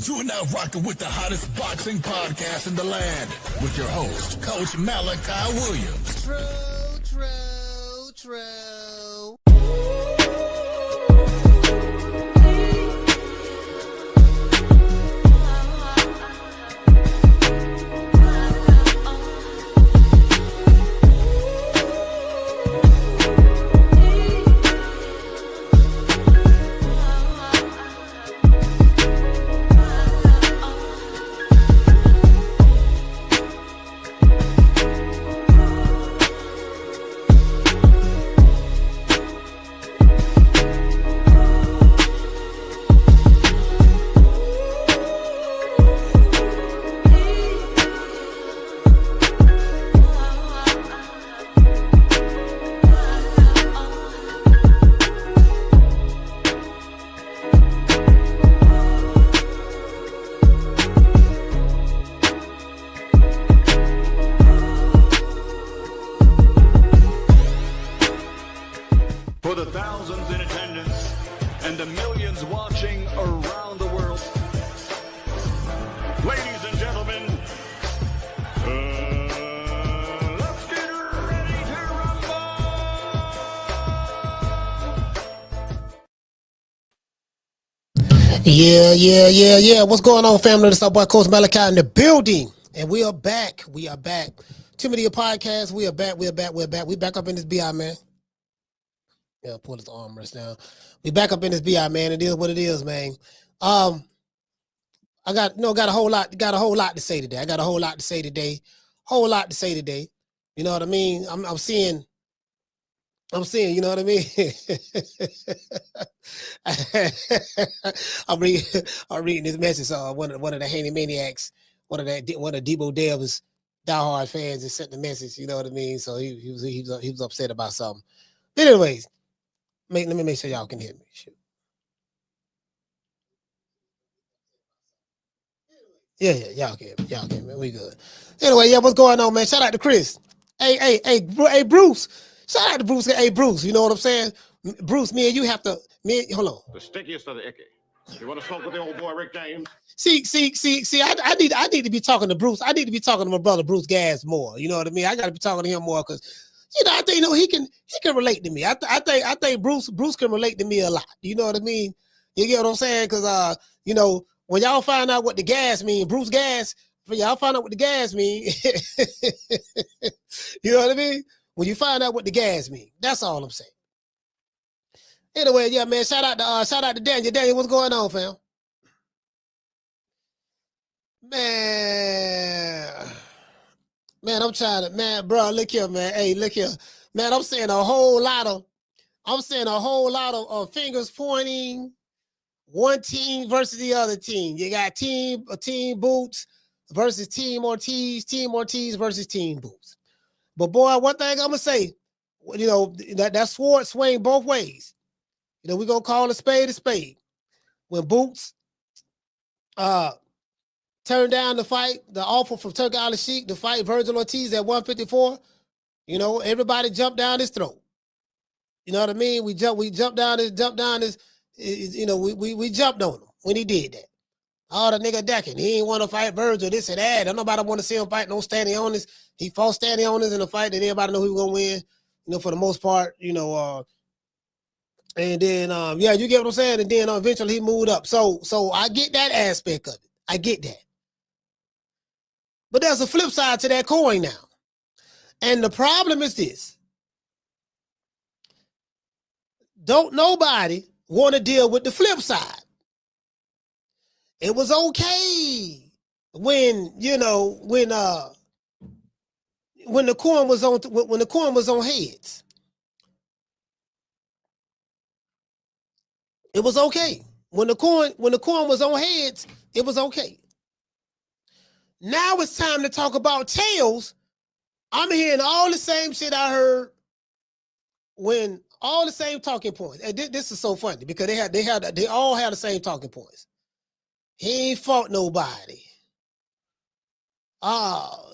You are now rocking with the hottest boxing podcast in the land with your host, Coach Malachi Williams. True. For the thousands in attendance and the millions watching around the world, ladies and gentlemen, let's get ready to rumble! Yeah. What's going on, family? This is our boy Coach Malachi in the building, and we are back. Too Many Podcast. We are back. We back up in this BI, man. Yeah, pull his armrest down. We back up in this BI, man. It is what it is, man. I got a whole lot to say today. You know what I mean? I'm seeing, you know what I mean? I'm reading this message. One of the Haney Maniacs, one of Debo Dev's diehard fans that sent the message, you know what I mean? So he was upset about something. But anyways, let me make sure y'all can hear me. Shoot. Yeah, y'all can hear me. Man. We good. Anyway, what's going on, man? Shout out to Chris. Hey, Bruce. Shout out to Bruce. Hey, Bruce, you know what I'm saying? Bruce, hold on. The stickiest of the icky. You want to smoke with the old boy Rick James? See, I need to be talking to Bruce. I need to be talking to my brother Bruce Gas more. You know what I mean? I got to be talking to him more because, I think he can relate to me. I think Bruce can relate to me a lot. You know what I mean? You get what I'm saying? Because when y'all find out what the gas mean, Bruce Gas, when y'all find out what the gas mean, you know what I mean? When you find out what the gas mean, that's all I'm saying. Anyway, yeah, man. Shout out to Daniel. Daniel, what's going on, fam? Man, I'm trying to, bro, look here, man. Hey, look here. Man, I'm saying a whole lot of fingers pointing one team versus the other team. You got team Boots versus team Ortiz versus team Boots. But boy, one thing I'm going to say, that sword swing both ways. We're going to call a spade. When Boots turned down the fight, the offer from Turk Al-Sheikh to fight Virgil Ortiz at 154, everybody jumped down his throat. You know what I mean? We jumped down his, we jumped on him when he did that. Oh, the nigga decking. He ain't want to fight Virgil, this and that. Don't nobody want to see him fight no standing honors. He fought standing honors in a fight that everybody know he was going to win, for the most part, and then, you get what I'm saying? And then eventually he moved up. So I get that aspect of it. I get that. But there's a flip side to that coin now. And the problem is this. Don't nobody want to deal with the flip side. It was okay when the coin was on heads. It was okay. When the coin was on heads, it was okay. Now it's time to talk about tails. I'm hearing all the same shit I heard when all the same talking points. And this is so funny because they all had the same talking points. He ain't fought nobody.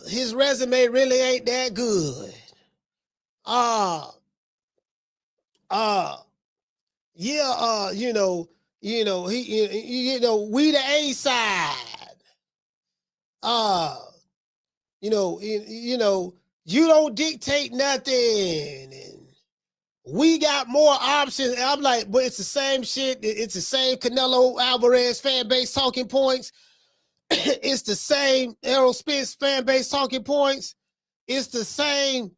His resume really ain't that good. You know, we the A side. You don't dictate nothing. And we got more options. I'm like, but it's the same shit. It's the same Canelo Alvarez fan base talking points. It's the same Errol Spence fan base talking points. It's the same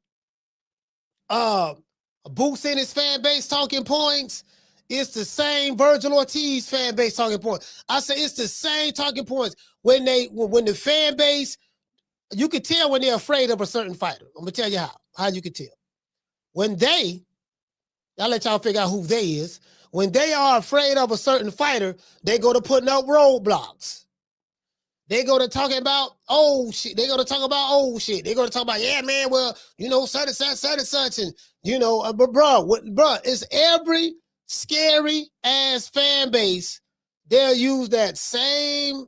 Boots Ennis fan base talking points. It's the same Virgil Ortiz fan base talking points. I say it's the same talking points. When the fan base, you can tell when they're afraid of a certain fighter. I'm gonna tell you how you can tell. When I'll let y'all figure out who they is. When they are afraid of a certain fighter, they go to putting up roadblocks. They go to talking about old shit. They go to talk about old shit. They go to talk about, yeah, man, well, such and such. And, but bro, it's every scary ass fan base. They'll use that same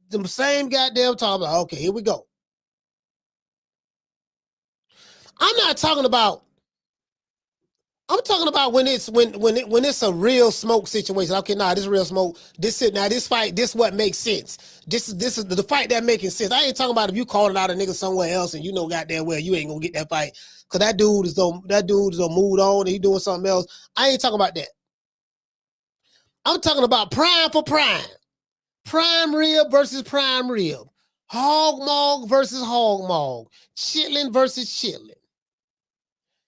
goddamn talk about, okay, here we go. I'm talking about when it's a real smoke situation. Okay, this is real smoke. This fight, this what makes sense. This is the fight that making sense. I ain't talking about if you calling out a nigga somewhere else and goddamn well you ain't gonna get that fight because that dude is gonna move on and he doing something else. I ain't talking about that. I'm talking about prime for prime. Prime rib versus prime rib. Hog maw versus hog maw. Chitlin versus chitlin.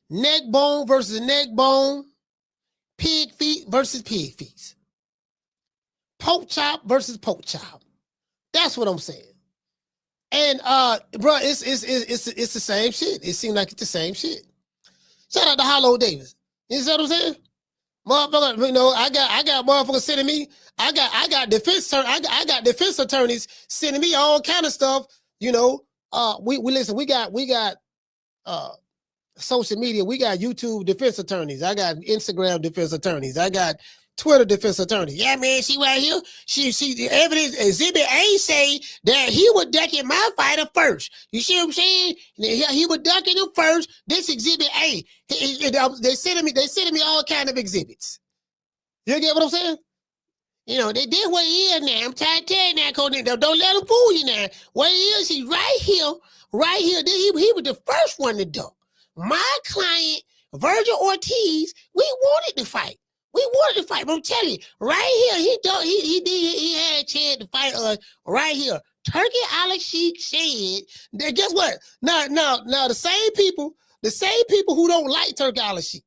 Neck bone versus neck bone. Pig feet versus pig feet. Pork chop versus pork chop. That's what I'm saying. And bro, it's the same shit. It seems like it's the same shit. Shout out to Hollow Davis. You see what I'm saying? Motherfucker, I got motherfuckers sending me. I got defense attorneys sending me all kind of stuff. We listen. We got social media. We got YouTube defense attorneys. I got Instagram defense attorneys. I got Twitter defense attorney. Yeah, man, she right here. She the evidence exhibit A say that he was ducking my fighter first. You see what I'm saying? He was ducking him first. This exhibit A. They sending me all kind of exhibits. You get what I'm saying? They did what he is now. I'm trying to tell you now, Cody. Don't let him fool you now. What he is, he right here. He was the first one to duck. My client, Virgil Ortiz, we wanted to fight. But I'm telling you, right here, he had a chance to fight us right here. Turkey Alex Sheik said that, guess what? Now, the same people who don't like Turkey Alex Sheik.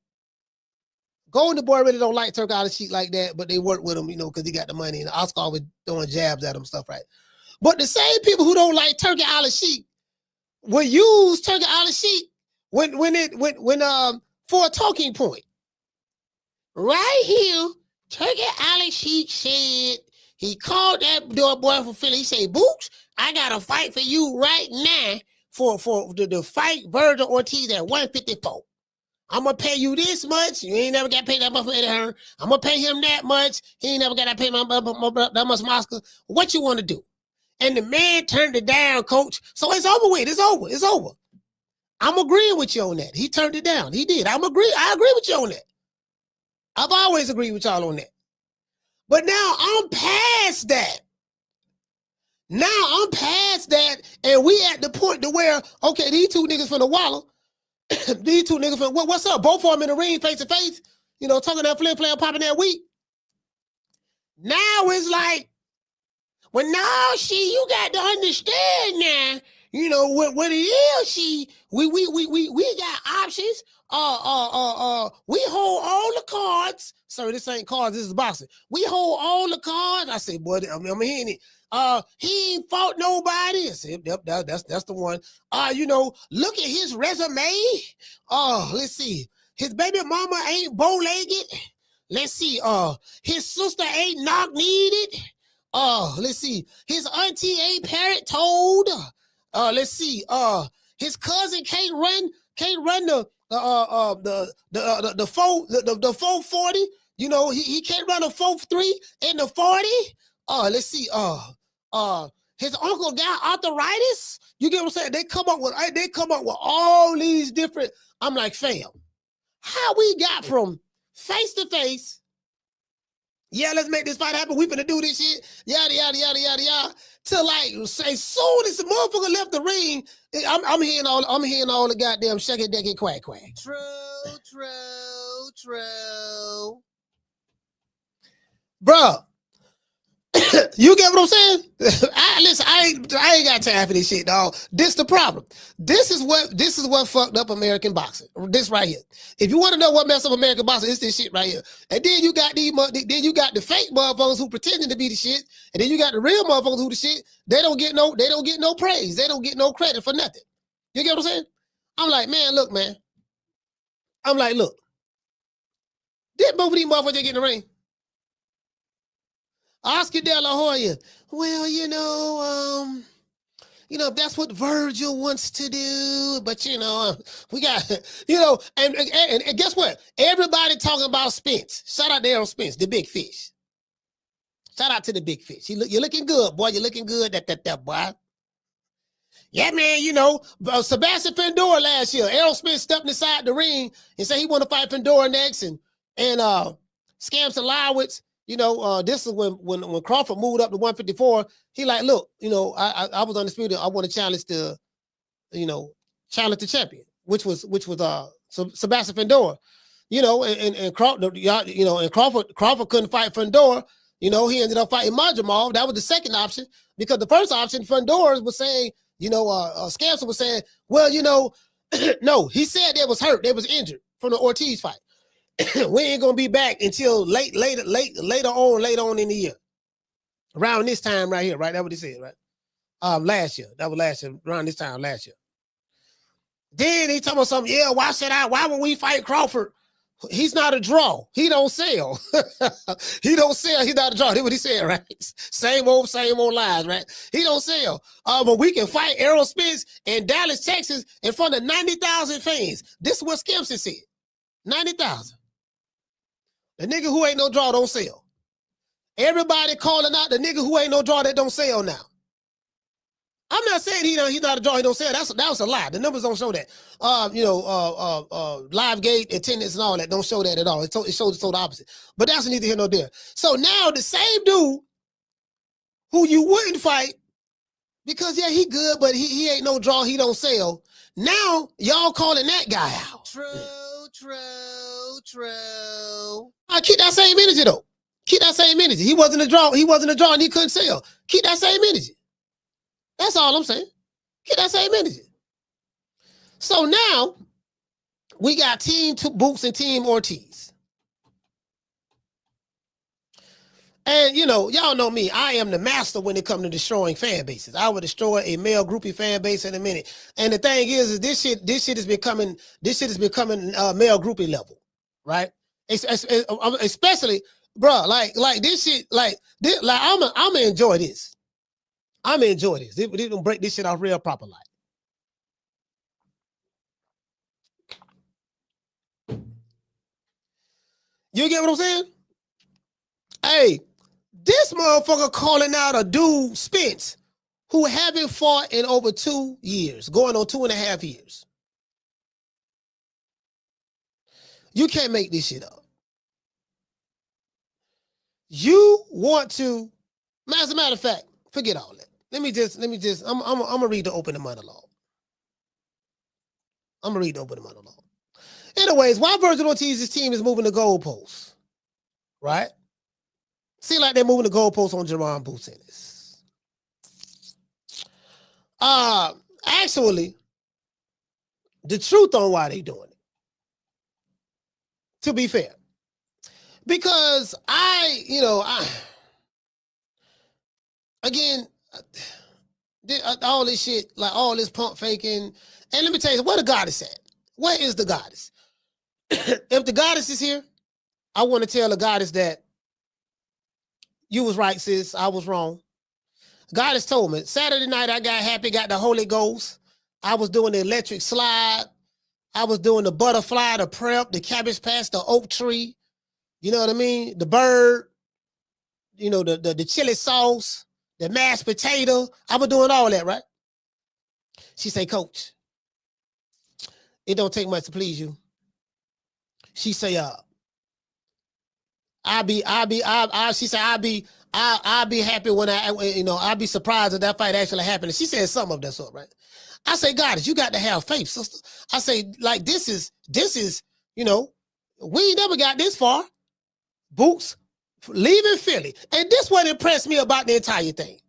Golden Boy really don't like Turkey Alex Sheik like that, but they work with him, because he got the money, and Oscar always throwing jabs at him, stuff, right? But the same people who don't like Turkey Alex Sheik will use Turkey Alex Sheik when for a talking point. Right here, Turkey Alex Sheik said he called that boy from Philly. He said, Boots, I got a fight for you right now for the fight Virgil Ortiz at 154. I'm going to pay you this much. You ain't never got paid that much for Eddie Hearn. I'm going to pay him that much. He ain't never got to pay that much Oscar. What you want to do? And the man turned it down, coach. So it's over with. It's over. I'm agreeing with you on that. He turned it down. He did. I agree with you on that. I've always agreed with y'all on that. But now I'm past that. And we at the point to where, okay, these two niggas from the Wallow, what's up? Both of them in the ring face to face, talking that flip flap, popping that week. Now it's like, well, now you got to understand now, what it is, we got options. We hold all the cards. Sorry, this ain't cards, this is boxing. We hold all the cards. I say, boy, I'm hearing it. He ain't fought nobody. I said, yep, that's the one. Look at his resume. Let's see. His baby mama ain't bow-legged. Let's see. His sister ain't knock-kneed. Let's see. His auntie ain't parrot-toed. Let's see. His cousin can't run the 440. He can't run a 4.3 in the 40. Let's see. His uncle got arthritis. You get what I'm saying? They come up with all these different. I'm like, fam, how we got from face to face, Yeah, let's make this fight happen. We finna do this shit. Yada, yada, yada, yada, yada. Till like, as soon as the motherfucker left the ring, I'm hearing all the goddamn shucky decky quack quack. True. Bruh. You get what I'm saying? I ain't got time for this shit, dog. This the problem. This is what fucked up American boxing. This right here. If you want to know what messed up American boxing, it's this shit right here. And then you got the fake motherfuckers who pretending to be the shit, and then you got the real motherfuckers who the shit. They don't get no praise. They don't get no credit for nothing. You get what I'm saying? I'm like, man, look, man. I'm like, look. Did both of these motherfuckers get in the ring? Oscar De La Hoya, well, that's what Virgil wants to do, but we got, and guess what? Everybody talking about Spence. Shout out to Errol Spence, the big fish. Shout out to the big fish. You're looking good, boy. You're looking good, that boy. Yeah, man, Sebastian Fendora last year, Errol Spence stepped inside the ring and said he want to fight Fendora next, and Scams and Lowitz. This is when Crawford moved up to 154. He like, look, I was undisputed. I want to challenge the champion, which was Sebastian Fendora. And Crawford couldn't fight Fendora. He ended up fighting Majamov. That was the second option, because the first option, Fendora was saying, Scampson was saying, well, no, he said they was hurt, they was injured from the Ortiz fight. We ain't gonna be back until later on in the year. Around this time right here, right? That's what he said, right? Last year. That was last year, around this time last year. Then he talking about something, why would we fight Crawford? He's not a draw. He don't sell. He don't sell. He's not a draw. That's what he said, right? Same old lies, right? He don't sell. But we can fight Errol Spence in Dallas, Texas in front of 90,000 fans. This is what Skimpson said. 90,000. The nigga who ain't no draw don't sell. Everybody calling out the nigga who ain't no draw that don't sell now. I'm not saying he's not a draw, he don't sell. That was a lie. The numbers don't show that. Live gate, attendance, and all that don't show that at all. It shows the opposite. But that's neither here nor there. So now the same dude who you wouldn't fight because he good, but he ain't no draw, he don't sell. Now y'all calling that guy out. True. Keep that same energy though. Keep that same energy. He wasn't a draw, and he couldn't sell. Keep that same energy. That's all I'm saying. Keep that same energy. So now we got Team Boots and Team Ortiz. And y'all know me. I am the master when it comes to destroying fan bases. I will destroy a male groupie fan base in a minute. And the thing is this shit is becoming male groupie level, right? Especially, bro, like this shit, I'm gonna enjoy this. I'm gonna enjoy this. They gonna break this shit off real proper like. You get what I'm saying? Hey, this motherfucker calling out a dude, Spence, who haven't fought in over 2 years, going on 2.5 years. You can't make this shit up. You want to, as a matter of fact, forget all that. Let me just, I'm gonna read the opening monologue. Anyways, while Virgil Ortiz's team is moving the goalposts, right? See, like they're moving the goalposts on Jaron Boots Ennis. Actually, the truth on why they doing it. To be fair. Because again, all this shit, like all this pump faking. And let me tell you, where the goddess at? Where is the goddess? If the goddess is here, I want to tell the goddess that you was right, sis. I was wrong. Goddess told me, Saturday night I got happy, got the Holy Ghost. I was doing the electric slide. I was doing the butterfly, the prep, the cabbage patch, the oak tree. You know what I mean? The bird, the chili sauce, the mashed potato. I was doing all that, right? She say, Coach, it don't take much to please you. She say, She said, I'll be happy when I'll be surprised if that fight actually happened. And she said something of that sort, right? I say, Goddess, you got to have faith, sister. I say, like, this is, we ain't never got this far. Boots leaving Philly. And this what impressed me about the entire thing.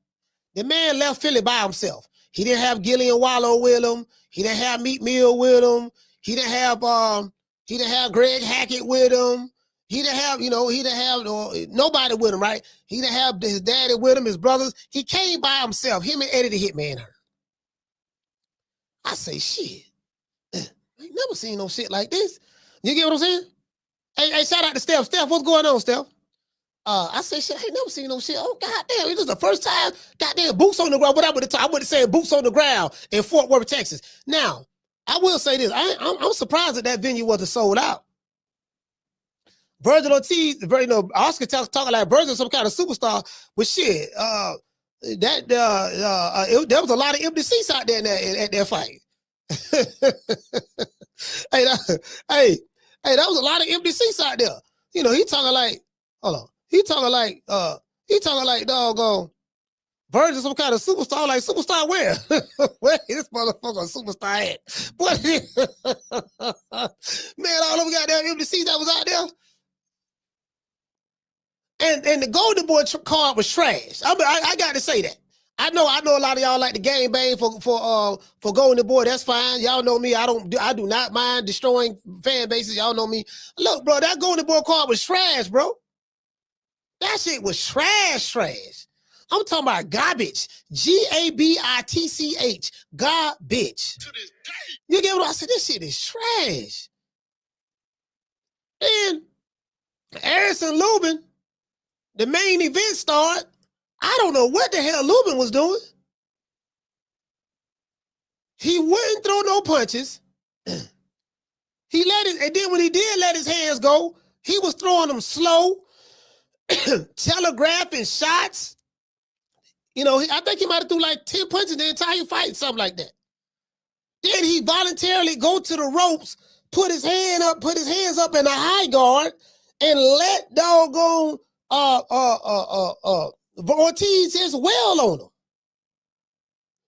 The man left Philly by himself. He didn't have Gillian Wallow with him. He didn't have Meat Mill with him. He didn't have Greg Hackett with him. He didn't have nobody with him, right? He didn't have his daddy with him, his brothers. He came by himself, him and Eddie the Hitman Hearn. I say, shit. I ain't never seen no shit like this. You get what I'm saying? Hey, shout out to Steph. Steph, what's going on, Steph? I say, shit, I ain't never seen no shit. Oh, goddamn, this is the first time, goddamn, boots on the ground. What I would have said boots on the ground in Fort Worth, Texas. Now, I will say this. I'm surprised that venue wasn't sold out. Virgil Ortiz, Oscar talking like Virgil, some kind of superstar, but shit, there was a lot of empty seats out there at that fight. Hey, that was a lot of empty seats out there. He talking like, hold on, he talking like doggone Virgil, some kind of superstar. Like, superstar where? Where this motherfucker superstar at? What? Man, all them goddamn empty seats that was out there. And the Golden Boy card was trash. I got to say that. I know a lot of y'all like the game bang for Golden Boy. That's fine. Y'all know me. I do not mind destroying fan bases. Y'all know me. Look, bro, that Golden Boy card was trash, bro. That shit was trash. I'm talking about garbage. Gabitch. Garbage. To this day. You get what I said? This shit is trash. And Erickson Lubin, the main event started. I don't know what the hell Lubin was doing. He wouldn't throw no punches. And then when he did let his hands go, he was throwing them slow, telegraphing shots. I think he might have threw like 10 punches the entire fight, something like that. Then he voluntarily go to the ropes, put his hands up in a high guard, and let doggone Ortiz just wail on him.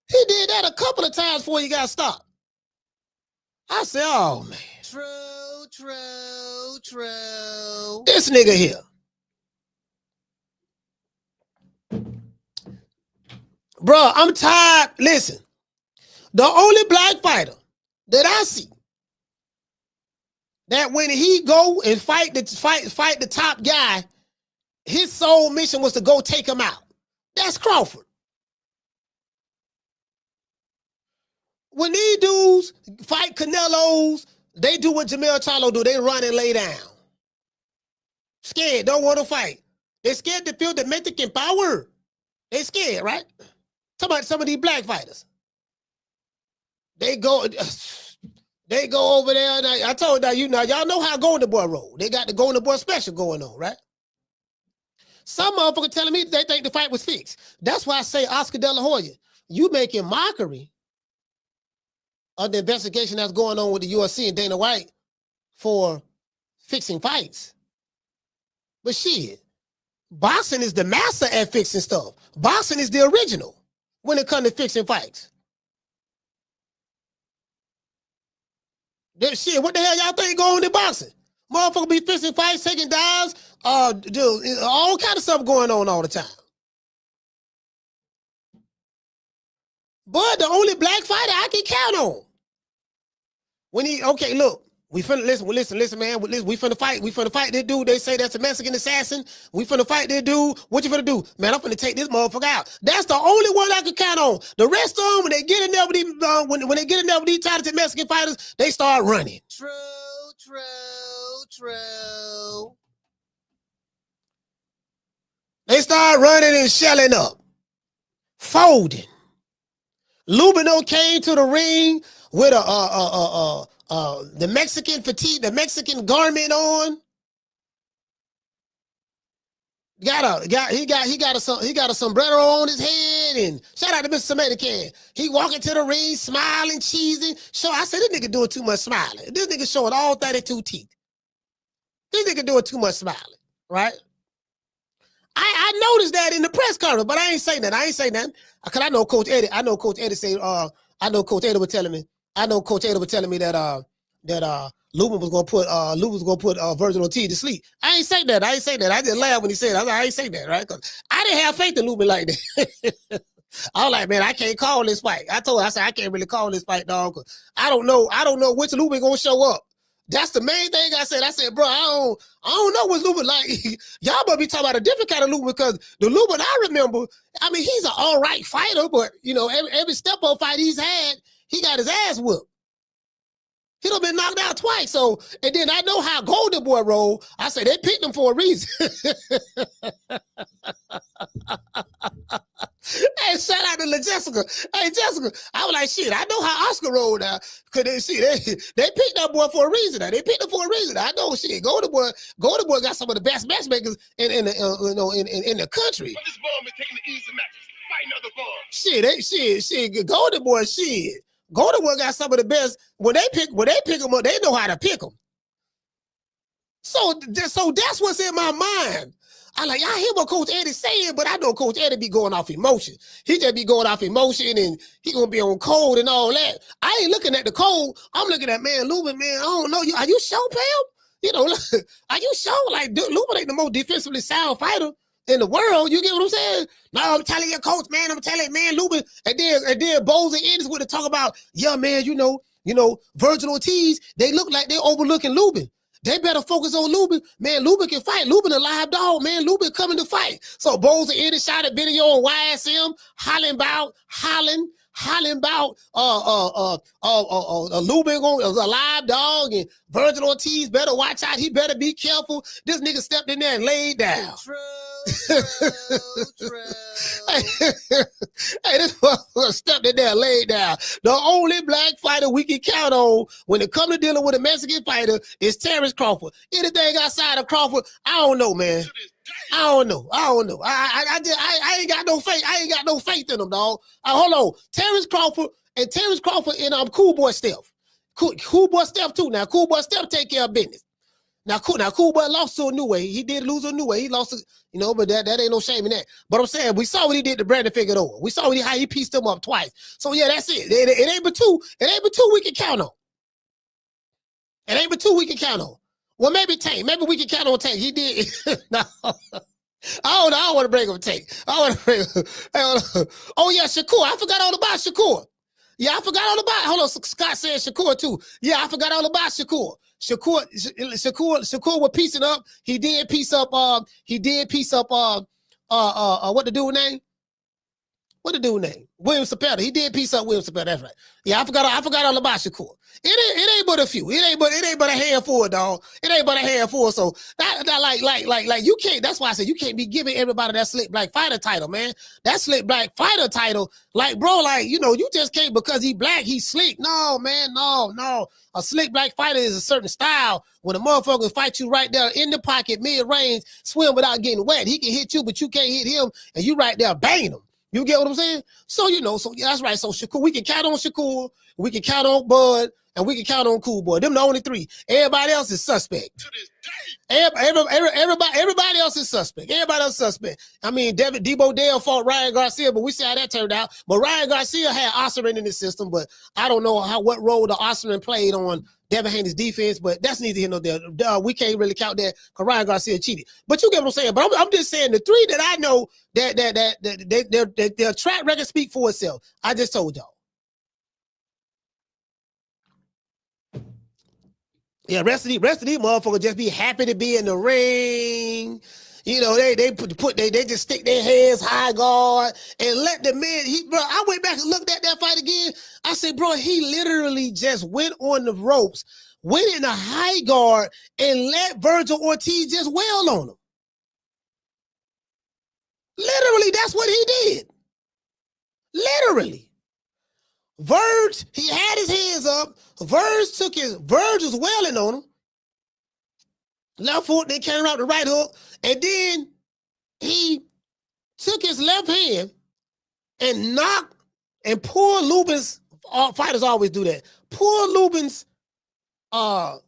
He did that a couple of times before he got stopped. I said, oh, man. True. This nigga here. Bro, I'm tired. Listen, the only black fighter that I see that when he go and fight the top guy, his sole mission was to go take him out. That's Crawford. When these dudes fight Canelos, they do what Jamel Charlo do. They run and lay down. Scared, don't want to fight. They're scared to feel the Mexican power. They scared, right? Talk about some of these black fighters. They go over there. And I told y'all know how Golden Boy roll. They got the Golden Boy special going on, right? Some motherfucker telling me they think the fight was fixed. That's why I say, Oscar De La Hoya, you making mockery of the investigation that's going on with the UFC and Dana White for fixing fights. But shit, boxing is the master at fixing stuff. Boxing is the original when it comes to fixing fights. Shit, what the hell y'all think going on in boxing? Motherfucker be fixing fights, taking dives, dude, all kind of stuff going on all the time. But the only black fighter I can count on. Look, we finna listen, man. We finna fight this dude. They say that's a Mexican assassin. We finna fight this dude. What you finna do? Man, I'm finna take this motherfucker out. That's the only one I can count on. The rest of them, when they get in there with these, when they get in there with these talented Mexican fighters, they start running. True. They start running and shelling up, folding. Lubino came to the ring with the Mexican fatigue, the Mexican garment on. He got a sombrero on his head, and shout out to Mr. Dominican. He walking to the ring, smiling, cheesing. I said, this nigga doing too much smiling. This nigga showing all 32 teeth. This nigga doing too much smiling. right? I noticed that in the press conference, but I ain't saying that. I ain't saying that because I know Coach Eddie. I know Coach Eddie say. I know Coach Eddie was telling me. I know Coach Eddie was telling me that Lubin was gonna put Virgil Ortiz to sleep. I ain't say that. I ain't say that. I just laughed when he said it. I ain't say that, right? Because I didn't have faith in Lubin like that. I was like, man, I can't call this fight. I said I can't really call this fight, dog. I don't know which Lubin gonna show up. That's the main thing I said. I said, bro, I don't know what Lubin like. Y'all must be talking about a different kind of Lubin because the Lubin I remember, I mean, he's an all right fighter, but you know, every step-up fight he's had, he got his ass whooped. He done been knocked out twice. So, and then I know how Golden Boy roll. I said they picked him for a reason. Hey, shout out to Jessica. Hey, Jessica, I was like, shit, I know how Oscar rolled now. Cause they picked that boy for a reason. Now. They picked him for a reason. I know shit. Golden Boy got some of the best matchmakers in the country. But this bomb is taking the easy matches. Fight another bomb. Shit, Golden Boy, shit. Golden Boy got some of the best. When they pick them up, they know how to pick them. So that's what's in my mind. I hear what Coach Eddie saying, but I know Coach Eddie be going off emotion. He just be going off emotion and he gonna be on code and all that. I ain't looking at the code. I'm looking at, man, Lubin, man, I don't know. Are you sure, Pam? You know, are you sure? Like, Lubin ain't the most defensively sound fighter in the world. You get what I'm saying? No, I'm telling you, coach, man, I'm telling you, man, Lubin. And then Bowles and Ennis would talk about, yeah, man, you know, Virgil Ortiz, they look like they're overlooking Lubin. They better focus on Lubin. Man, Lubin can fight. Lubin a live dog, man. Lubin coming to fight. So Bowles and Ennis shot a video on YSM, hollering about Lubin a live dog and Virgil Ortiz better watch out. He better be careful. This nigga stepped in there and laid down. True. Hey, this motherfucker stepped in there and laid down. The only black fighter we can count on when it comes to dealing with a Mexican fighter is Terence Crawford. Anything outside of Crawford, I don't know, man. I don't know. I ain't got no faith. I ain't got no faith in them, dog. Hold on. Terence Crawford and Cool Boy Steph. Cool Boy Steph too. Now Cool Boy Steph take care of business. Now Cool Boy lost to a new way. He did lose a new way. He lost, but that ain't no shame in that. But I'm saying we saw what he did to Brandon Figueroa. We saw how he pieced him up twice. So yeah, that's it. It ain't but two. It ain't but two we can count on. It ain't but two we can count on. Well, maybe Tank. Maybe we can count on Tank. He did. No. I don't want to bring him Tank. Oh yeah, Shakur. I forgot all about Shakur. Yeah, I forgot all about. Hold on, Scott said Shakur too. Yeah, I forgot all about Shakur. Shakur was piecing up. He did piece up. What the dude name? What the dude name? William Cepeda. He did piece up William Cepeda. That's right. Yeah, I forgot all about Shakur. It ain't but a few. It ain't but a handful, dog. It ain't but a handful. So that like you can't. That's why I said you can't be giving everybody that slick black fighter title, man. That slick black fighter title, like bro, you just can't because he black, he slick. No, man, no. A slick black fighter is a certain style. When a motherfucker fight you right there in the pocket, mid-range, swim without getting wet. He can hit you, but you can't hit him, and you right there banging him. You get what I'm saying? So, so yeah, that's right. So Shakur, we can count on Shakur, we can count on Bud, and we can count on Cool Boy. Them the only three. Everybody else is suspect. To this day. Everybody else is suspect. Everybody else is suspect. I mean, Debo Dale fought Ryan Garcia, but we see how that turned out. But Ryan Garcia had Osman in his system, but I don't know what role the Osman played on Devin Haney's defense, but that's neither here nor there. We can't really count that because Ryan Garcia cheated. But you get what I'm saying. But I'm just saying the three that I know that their track record speak for itself. I just told y'all. Yeah, rest of these motherfuckers just be happy to be in the ring. They just stick their heads high guard and let the man. I went back and looked at that fight again. I said, bro, he literally just went on the ropes, went in a high guard, and let Virgil Ortiz just wail on him. Literally, that's what he did. Literally. Verge, he had his hands up. Verge was wailing on him. Left foot, then came out the right hook. And then he took his left hand and knocked and pulled Lubin's, fighters always do that, pulled Lubin's left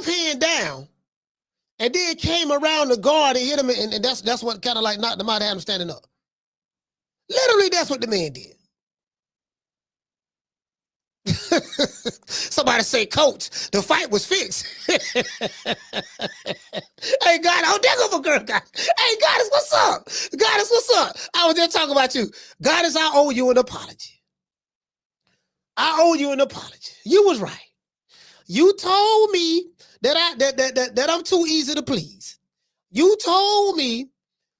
hand down and then came around the guard and hit him, and that's what kind of like knocked him out, had him standing up. Literally, that's what the man did. Somebody say, Coach, the fight was fixed. Hey, God, oh, there go my girl, God. Hey, Goddess, what's up? Goddess, what's up? I was just talking about you. Goddess, I owe you an apology. I owe you an apology. You was right. You told me that I'm too easy to please. You told me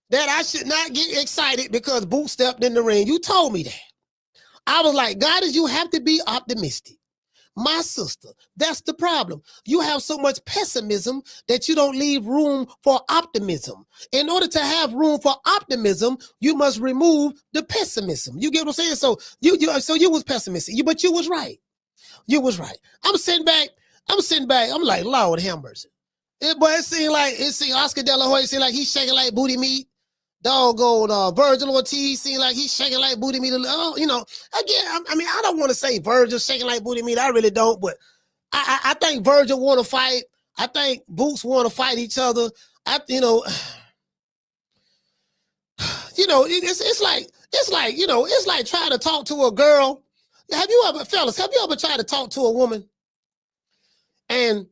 that I should not get excited because Boots stepped in the ring. You told me that. I was like, Goddess, you have to be optimistic. My sister, that's the problem. You have so much pessimism that you don't leave room for optimism. In order to have room for optimism, you must remove the pessimism. You get what I'm saying? So you was pessimistic, but you was right. You was right. I'm sitting back. I'm like, Lord have mercy. It seemed like Oscar De La Hoya seemed like he's shaking like booty meat. Doggone Virgil Ortiz seemed like he's shaking like booty meat. Oh, you know, again, I mean, I don't want to say Virgil shaking like booty meat. I really don't, but I think Virgil want to fight. I think Boots want to fight each other. It's like trying to talk to a girl. Have you ever tried to talk to a woman and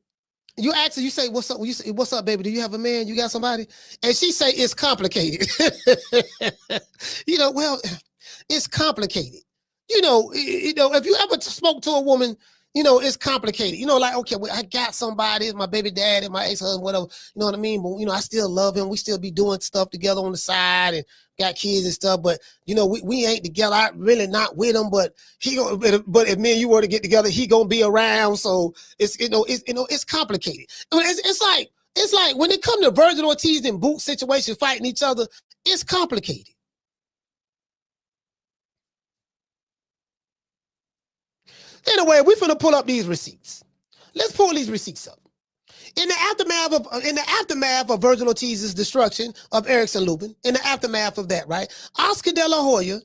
you ask her, you say, what's up? You say, what's up, baby? Do you have a man? You got somebody? And she say, it's complicated. Well, it's complicated. If you ever spoke to a woman, it's complicated. Like, okay, well, I got somebody, it's my baby daddy, my ex-husband, whatever. You know what I mean? But, I still love him. We still be doing stuff together on the side and got kids and stuff. But, we ain't together. I really not with him, but but if me and you were to get together, he gonna be around. So it's complicated. I mean, it's like when it comes to Virgil Ortiz and Boots situation fighting each other, it's complicated. Anyway, we're finna pull up these receipts. Let's pull these receipts up. In the aftermath of Virgil Ortiz's destruction of Erickson Lubin, in the aftermath of that, right? Oscar De La Hoya,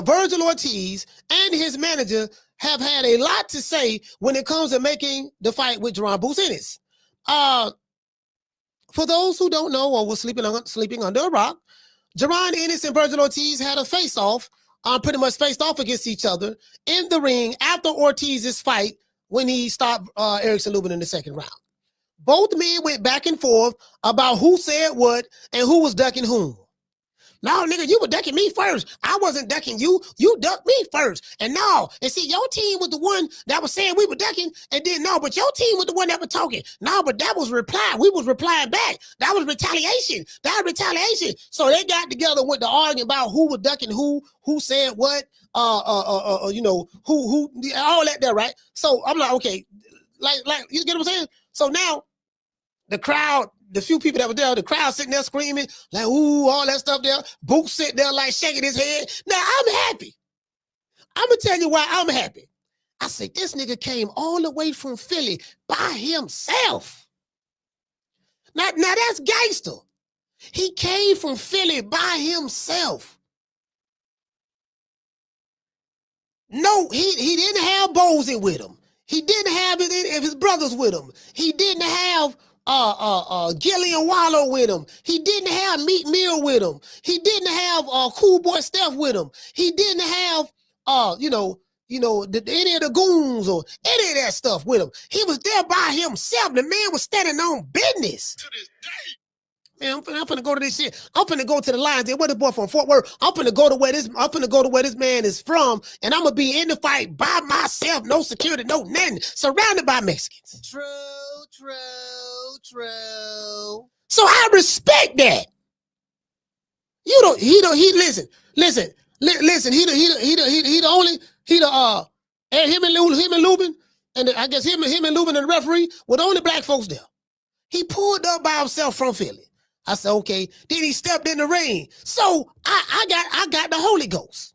Virgil Ortiz, and his manager have had a lot to say when it comes to making the fight with Jaron Boots Ennis. For those who don't know or were sleeping under a rock, Jaron Ennis and Virgil Ortiz had a face-off, pretty much faced off against each other in the ring after Ortiz's fight when he stopped Erickson Lubin in the second round. Both men went back and forth about who said what and who was ducking whom. No, nigga, you were ducking me first. I wasn't ducking you. You ducked me first. And see, your team was the one that was saying we were ducking, and then but your team was the one that was talking. No, but that was reply. We was replying back. That was retaliation. So they got together with the argument about who was ducking who said what, who, all that there, right? So I'm like, okay, like, you get what I'm saying? So now the crowd, the few people that were there, the crowd sitting there screaming, like, ooh, all that stuff there. Boots sitting there like shaking his head. Now, I'm happy. I'm going to tell you why I'm happy. I said, this nigga came all the way from Philly by himself. Now that's gangster. He came from Philly by himself. No, he didn't have Bozy with him. He didn't have any of his brothers with him. He didn't have Gillian Wallow with him. He didn't have Meek Mill with him. He didn't have Cool Boy Steph with him. He didn't have any of the goons or any of that stuff with him. He was there by himself. The man was standing on business. To this day. Man, I'm finna go to this shit. I'm finna go to the lines there. Where the boy from Fort Worth? I'm finna go to where this man is from, and I'm gonna be in the fight by myself, no security, no nothing, surrounded by Mexicans. True. So I respect that. Listen. Him and Lubin, and I guess him and Lubin and the referee were the only black folks there. He pulled up by himself from Philly. I said, okay. Then he stepped in the ring. So I got the Holy Ghost.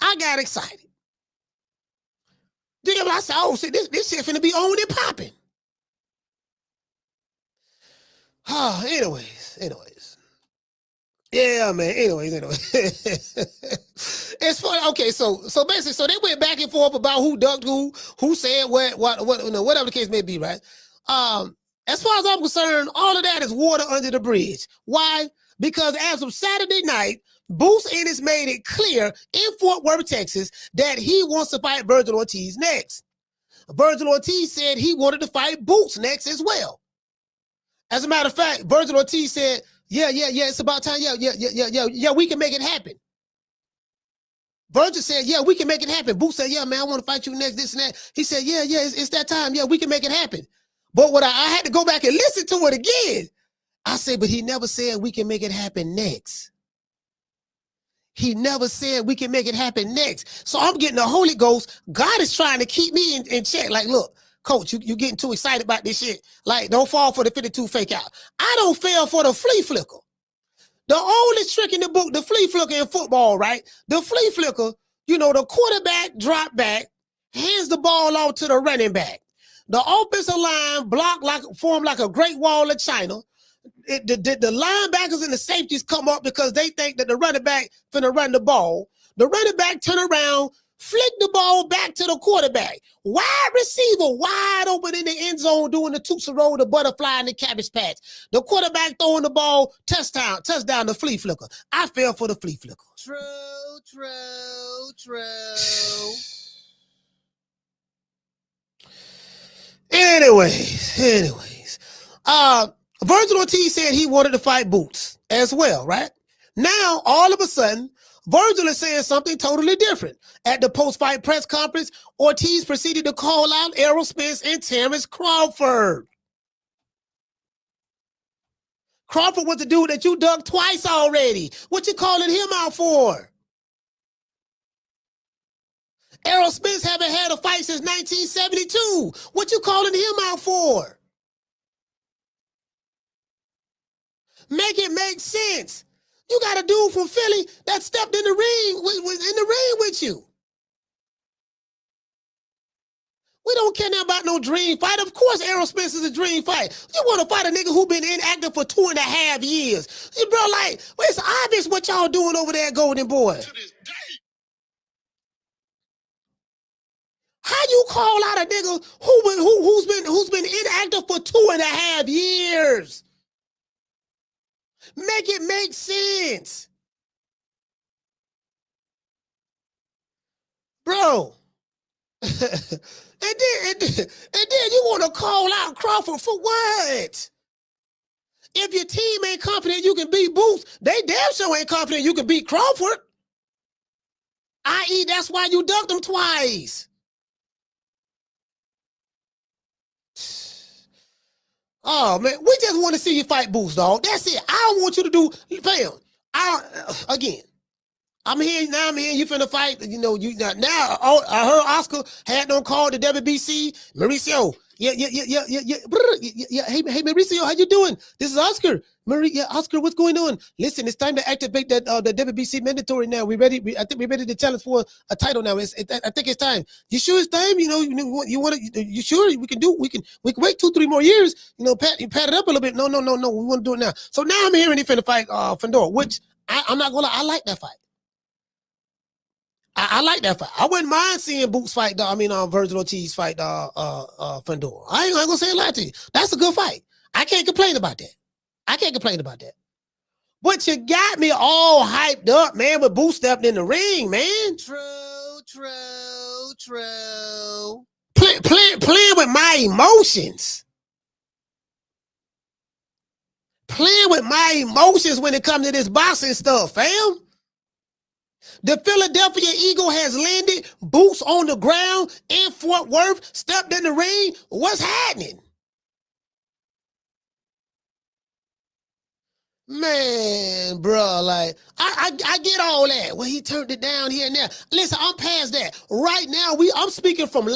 I got excited. Then I said, oh, see, this shit finna be on and popping. Anyways. Yeah, man. Anyways. It's funny. Okay, so basically, so they went back and forth about who ducked who said what, whatever the case may be, right? As far as I'm concerned, all of that is water under the bridge. Why? Because as of Saturday night, Boots Ennis made it clear in Fort Worth, Texas, that he wants to fight Virgil Ortiz next. Virgil Ortiz said he wanted to fight Boots next as well. As a matter of fact, Virgil Ortiz said, yeah, it's about time. Yeah, we can make it happen. Virgil said, yeah, we can make it happen. Boots said, yeah, man, I want to fight you next, this and that. He said, yeah, it's that time. Yeah, we can make it happen. But what I had to go back and listen to it again. I said, but he never said we can make it happen next. He never said we can make it happen next. So I'm getting the Holy Ghost. God is trying to keep me in check. Like, look, coach, you getting too excited about this shit. Like, don't fall for the 52 fake out. I don't fail for the flea flicker. The oldest trick in the book, the flea flicker in football, right? The flea flicker, you know, the quarterback drop back, hands the ball off to the running back. The offensive line form like a great wall of China. The linebackers and the safeties come up because they think that the running back finna run the ball. The running back turn around, flick the ball back to the quarterback. Wide receiver, wide open in the end zone doing the Tootsie Roll, the butterfly, and the cabbage patch. The quarterback throwing the ball, touchdown, the flea flicker. I fell for the flea flicker. True. Anyways. Virgil Ortiz said he wanted to fight Boots as well, right? Now, all of a sudden, Virgil is saying something totally different. At the post-fight press conference, Ortiz proceeded to call out Errol, Spence, and Terence Crawford. Crawford was the dude that you dug twice already. What you calling him out for? Errol Spence haven't had a fight since 1972. What you calling him out for? Make it make sense. You got a dude from Philly that stepped in the ring, was in the ring with you. We don't care nothing about no dream fight. Of course, Errol Spence is a dream fight. You want to fight a nigga who been inactive for 2.5 years. You bro, like, well, it's obvious what y'all doing over there, Golden Boy. To this day. How you call out a nigga who's been inactive for 2.5 years? Make it make sense. Bro. and then you want to call out Crawford for what? If your team ain't confident you can beat Boots, they damn sure ain't confident you can beat Crawford. I.e., that's why you ducked them twice. Oh, man, we just want to see you fight Boots, dog. That's it. I don't want you to do, fam. Again, I'm here you finna fight. You know, now I heard Oscar had them call the WBC. Mauricio, yeah. Hey, Mauricio, how you doing? This is Oscar. Oscar, what's going on? Listen, it's time to activate that the WBC mandatory now. We ready? I think we're ready to challenge for a title now. I think it's time. You sure it's time? You know, you want to? You sure we can wait 2-3 more years? You know, pat it up a little bit. No. We want to do it now. So now I'm hearing he finna fight Fandor, which I'm not gonna lie. I like that fight. I like that fight. I wouldn't mind seeing Boots fight. Virgil Ortiz fight Fandor. I ain't gonna say a lot to you. That's a good fight. I can't complain about that. But you got me all hyped up, man, with Boots stepping in the ring, man. True. Playing with my emotions. Playing with my emotions when it comes to this boxing stuff, fam. The Philadelphia Eagle has landed, Boots on the ground in Fort Worth, stepped in the ring. What's happening? Man, bro, like, I get all that. Well, he turned it down here and there. Listen, I'm past that. Right now, I'm speaking from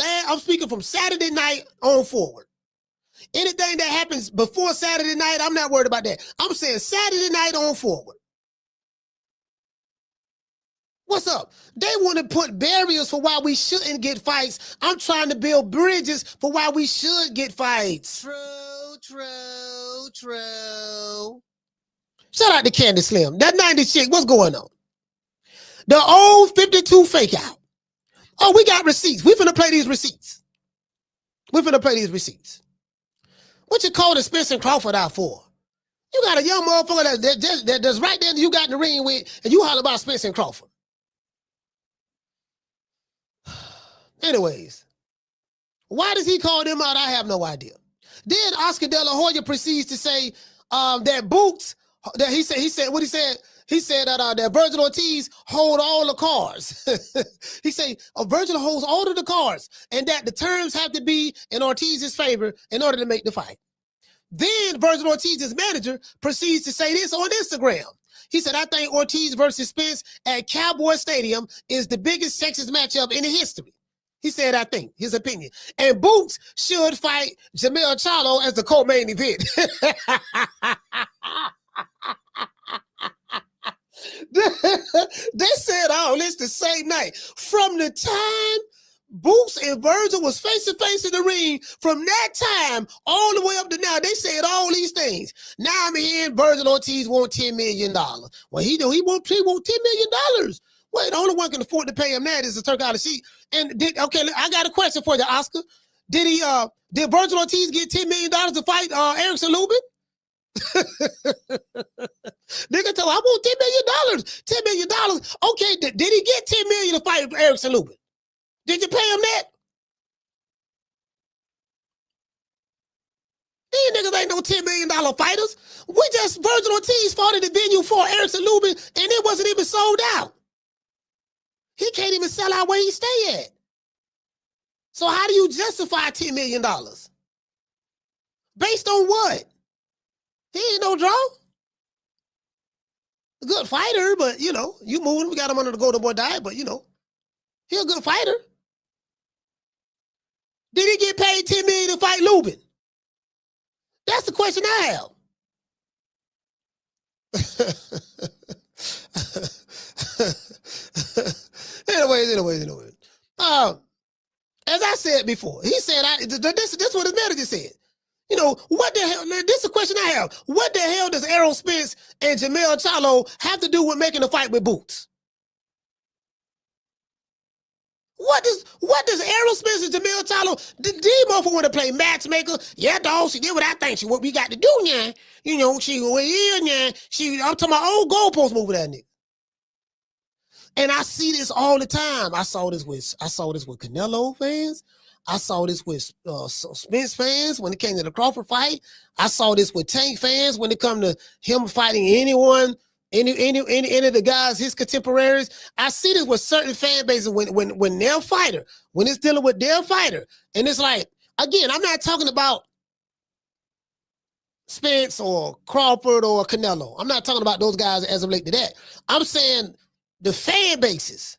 Saturday night on forward. Anything that happens before Saturday night, I'm not worried about that. I'm saying Saturday night on forward. What's up? They want to put barriers for why we shouldn't get fights. I'm trying to build bridges for why we should get fights. True. Shout out to Candy Slim. That 90 chick, what's going on? The old 52 fake out. Oh, we got receipts. We finna play these receipts. What you calling Spence and Crawford out for? You got a young motherfucker that's right there you got in the ring with, and you holler about Spence and Crawford. Anyways, why does he call them out? I have no idea. Then Oscar De La Hoya proceeds to say that Boots, that he said that Virgil Ortiz hold all the cards. He said Virgil holds all of the cards, and that the terms have to be in Ortiz's favor in order to make the fight. Then Virgil Ortiz's manager proceeds to say this on Instagram. He said, I think Ortiz versus Spence at Cowboy Stadium is the biggest Texas matchup in the history. He said, I think, his opinion. And Boots should fight Jermell Charlo as the co-main event. They said all this the same night. From the time Boots and Virgil was face-to-face in the ring, from that time all the way up to now, they said all these things. Now I'm hearing Virgil Ortiz want $10 million. Well, he want $10 million. Well, the only one can afford to pay him that is the Turk out of seat. And I got a question for you, Oscar. Did Virgil Ortiz get $10 million to fight Erickson Lubin? Nigga told I want $10 million. $10 million. Okay, did he get $10 million to fight Erickson Lubin? Did you pay him that? These niggas ain't no $10 million fighters. Virgil Ortiz fought at the venue for Erickson Lubin, and it wasn't even sold out. He can't even sell out where he stay at. So how do you justify $10 million? Based on what? He ain't no draw. A good fighter, but, you moving. We got him under the Golden Boy diet, but, he a good fighter. Did he get paid $10 million to fight Lubin? That's the question I have. Anyways. As I said before, he said, this is what his manager said. What the hell? This is a question I have. What the hell does Errol Spence and Jermell Charlo have to do with making a fight with Boots? What does Errol Spence and Jermell Charlo? These motherfuckers want to play matchmaker? Yeah, dog, she did what I think. What we got to do now? She went in now. I'm talking about old goalpost move with that nigga. And I see this all the time. I saw this with Canelo fans. I saw this with Spence fans when it came to the Crawford fight. I saw this with Tank fans when it come to him fighting anyone, any of the guys, his contemporaries. I see this with certain fan bases when their fighter, when it's dealing with their fighter. And it's like, again, I'm not talking about Spence or Crawford or Canelo. I'm not talking about those guys as of late to that. I'm saying the fan bases.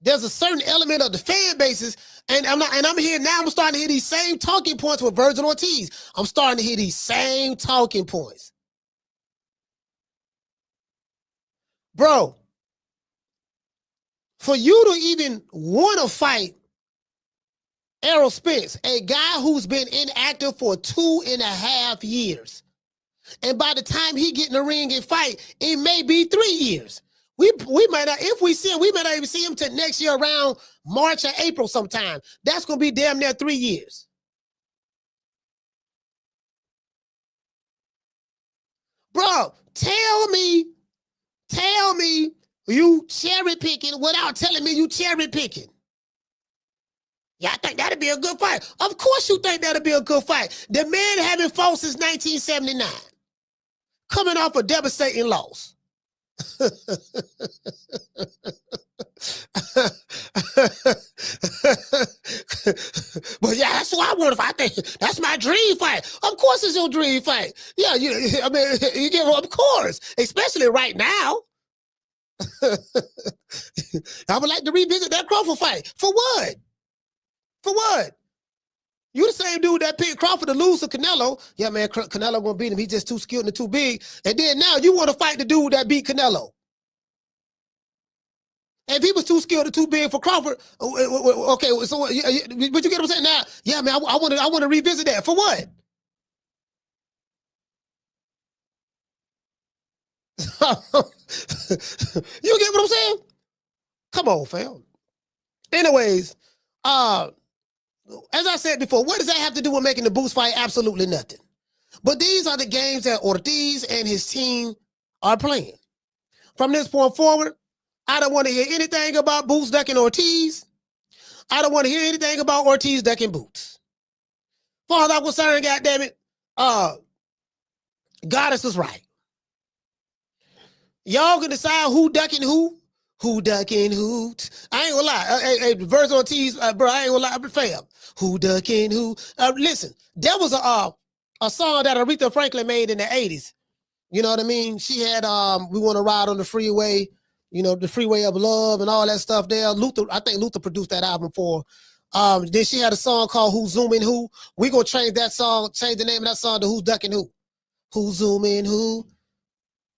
There's a certain element of the fan bases, and I'm starting to hear these same talking points with Virgil Ortiz. I'm starting to hear these same talking points. Bro, for you to even want to fight Errol Spence, a guy who's been inactive for 2.5 years, and by the time he get in the ring and fight, it may be 3 years. We might not, if we see him, we might not even see him till next year around March or April sometime. That's going to be damn near 3 years. Bro, tell me you cherry picking without telling me you cherry picking. Yeah, I think that'd be a good fight. Of course you think that'd be a good fight. The man haven't fought since 1979. Coming off a devastating loss. But yeah, that's what I want to fight. I think that's my dream fight. Of course it's your dream fight. Yeah, you get, of course, especially right now. I would like to revisit that Crawford fight. For what? For what? You the same dude that picked Crawford to lose to Canelo. Yeah, man, Canelo won't beat him. He's just too skilled and too big. And then now you want to fight the dude that beat Canelo. And if he was too skilled and too big for Crawford, okay, so but you get what I'm saying now? Yeah, man, I want to revisit that. For what? You get what I'm saying? Come on, fam. Anyways, as I said before, what does that have to do with making the Boots fight? Absolutely nothing. But these are the games that Ortiz and his team are playing. From this point forward, I don't want to hear anything about Boots ducking Ortiz. I don't want to hear anything about Ortiz ducking Boots. As far as I'm concerned, goddammit, Goddess was right. Y'all can decide who ducking who. Who ducking who? I ain't gonna lie. Hey, Virgil Ortiz, bro, I ain't gonna lie. Fam. Who ducking who? Listen, there was a song that Aretha Franklin made in the 80s. You know what I mean? She had We Want to Ride on the Freeway, you know, the Freeway of Love and all that stuff there. I think Luther produced that album for. Then she had a song called Who's Zooming Who. We gonna change the name of that song to Who's Ducking Who. Who's Zooming Who?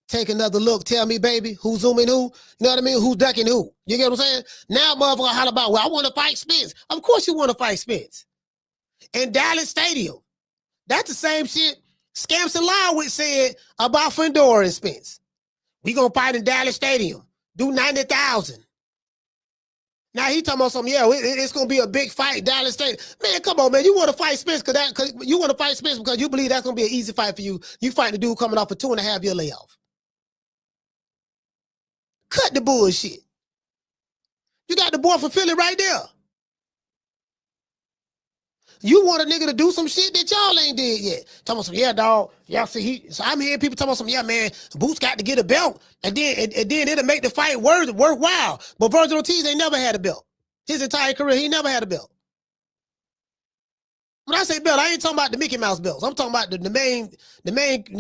Take another look. Tell me, baby, who's zooming who? You know what I mean? Who's ducking who? You get what I'm saying? Now, motherfucker, holler about, well, I want to fight Spence. Of course you want to fight Spence. In Dallas Stadium. That's the same shit Scamps and Lowitz said about Fendora and Spence. We gonna fight in Dallas Stadium. Do 90,000. Now he talking about something, yeah, it's gonna be a big fight, Dallas Stadium. Man, come on, man. You want to fight Spence because you want to fight Spence because you believe that's gonna be an easy fight for you. You fight the dude coming off a 2.5-year layoff. Cut the bullshit. You got the boy from Philly right there. You want a nigga to do some shit that y'all ain't did yet. Talking about some, yeah, dog. Y'all see, so I'm hearing people talking about some, yeah, man, Boots got to get a belt. And then it'll make the fight worthwhile. But Virgil Ortiz ain't never had a belt. His entire career, he never had a belt. When I say belt, I ain't talking about the Mickey Mouse belts. I'm talking about the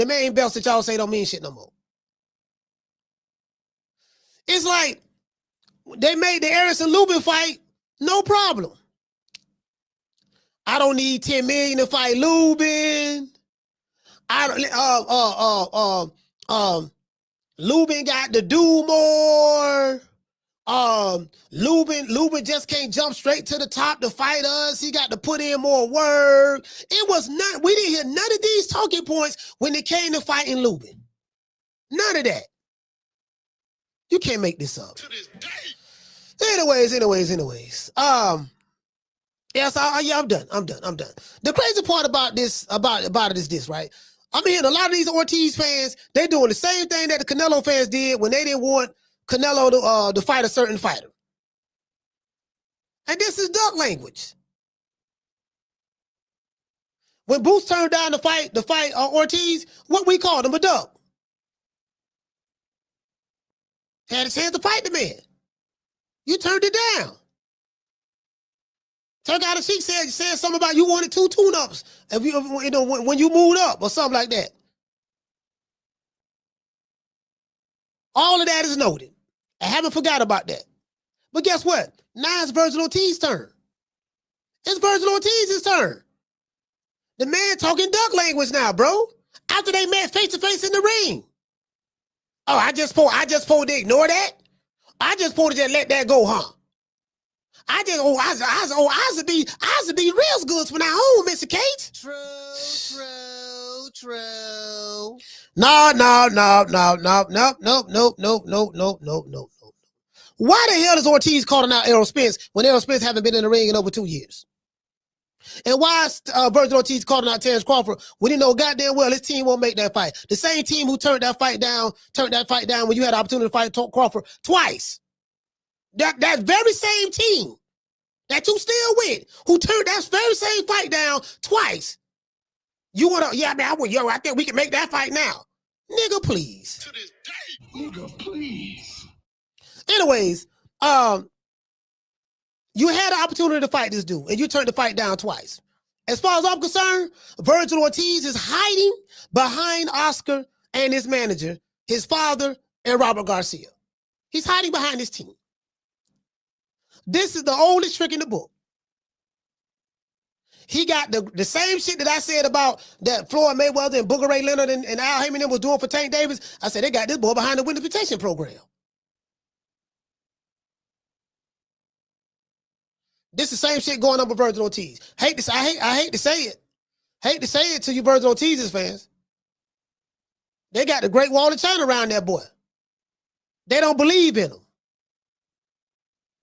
main belts that y'all say don't mean shit no more. It's like they made the Erickson Lubin fight, no problem. I don't need 10 million to fight Lubin. Lubin got to do more. Lubin just can't jump straight to the top to fight us. He got to put in more work. We didn't hear none of these talking points when it came to fighting Lubin. None of that. You can't make this up. To this day. Anyways. Yes, I'm done. The crazy part about this, about it is this, right? I'm hearing a lot of these Ortiz fans, they doing the same thing that the Canelo fans did when they didn't want Canelo to fight a certain fighter. And this is duck language. When Boots turned down to fight Ortiz, what we called him a duck. Had a chance to fight the man. You turned it down. Turned out she said something about you wanted 2 tune-ups when you moved up or something like that. All of that is noted. I haven't forgot about that. But guess what? Now it's Virgil Ortiz's turn. It's Virgil Ortiz's turn. The man talking duck language now, bro. After they met face to face in the ring. Oh, I just supposed to ignore that? I just supposed to just let that go, huh? I should be real good for now home, Mr. Kate. True. No. Why the hell is Ortiz calling out Errol Spence when Errol Spence haven't been in the ring in over 2 years? And why is Virgil Ortiz calling out Terence Crawford when he know goddamn well his team won't make that fight? The same team who turned that fight down when you had the opportunity to fight Crawford twice. That very same team that you still with, who turned that very same fight down twice. You wanna, yeah, man, I think we can make that fight now. Nigga, please. To this day, nigga, please. Anyways, you had an opportunity to fight this dude, and you turned the fight down twice. As far as I'm concerned, Virgil Ortiz is hiding behind Oscar and his manager, his father, and Robert Garcia. He's hiding behind his team. This is the oldest trick in the book. He got the same shit that I said about that Floyd Mayweather and Booger Ray Leonard and Al Heyman was doing for Tank Davis. I said they got this boy behind the winter protection program. This is the same shit going on with Virgil Ortiz. I hate to say it. Hate to say it to you Virgil Ortiz's fans. They got the Great Wall of China around that boy. They don't believe in him.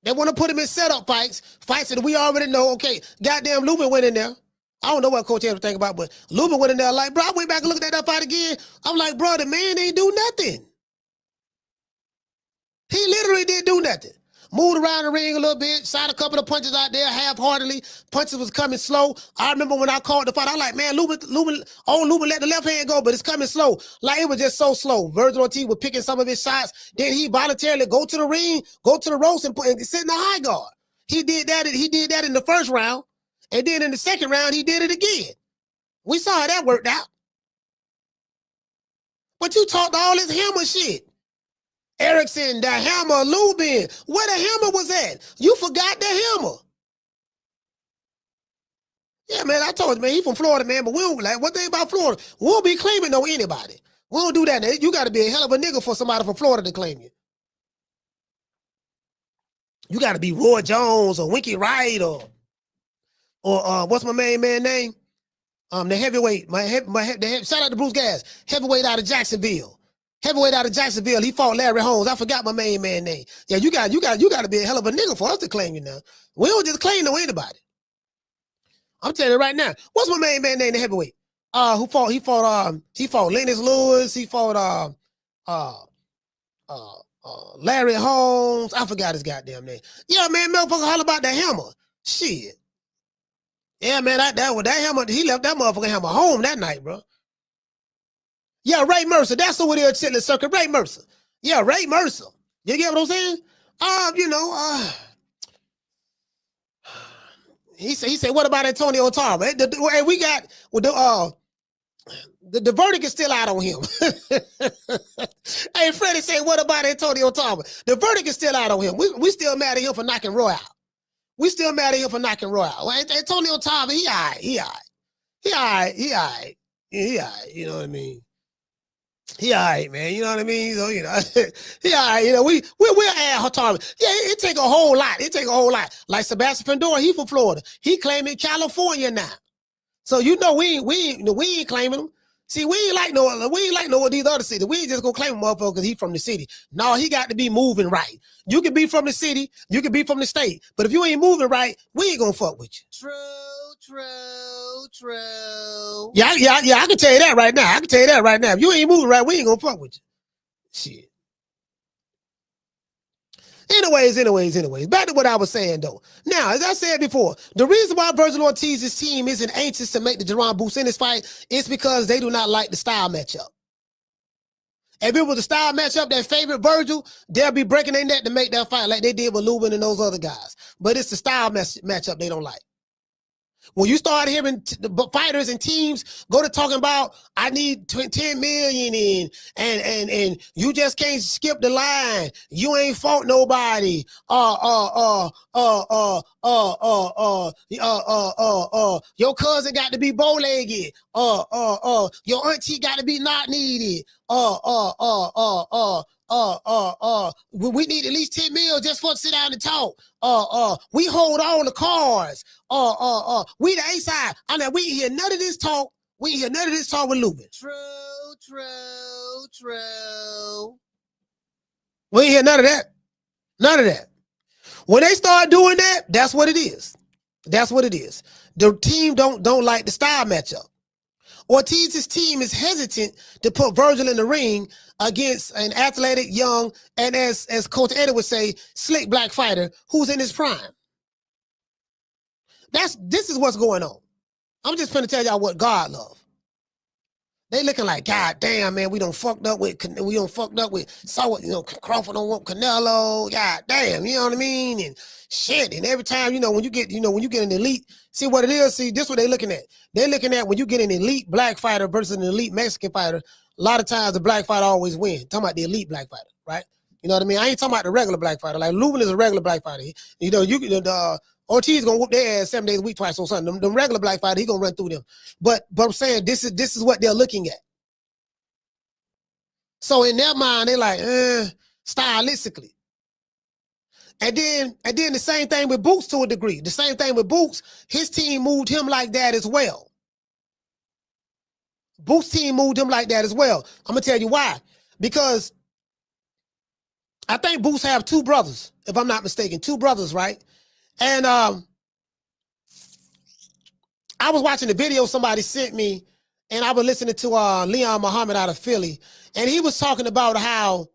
They want to put him in setup fights that we already know. Okay, goddamn Lubin went in there. I don't know what Coach ever think about, but Lubin went in there like, bro, I went back and looked at that fight again. I'm like, bro, the man ain't do nothing. He literally didn't do nothing. Moved around the ring a little bit, shot a couple of punches out there half-heartedly. Punches was coming slow. I remember when I called the fight, I was like, man, Lubin let the left hand go, but it's coming slow. Like, it was just so slow. Virgil Ortiz was picking some of his shots. Then he voluntarily go to the ring, go to the ropes, and sit in the high guard. He did that in the first round. And then in the second round, he did it again. We saw how that worked out. But you talked all this hammer shit. Erickson, the hammer, Lubin. Where the hammer was at? You forgot the hammer. Yeah, man, I told you, man, he from Florida, man, but we don't, like, one thing about Florida, we don't be claiming no anybody. We don't do that. You got to be a hell of a nigga for somebody from Florida to claim you. You got to be Roy Jones or Winky Wright or what's my main man name? The heavyweight, shout out to Bruce Gas, heavyweight out of Jacksonville. Heavyweight out of Jacksonville, he fought Larry Holmes. I forgot my main man name. Yeah, you got to be a hell of a nigga for us to claim you now. We don't just claim no anybody. I'm telling you right now. What's my main man name? The heavyweight. He fought Lennox Lewis. He fought Larry Holmes. I forgot his goddamn name. Yeah, man, motherfucker holler about that hammer. Shit. Yeah, man, that hammer. He left that motherfucking hammer home that night, bro. Yeah, Ray Mercer. That's who it is, Chitlin Circuit. Ray Mercer. Yeah, Ray Mercer. You get what I'm saying? He said, what about Antonio Tarver? We got the verdict is still out on him. Hey, Freddie said, what about Antonio Tarver? The verdict is still out on him. We still mad at him for knocking Roy out. We still mad at him for knocking Roy out. Well, Antonio Tarver, he all right. He all right. You know what I mean? He all right, man. You know what I mean? So, he all right. We'll add Tarver. Yeah, it take a whole lot. Like Sebastian Pandora, he from Florida. He claiming California now. So we ain't claiming him. See, we ain't like no of these other cities. We ain't just gonna claim a motherfucker because he from the city. No, he got to be moving right. You can be from the city, you can be from the state, but if you ain't moving right, we ain't gonna fuck with you. True. Yeah, I can tell you that right now. If you ain't moving right, we ain't gonna fuck with you. Shit. Anyways, back to what I was saying though. Now, as I said before, the reason why Virgil Ortiz's team isn't anxious to make the Jaron Boots Ennis fight is because they do not like the style matchup. If it was a style matchup that favored Virgil, they'll be breaking their neck to make that fight like they did with Lubin and those other guys. But it's the style matchup they don't like. When you start hearing the fighters and teams go to talking about, I need 10 million in, and you just can't skip the line. You ain't fought nobody. Your cousin got to be bow-legged. Your auntie got to be not needed. We need at least 10 mil just for to sit down and talk. We hold all the cards. We the A side. I mean, we ain't hear none of this talk. We ain't hear none of this talk with Lubin. True. We ain't hear none of that. None of that. When they start doing that, that's what it is. The team don't like the style matchup. Ortiz's team is hesitant to put Virgil in the ring against an athletic, young, and as Coach Eddie would say, slick black fighter who's in his prime. This is what's going on. I'm just finna tell y'all what God love. They looking like, God damn, man, we done fucked up with Crawford don't want Canelo. God damn, you know what I mean? And shit. And every time, when you get an elite, see what it is, see, this is what they looking at. They're looking at when you get an elite black fighter versus an elite Mexican fighter, a lot of times the black fighter always wins. Talking about the elite black fighter, right? You know what I mean? I ain't talking about the regular black fighter. Like Lubin is a regular black fighter. Ortiz gonna whoop their ass 7 days a week, twice on Sunday. Them regular black fighter, he gonna run through them. But I'm saying this is what they're looking at. So in their mind, they like, stylistically. And then the same thing with Boots to a degree. The same thing with Boots, his team moved him like that as well. Boots' team moved him like that as well. I'm gonna tell you why. Because I think Boots have 2 brothers, if I'm not mistaken. 2 brothers, right? And I was watching the video somebody sent me, and I was listening to Leon Muhammad out of Philly, and he was talking about how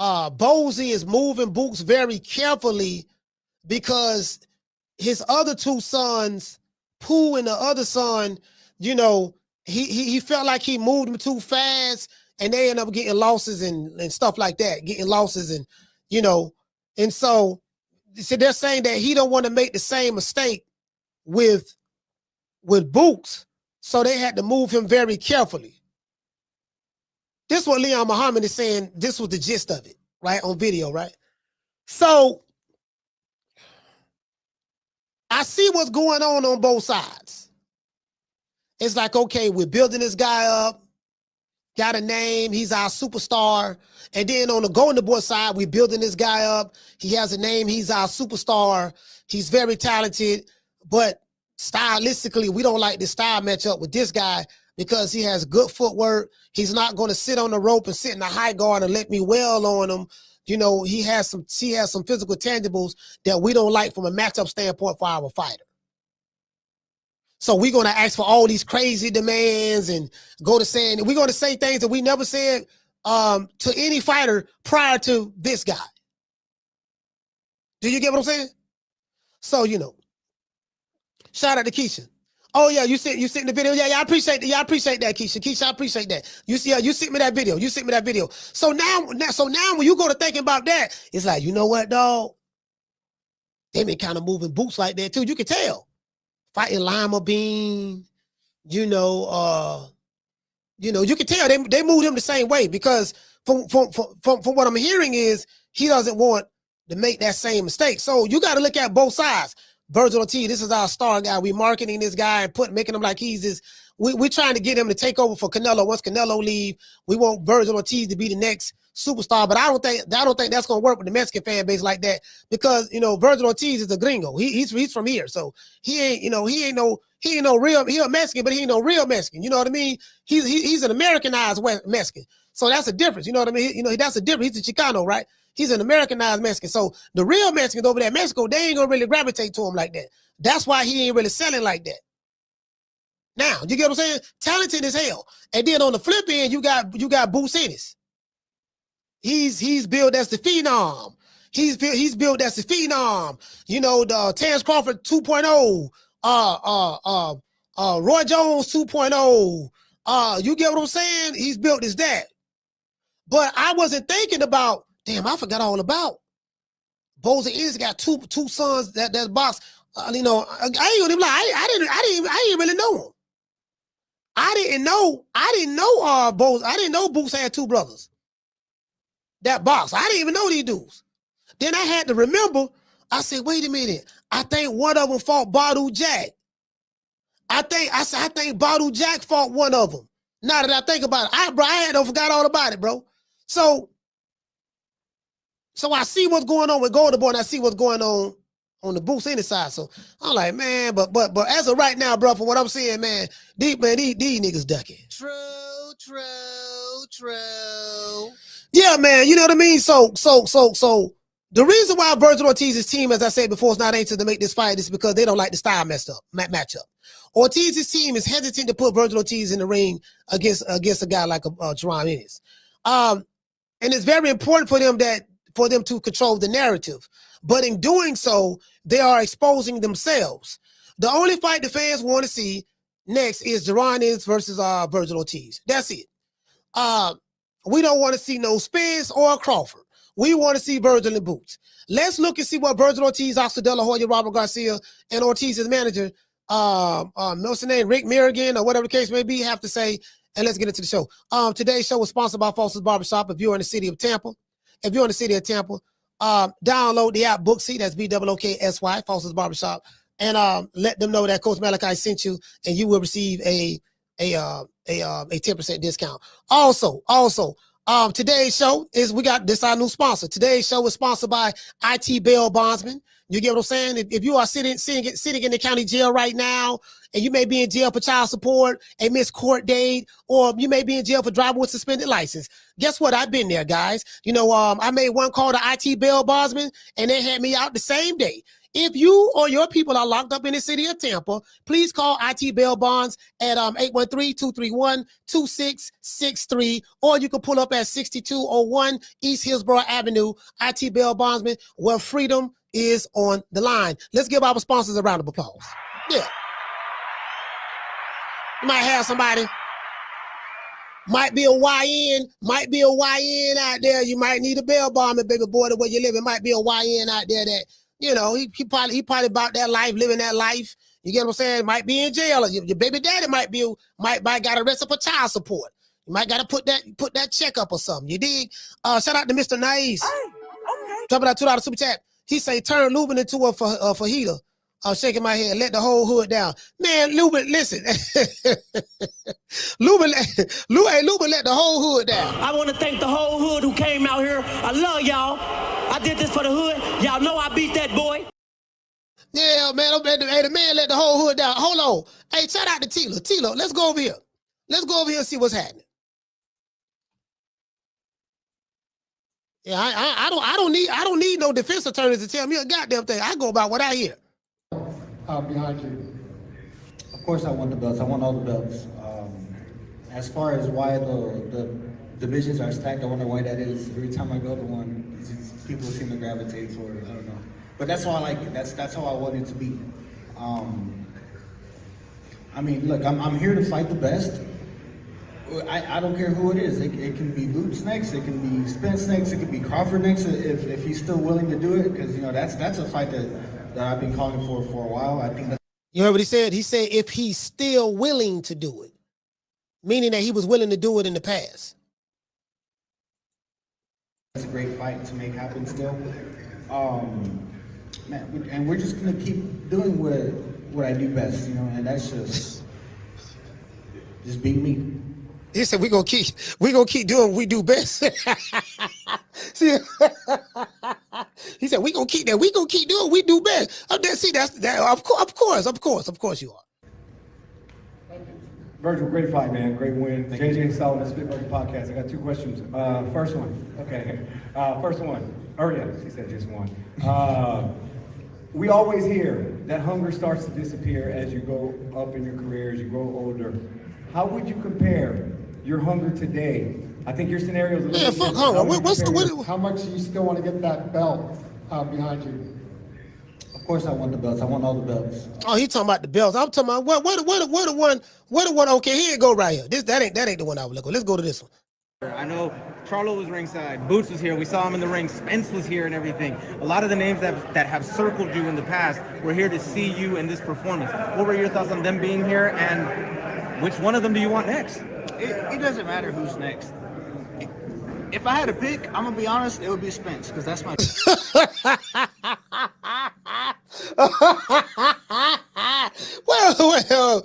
Bozy is moving Boots very carefully because his other 2 sons, Pooh and the other son, you know, he felt like he moved them too fast, and they end up getting losses and stuff like that, getting losses and, you know, and so they're saying that he don't want to make the same mistake with Boots, so they had to move him very carefully. This is what Leon Muhammad is saying. This was the gist of it, right, on video, right? So I see what's going on both sides. It's like, okay, we're building this guy up, got a name, he's our superstar. And then on the Golden Boy side, we're building this guy up. He has a name, he's our superstar. He's very talented, but stylistically, we don't like this style matchup with this guy because he has good footwork. He's not going to sit on the rope and sit in the high guard and let me wail on him. You know, he has some physical tangibles that we don't like from a matchup standpoint for our fighter. So we're going to ask for all these crazy demands and we're going to say things that we never said to any fighter prior to this guy. Do you get what I'm saying? So, you know, shout out to Keisha. Oh yeah, you sent the video. Yeah, I appreciate that. Yeah, I appreciate that, Keisha. Keisha, I appreciate that. You sent me that video. You sent me that video. So now when you go to thinking about that, it's like, you know what, dog? They been kind of moving Boots like that too. You can tell. Fighting Lima Bean, you can tell they moved him the same way because from what I'm hearing is he doesn't want to make that same mistake. So you got to look at both sides. Virgil Ortiz, this is our star guy. We marketing this guy and making him like he's this. We're trying to get him to take over for Canelo. Once Canelo leave, we want Virgil Ortiz to be the next superstar. But I don't think that's gonna work with the Mexican fan base like that because Virgil Ortiz is a gringo. He's from here, so he ain't no real. He a Mexican, but he ain't no real Mexican. You know what I mean? He's an Americanized Mexican. So that's a difference. You know what I mean? That's a difference. He's a Chicano, right? He's an Americanized Mexican. So the real Mexicans over there in Mexico, they ain't gonna really gravitate to him like that. That's why he ain't really selling like that. Now, you get what I'm saying? Talented as hell. And then on the flip end, you got Boots Ennis. He's billed as the phenom. He's billed as the phenom. The Terence Crawford 2.0. Roy Jones 2.0. You get what I'm saying? He's built as that. But I wasn't thinking about, damn, I forgot all about. Bozy Ennis got two sons that box. I ain't gonna lie. I didn't really know him. I didn't know Boots had 2 brothers that box. I didn't even know these dudes. Then I had to remember. I said, wait a minute. I think one of them fought Badu Jack. I think Badu Jack fought one of them. Now that I think about it, I forgot all about it, bro. So I see what's going on with Golden Boy, and I see what's going on the Boots Ennis side. So I'm like, man, but as of right now, bro, from what I'm seeing, man, these niggas ducking. True. Yeah, man, you know what I mean? So the reason why Virgil Ortiz's team, as I said before, is not anxious to make this fight is because they don't like the style matchup. Ortiz's team is hesitant to put Virgil Ortiz in the ring against a guy like Jaron Ennis. And it's very important for them to control the narrative. But in doing so, they are exposing themselves. The only fight the fans want to see next is Jaron Ennis versus Virgil Ortiz. That's it. We don't want to see no Spence or Crawford. We want to see Virgil and Boots. Let's look and see what Virgil Ortiz, Oscar De La Hoya, Robert Garcia, and Ortiz's manager, what's the name, Rick Merrigan, or whatever the case may be, have to say, and let's get into the show. Today's show was sponsored by Foster's Barbershop. If you're in the city of Tampa, download the app Booksy, that's BOOKSY, Foster's Barbershop, and let them know that Coach Malachi sent you, and you will receive a 10% discount. Also, Today's show is, we got this our new sponsor. Today's show is sponsored by IT Bail Bondsman. You get what I'm saying? If you are sitting in the county jail right now, and you may be in jail for child support, a missed court date, or you may be in jail for driving with suspended license. Guess what? I've been there, guys. You know, I made one call to IT Bail Bondsman, and they had me out the same day. If you or your people are locked up in the city of Tampa, please call IT Bail Bonds at 813-231-2663, or you can pull up at 6201 East Hillsborough Avenue, IT Bail Bondsman, where freedom is on the line. Let's give our sponsors a round of applause. Yeah. You might have somebody, might be a YN out there. You might need a bail bondsman, baby boy, the way you live. It might be a YN out there that, you know, he probably about that life, living that life. You get what I'm saying? Might be in jail. Your baby daddy might got arrested for child support. You might got to put that check up or something. You dig? Shout out to Mr. Nice. Hey, okay. Dropping that $2 super chat. He say turn Lubin into a fajita. I'm shaking my head. Let the whole hood down. Man, Lubin, listen. Lubin let the whole hood down. I want to thank the whole hood who came out here. I love y'all. I did this for the hood. Y'all know I beat that boy. Yeah, man. Hey, the man let the whole hood down. Hold on. Hey, shout out to Tila. Tila, let's go over here. Let's go over here and see what's happening. Yeah, I don't need no defense attorneys to tell me a goddamn thing. I go about what I hear. Behind you. Of course I want the belts. I want all the belts. As far as why the divisions are stacked, I wonder why that is. Every time I go to one, people seem to gravitate toward it. I don't know. But that's how I like it. That's how I want it to be. I mean, look, I'm here to fight the best. I don't care who it is. It can be Boots next. It can be Spence next. It can be Crawford next if he's still willing to do it. Because, you know, that's a fight that I've been calling for a while. I think that. You heard what he said? He said if he's still willing to do it, meaning that he was willing to do it in the past. It's a great fight to make happen still. Man, and we're just gonna keep doing what I do best, you know, and that's just being me. He said we're gonna keep doing what we do best. See, he said we're gonna keep doing what we do best. See, that's that. Of course you are. Virgil, great fight, man. Great win. JJ Sullivan, Spit Burger Podcast. I got two questions. First one. Okay. First one. Oh, yeah, she said just one. We always hear that hunger starts to disappear as you go up in your career, as you grow older. How would you compare your hunger today? I think your scenario is a little fuck hunger. How much do you still want to get that belt behind you? Of course I want the belts. I want all the belts. Oh, he talking about the belts. I'm talking about what the one. Okay, here it go right here. That ain't the one I was looking. Let's go to this one. I know Charlo was ringside, Boots was here, we saw him in the ring, Spence was here and everything. A lot of the names that have circled you in the past were here to see you in this performance. What were your thoughts on them being here, and which one of them do you want next? It doesn't matter who's next. If I had to pick, I'm going to be honest, it would be Spence, because that's my... Well,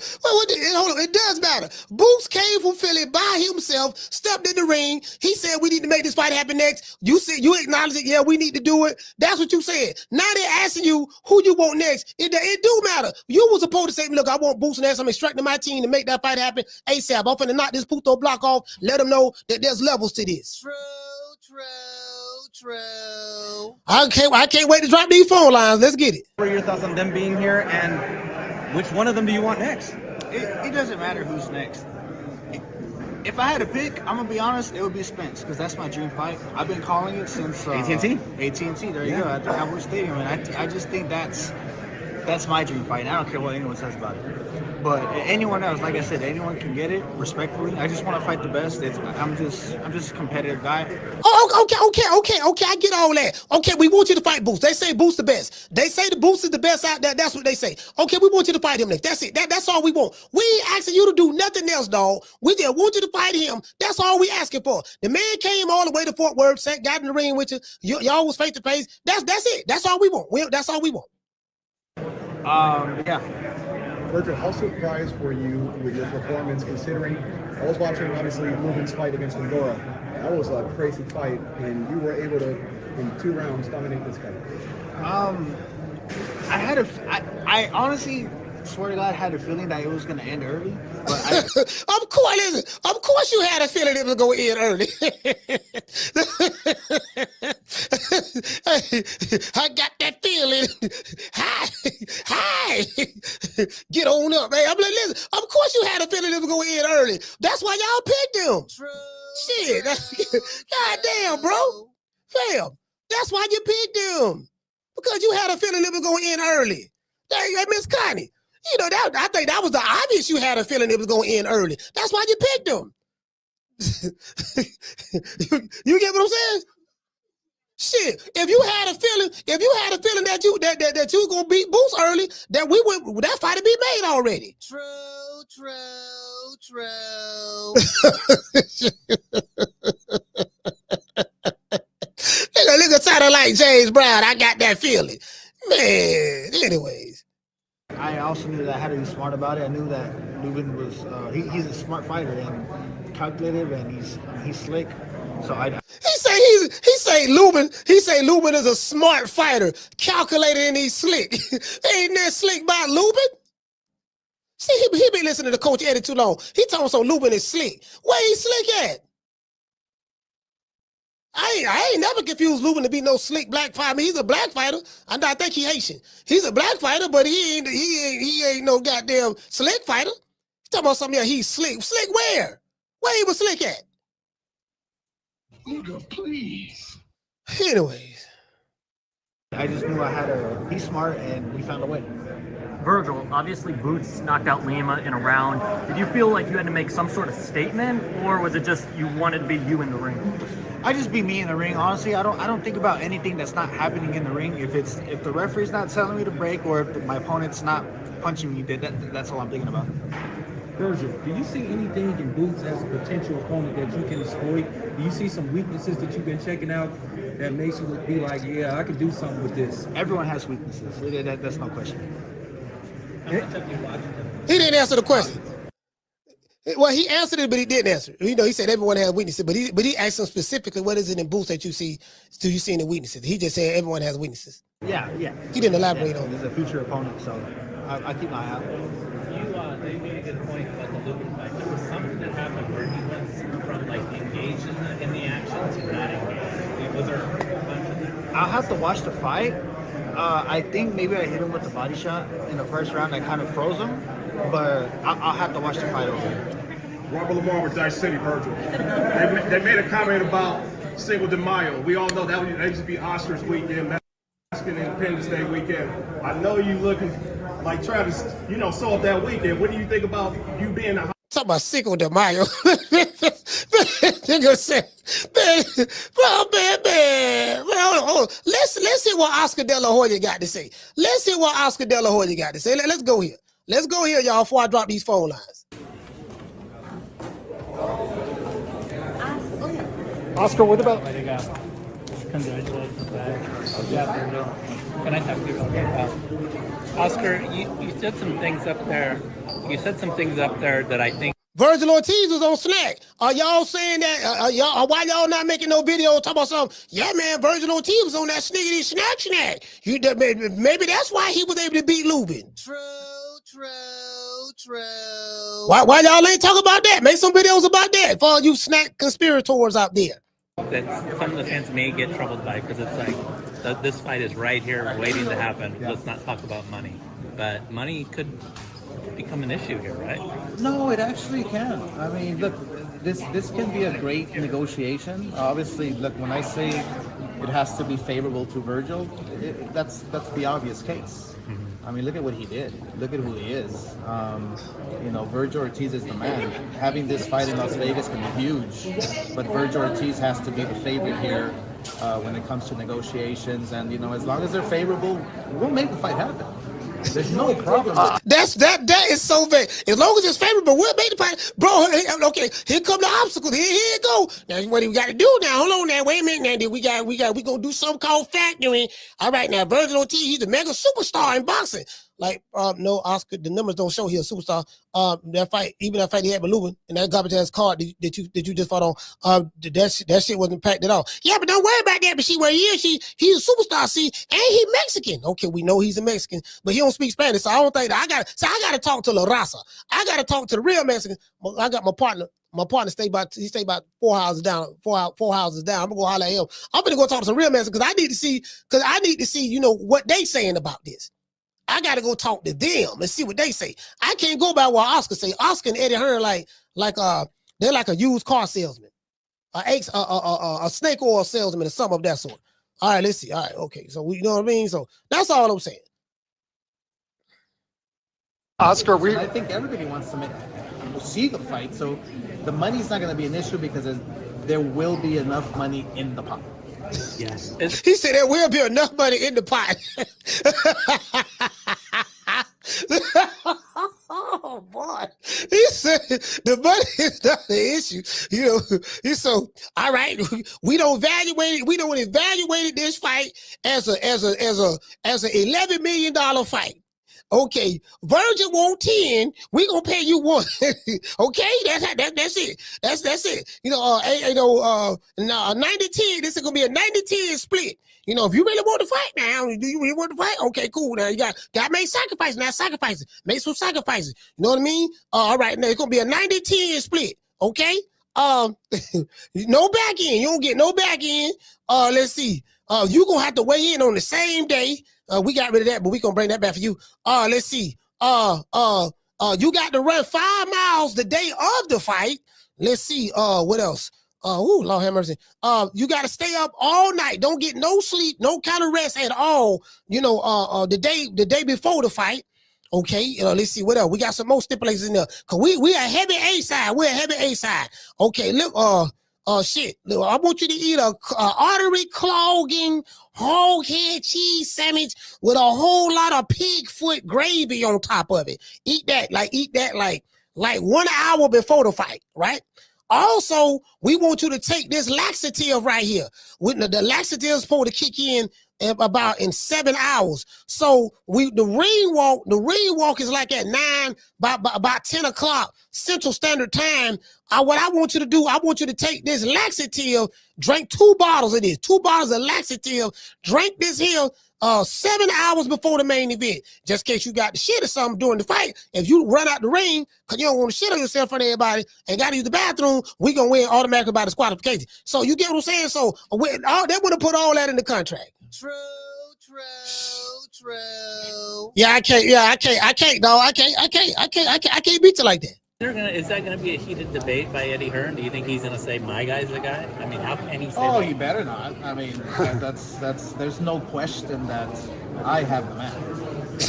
it does matter. Boots came from Philly by himself, stepped in the ring. He said we need to make this fight happen next. You said you acknowledge it. Yeah, we need to do it. That's what you said. Now they're asking you who you want next. It do matter. You was supposed to say, look, I want Boots next. I'm instructing my team to make that fight happen ASAP. I'm finna knock this puto block off. Let them know that there's levels to this. True. I can't wait to drop these phone lines. Let's get it. What are your thoughts on them being here, and which one of them do you want next? It doesn't matter who's next. If I had to pick, I'm gonna be honest, it would be Spence, because that's my dream fight. I've been calling it since AT&T. There you go, at the Cowboys Stadium, and I just think that's my dream fight. And I don't care what anyone says about it. But anyone else, like I said, anyone can get it respectfully. I just want to fight the best. I'm just a competitive guy. Oh, okay. I get all that. Okay, we want you to fight Boots. They say Boots the best. They say the Boots is the best out there. That's what they say. Okay, we want you to fight him next. That's it. That's all we want. We ain't asking you to do nothing else, dog. We just want you to fight him. That's all we asking for. The man came all the way to Fort Worth, got in the ring with you. Y'all was face to face. That's it. That's all we want. That's all we want. Yeah. Virgil, how surprised were you with your performance, considering I was watching, obviously, Lubin's fight against Pandora. That was a crazy fight, and you were able to, in 2 rounds, dominate this fight. I honestly swear to God, had a feeling that it was going to end early. But of course you had a feeling it was going to end early. I got that feeling. Hi. Get on up, man. I'm like, listen, of course you had a feeling it was going to end early. That's why y'all picked him. True. Shit. God damn, bro. Fam, that's why you picked him. Because you had a feeling it was going to end early. Hey, Miss Connie, you know, I think that was the obvious you had a feeling it was going to end early. That's why you picked him. You get what I'm saying? Shit, if you had a feeling that you was gonna beat Boots early, that fight would be made already. True. Look at title like James Brown. I got that feeling, man. Anyways, I also knew that I had to be smart about it. I knew that Lubin was he's a smart fighter and calculative, and he's slick. So he say Lubin is a smart fighter, calculated, and he's slick. Ain't that slick by Lubin? See, he been listening to Coach Eddie too long. He told me so Lubin is slick. Where he slick at? I ain't never confused Lubin to be no slick black fighter. I mean, he's a black fighter. I think he Haitian. He's a black fighter, but he ain't no goddamn slick fighter. He talking about something else. He's slick. Slick where? Where he was slick at? Nigga, please. Anyways. I just knew I had to be smart, and we found a way. Virgil, obviously Boots knocked out Lima in a round. Did you feel like you had to make some sort of statement, or was it just you wanted to be you in the ring? I just be me in the ring. Honestly, I don't think about anything that's not happening in the ring. If the referee's not telling me to break, or if my opponent's not punching me, that's all I'm thinking about. Virgil, do you see anything in Boots as a potential opponent that you can exploit? Do you see some weaknesses that you've been checking out that makes you be like, yeah, I can do something with this? Everyone has weaknesses. That's no question. He didn't answer the question. Well, he answered it, but he didn't answer. You know, he said everyone has weaknesses, but he asked him specifically, what is it in Boots that you see? Do you see any weaknesses? He just said everyone has weaknesses. Yeah. He didn't elaborate on it. He's a future opponent, so I keep my eye out. You made a good point about the Lubin fight. There was something that happened where he went from like engaged in the action to not engaged. Was there a bunch of that? I'll have to watch the fight. I think maybe I hit him with the body shot in the first round. I kind of froze him, but I'll have to watch the fight over. Robert Lamar with Dice City, Virgil. They made a comment about Cinco de Mayo. We all know that used to be Oscars weekend, Mexican Independence Day weekend. I know you looking like Travis, saw it that weekend. What do you think about you being a Talk about Cinco de Mayo. Nigga said, man, hold on. Let's hear what Oscar De La Hoya got to say. Let's go here. Let's go here, y'all, before I drop these phone lines. Oscar, what about? Congratulations, Can I talk to you about Oscar, you said some things up there. You said some things up there that I think. Virgil Ortiz was on Snack. Are y'all saying that? Why y'all not making no video talking about something? Yeah, man, Virgil Ortiz was on that sniggity snack. Maybe that's why he was able to beat Lubin. True. Why y'all ain't talking about that? Make some videos about that for all you snack conspirators out there. That some of the fans may get troubled by, because it's like this fight is right here waiting to happen. Yeah. Let's not talk about money, but money could become an issue here, right? No, it actually can. I mean, look, this can be a great negotiation. Obviously, look, when I say it has to be favorable to Virgil, that's the obvious case. I mean, look at what he did. Look at who he is. Virgil Ortiz is the man. Having this fight in Las Vegas can be huge, but Virgil Ortiz has to be the favorite here when it comes to negotiations. And as long as they're favorable, we'll make the fight happen. There's no problem. That is so vague. As long as it's favorable, we'll make the fight. Bro, okay, here come the obstacles. Here it go. Now what do we got to do now? Hold on now. Wait a minute now. We gonna do something called factoring. All right now, Virgil Ortiz, he's a mega superstar in boxing. No, Oscar, the numbers don't show here, superstar. That fight he had with Lubin and that garbage ass card that you just fought on, that shit wasn't packed at all. Yeah, but don't worry about that. But see where he is, he's a superstar. See, and he Mexican. Okay, we know he's a Mexican, but he don't speak Spanish, so I don't think that I gotta talk to La Raza. I gotta talk to the real Mexican. I got my partner. My partner stayed about 4 houses down. Four houses down. I'm gonna go holler at him. I'm gonna go talk to some real Mexicans because I need to see, what they saying about this. I gotta go talk to them and see what they say. I can't go by what Oscar say. Oscar and Eddie Hearn they're like a used car salesman, a snake oil salesman or something of that sort. All right, let's see. All right, okay. So you know what I mean. So that's all I'm saying. Oscar, I think everybody wants to see the fight, so the money's not going to be an issue because there will be enough money in the pot. Yes. He said there will be enough money in the pot. Oh boy. He said the money is not the issue. So all right, we don't evaluate this fight as an $11 million fight. Okay, Virgil want 10. We gonna pay you 1. Okay, that's it. That's it. 90-10. This is gonna be a 90-10 split. If you really want to fight now, do you really want to fight? Okay, cool. Now you got to make sacrifices. Now sacrifices. Make some sacrifices. You know what I mean? All right, now it's gonna be a 90-10 split. Okay. No back end. You don't get no back end. Let's see. You gonna have to weigh in on the same day. We got rid of that, but we gonna bring that back for you. Let's see. You got to run 5 miles the day of the fight. Let's see. What else? Lord have mercy. You got to stay up all night. Don't get no sleep, no kind of rest at all. The day before the fight. Okay. Let's see what else. We got some more stipulations in there. Cause we a heavy A side. We're a heavy A side. Okay. Look. Shit. Look, I want you to eat a artery clogging whole head cheese sandwich with a whole lot of pig foot gravy on top of it. Eat that like 1 hour before the fight, right? Also, we want you to take this laxative right here. The laxative is supposed to kick in about in 7 hours. So the ring walk is like at 9, about 10 o'clock Central Standard Time. What I want you to do, I want you to take this laxative, drink 2 bottles of this, 2 bottles of laxative, drink this here 7 hours before the main event. Just in case you got the shit or something during the fight. If you run out the ring because you don't want to shit on yourself in front of everybody and got to use the bathroom, we going to win automatically by disqualification. So you get what I'm saying? So they would have put all that in the contract. True. Yeah, I can't, dog. I can't beat you like that. Is that going to be a heated debate by Eddie Hearn? Do you think he's going to say my guy's the guy? I mean, how can he say that? He better not. I mean, that's there's no question that I have the man.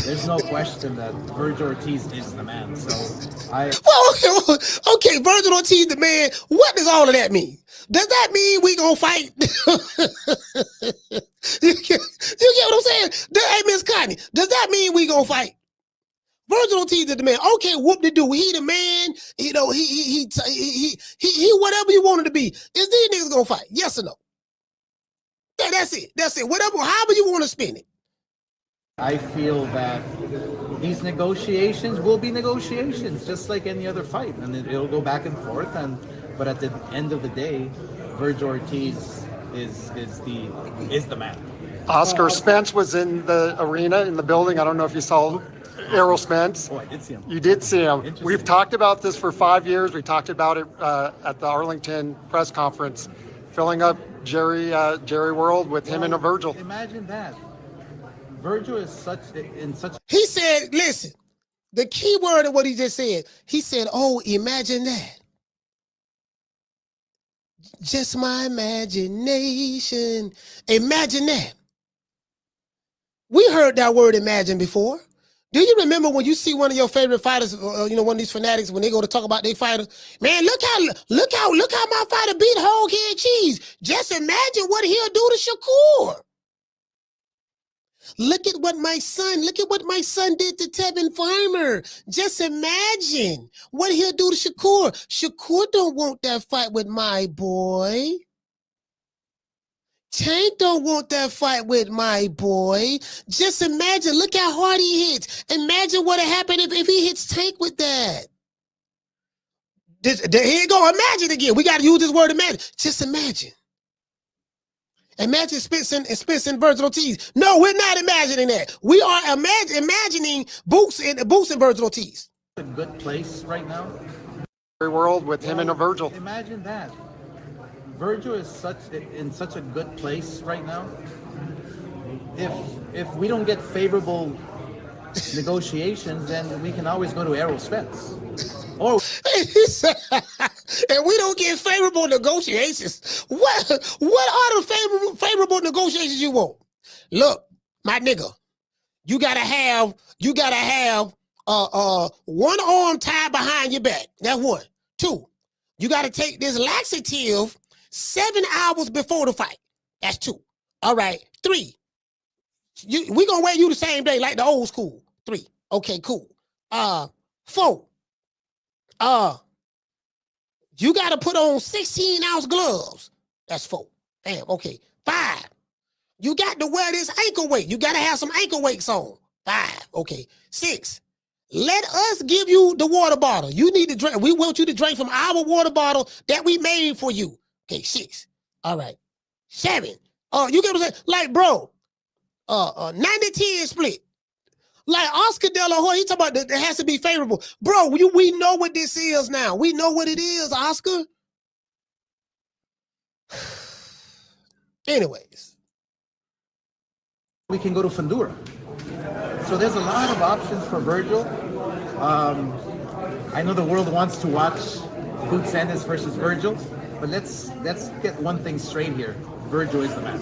There's no question that Virgil Ortiz is the man. So okay, Virgil Ortiz the man. What does all of that mean? Does that mean we gonna fight? You get what I'm saying? Hey, Miss Connie, does that mean we gonna fight? Virgil Ortiz is the man. Okay, whoop de doo. He the man. He whatever you want him to be. Is these niggas gonna fight? Yes or no? That's it. Whatever, however you want to spin it. I feel that these negotiations will be negotiations, just like any other fight, and it'll go back and forth. But at the end of the day, Virgil Ortiz is the man. Oscar Spence was in the arena, in the building. I don't know if you saw Errol Spence. Oh, I did see him. You did see him. We've talked about this for 5 years. We talked about it at the Arlington press conference, filling up Jerry World with him and a Virgil. Imagine that. Virgil is such. He said, listen, the key word of what he just said, he said, oh, imagine that. Just my imagination. Imagine that. We heard that word imagine before. Do you remember when you see one of your favorite fighters, one of these fanatics, when they go to talk about their fighter? Man, look how my fighter beat whole head cheese. Just imagine what he'll do to Shakur. Look at what my son did to Tevin Farmer. Just imagine what he'll do to Shakur. Shakur don't want that fight with my boy. Tank don't want that fight with my boy. Just imagine, look how hard he hits. Imagine what would happen if he hits Tank with that. Here you go, imagine again. We got to use this word imagine. Just imagine. Imagine Spence and Virgil Ortiz. No, we're not imagining that. We are imagining Boots and Virgil Ortiz. A good place right now. World with him and a Virgil. Imagine that. Virgil is in such a good place right now. If we don't get favorable negotiations, then we can always go to Errol Spence. Or and we don't get favorable negotiations. What are the favorable negotiations you want? Look, my nigga, you gotta have one arm tied behind your back. That's one. Two, you gotta take this laxative 7 hours before the fight. That's two. All right. Three, we gonna weigh you the same day like the old school. 3. Okay, cool. 4. You got to put on 16-ounce gloves. That's 4. Damn, okay. 5. You got to wear this ankle weight. You got to have some ankle weights on. 5. Okay. 6. Let us give you the water bottle. You need to drink. We want you to drink from our water bottle that we made for you. Okay, 6. All right. 7. You get what I'm saying? Like, bro, 90-10 split. Like Oscar De La Hoya, he talking about that it has to be favorable. Bro, we know what this is now. We know what it is, Oscar. Anyways. we can go to Fundura. So there's a lot of options for Virgil. I know the world wants to watch Boots Ennis versus Virgil, but let's get one thing straight here. Virgil is the man.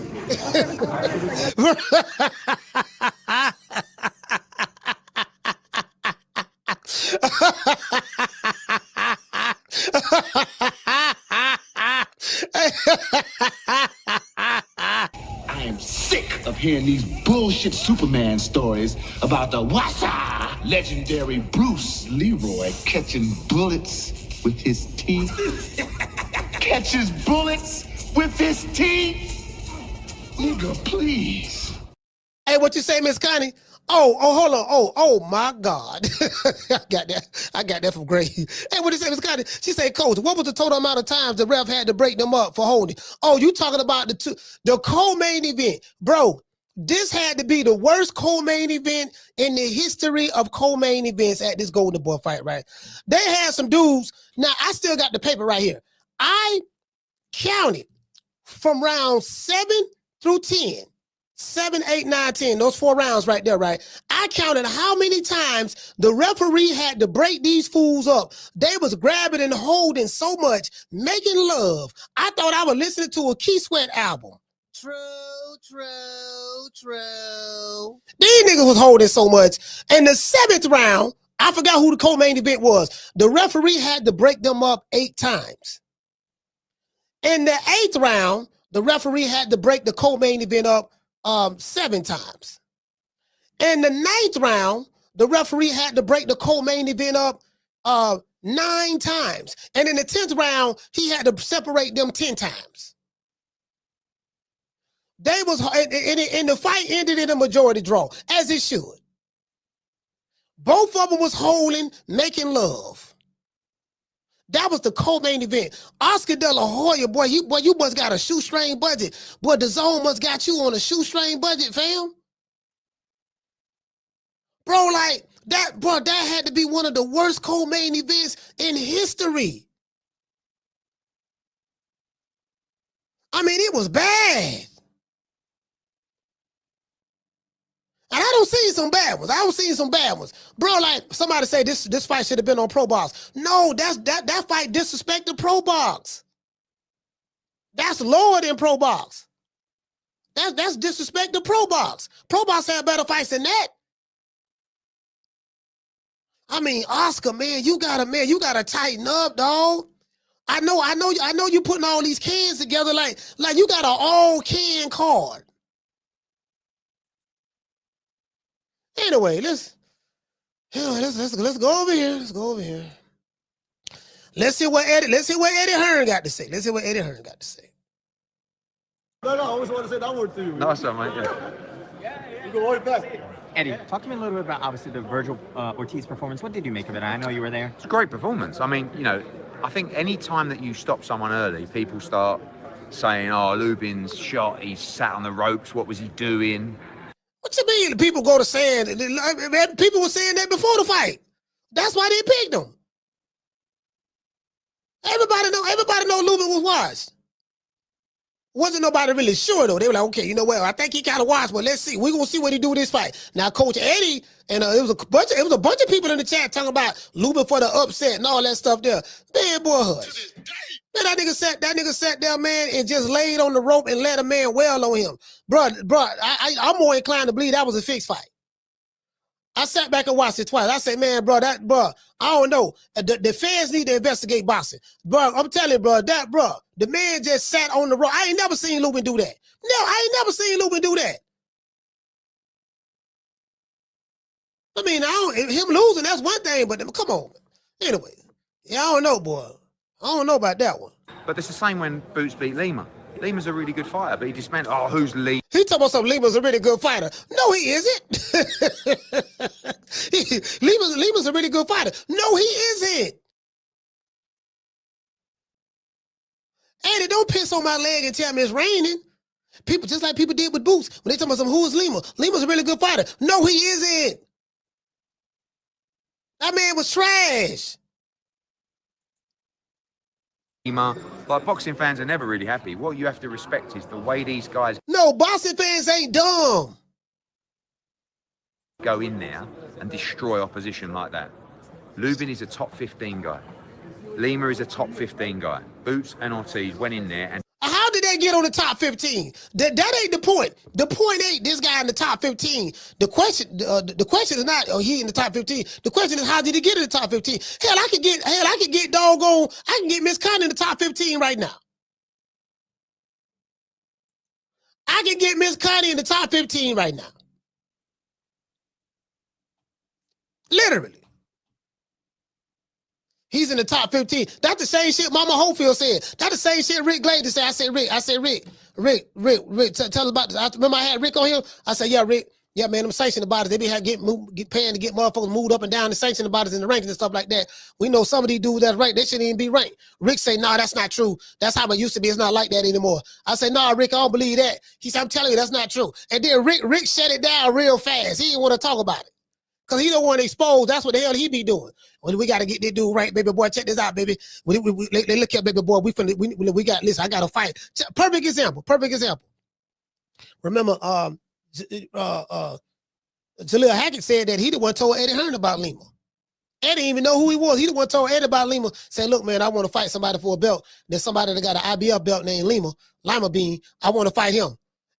I am sick of hearing these bullshit Superman stories about the Wassa legendary Bruce Leroy catching bullets with his teeth. Catches bullets with his teeth? Nigga, please. Hey, what you say, Miss Connie? Hold on. Oh my God. I got that from Gray. Hey, what you say, Miss Connie? She said, Coach, what was the total amount of times the ref had to break them up for holding? Oh, you talking about the co-main event. Bro, this had to be the worst co-main event in the history of co-main events at this Golden Boy fight, right? They had some dudes. Now, I still got the paper right here. I counted from round 7 through 10. 7, 8, 9, 10, those 4 rounds right there, right? I counted how many times the referee had to break these fools up. They was grabbing and holding so much, making love. I thought I was listening to a Key Sweat album. True. These niggas was holding so much. And the 7th round, I forgot who the co-main event was. The referee had to break them up 8 times. In the 8th round, the referee had to break the co-main event up 7 times. In the 9th round, the referee had to break the co-main event up 9 times. And in the 10th round, he had to separate them 10 times. They was and the fight ended in a majority draw, as it should. Both of them was holding, making love. That was the co-main event. Oscar De La Hoya, boy, you must got a shoestring budget. Boy, the zone must got you on a shoestring budget, fam. Bro, like, that had to be one of the worst co-main events in history. I mean, it was bad. And I don't see some bad ones. Bro, like somebody say this fight should have been on Pro Box. No, that fight disrespected Pro Box. That's lower than Pro Box. That's disrespect to Pro Box. Pro Box had better fights than that. I mean, Oscar, man, you gotta tighten up, dog. I know you putting all these cans together like you got an all can card. Anyway, let's go over here. Let's go over here. Let's see what Eddie Hearn got to say. No, I always want to say that word to you. No, that's all right, mate. You go right back. Eddie, talk to me a little bit about, obviously, the Virgil Ortiz performance. What did you make of it? I know you were there. It's a great performance. I mean, I think any time that you stop someone early, people start saying, oh, Lubin's shot, he's sat on the ropes, what was he doing? What you mean? People go to saying, people were saying that before the fight. That's why they picked him. Everybody know Lubin was washed. Wasn't nobody really sure though. They were like, okay, you know what? I think he kind of washed, but let's see. We're gonna see what he do with this fight. Now, Coach Eddie, and it was a bunch of people in the chat talking about Lubin for the upset and all that stuff there. Man, boy, hush. Man, that nigga sat there, man, and just laid on the rope and let a man wail on him. Bro, I'm more inclined to believe that was a fixed fight. I sat back and watched it twice. I said, man, bro, I don't know. The fans need to investigate boxing. Bro, I'm telling you, bro, the man just sat on the rope. I ain't never seen Lubin do that. No, I ain't never seen Lubin do that. I mean, him losing, that's one thing, but come on. Anyway, yeah, I don't know, boy. I don't know about that one. But it's the same when Boots beat Lima. Lima's a really good fighter, but he just meant, oh, who's Lima? He talking about something. Lima's a really good fighter. No, he isn't. Lima's a really good fighter. No, he isn't. Eddie, don't piss on my leg and tell me it's raining. People, just like people did with Boots, when they talking about something, who is Lima? Lima's a really good fighter. No, he isn't. That man was trash. Like, boxing fans are never really happy. What you have to respect is the way these guys No, boxing fans ain't dumb. go in there and destroy opposition like that. Lubin is a top 15 guy. Lima is a top 15 guy. Boots and Ortiz went in there and How did they get on the top 15? That ain't the point. The point ain't this guy in the top 15. The question is not, oh, he in the top 15. The question is, how did he get in the top 15? Hell, I could get Miss Conner in the top 15 right now. I can get Miss Conner in the top 15 right now. Literally. He's in the top 15. That's the same shit Mama Hopefield said. That's the same shit Rick Glazer said. I said, Rick, tell us about this. Remember I had Rick on here? I said, yeah, Rick. Yeah, man, them sanctioned bodies, they be paying to get motherfuckers moved up and down the sanctioned bodies in the rankings and stuff like that. We know some of these dudes that's right, they shouldn't even be ranked. Rick say, nah, that's not true. That's how it used to be. It's not like that anymore. I say, nah, Rick, I don't believe that. He said, I'm telling you, that's not true. And then Rick shut it down real fast. He didn't want to talk about it. Because he don't want to expose. That's what the hell he be doing. Well, we got to get this dude right, baby boy. Check this out, baby. They look at baby boy. We got, listen, I got to fight. Perfect example. Remember, Jaleel Hackett said that he the one told Eddie Hearn about Lima. Eddie didn't even know who he was. He the one told Eddie about Lima. Said, look, man, I want to fight somebody for a belt. There's somebody that got an IBF belt named Lima Bean. I want to fight him.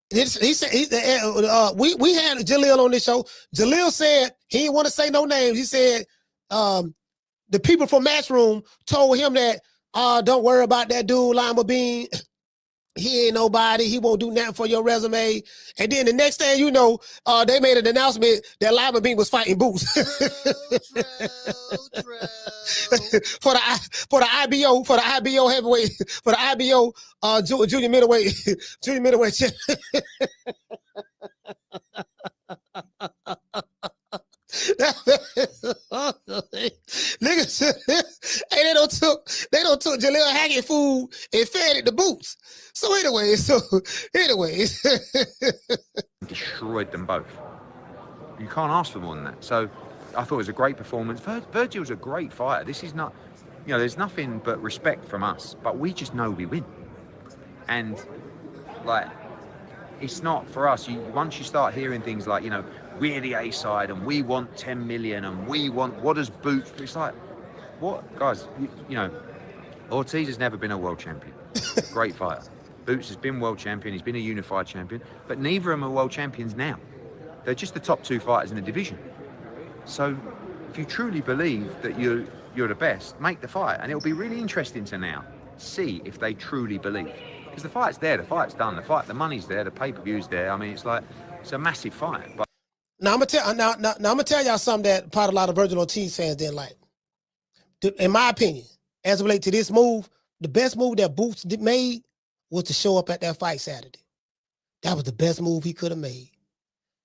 He said, we had Jaleel on this show. Jaleel said he didn't want to say no names. He said the people from Matchroom told him that don't worry about that dude Lima Bean. He ain't nobody. He won't do nothing for your resume. And then the next thing you know, they made an announcement that Lima Bean was fighting Boots for the IBO heavyweight, for the IBO junior middleweight Niggas, hey, they don't took Jaleel Hackett food and fed it to Boots. So anyways, destroyed them both. You can't ask for more than that. So I thought it was a great performance. Virgil's a great fighter. This is not, there's nothing but respect from us, but we just know we win. And like, it's not for us. Once you start hearing things like, we're the A side and we want 10 million and we want, what does Boots, it's like, what, guys, Ortiz has never been a world champion. Great fighter. Boots has been world champion, he's been a unified champion, but neither of them are world champions now. They're just the top two fighters in the division. So if you truly believe that you're the best, make the fight. And it'll be really interesting to now see if they truly believe. Because the fight's there, the fight's done, the money's there, the pay-per-view's there. I mean, it's a massive fight. But Now I'm gonna tell y'all something that probably a lot of Virgil Ortiz fans didn't like. In my opinion, as it relates to this move, the best move that Boots made was to show up at that fight Saturday. That was the best move he could have made.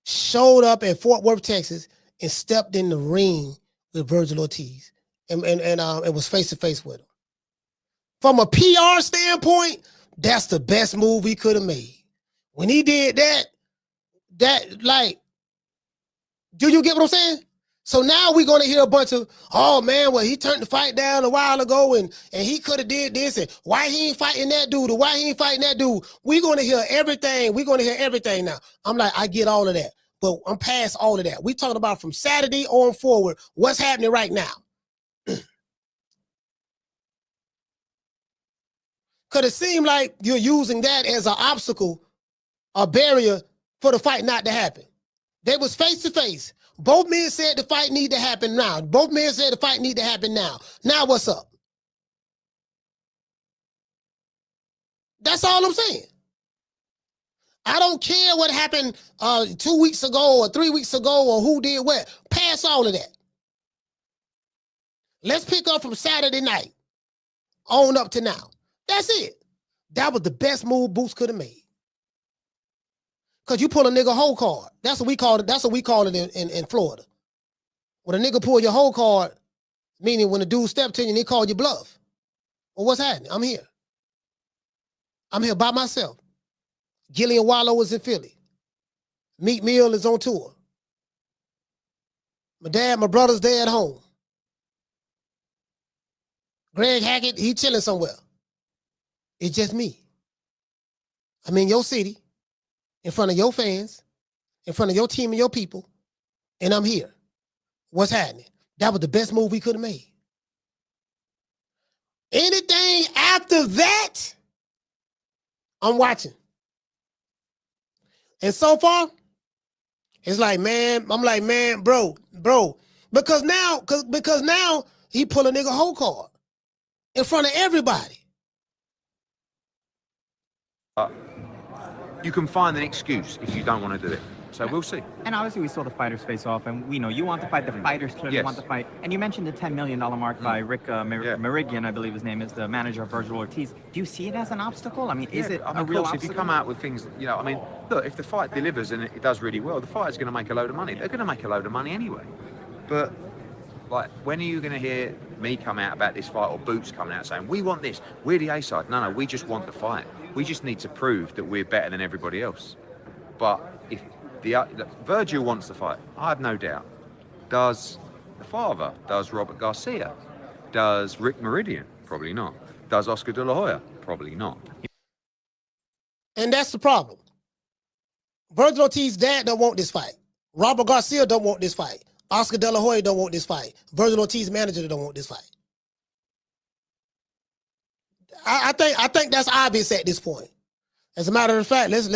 Showed up at Fort Worth, Texas, and stepped in the ring with Virgil Ortiz and was face to face with him. From a PR standpoint, that's the best move he could have made. When he did that, do you get what I'm saying? So now we're gonna hear a bunch of, oh man, well, he turned the fight down a while ago and he could have did this, and why he ain't fighting that dude, or why he ain't fighting that dude. We're gonna hear everything. We're gonna hear everything now. I'm like, I get all of that, but I'm past all of that. We talking about from Saturday on forward, what's happening right now. Because it seemed like you're using that as an obstacle, a barrier for the fight not to happen. They was face to face. Both men said the fight need to happen now. Both men said the fight need to happen now. Now what's up? That's all I'm saying. I don't care what happened 2 weeks ago or 3 weeks ago or who did what. Pass all of that. Let's pick up from Saturday night on up to now. That's it. That was the best move Boots could have made. Because you pull a nigga whole card. That's what we call it. That's what we call it in Florida. When a nigga pull your whole card, meaning when a dude stepped to you and he called you bluff. Well, what's happening? I'm here. I'm here by myself. Gillian Wallow is in Philly. Meek Mill is on tour. My brother's there at home. Greg Hackett, he chilling somewhere. It's just me. I'm in your city, in front of your fans, in front of your team and your people, and I'm here. What's happening? That was the best move we could have made. Anything after that, I'm watching. And so far, it's like, man, I'm like, man, bro, because now he pull a nigga whole card in front of everybody. You can find an excuse if you don't want to do it. So we'll see. And obviously we saw the fighters face off, and we know you want to fight. The fighters clearly want to fight. And you mentioned the $10 million mark by Rick Meridian, I believe his name is, the manager of Virgil Ortiz. Do you see it as an obstacle? I mean, is it a real obstacle? If you come out with things, I mean, look, if the fight delivers and it does really well, the fighter's going to make a load of money. They're going to make a load of money anyway. But, like, when are you going to hear me come out about this fight, or Boots coming out saying, we want this, we're the A-side? No, we just want the fight. We just need to prove that we're better than everybody else. But if Virgil wants the fight, I have no doubt. Does the father? Does Robert Garcia? Does Rick Meridian? Probably not. Does Oscar De La Hoya? Probably not. And that's the problem. Virgil Ortiz's dad don't want this fight. Robert Garcia don't want this fight. Oscar De La Hoya don't want this fight. Virgil Ortiz's manager don't want this fight. I think that's obvious at this point. As a matter of fact, let's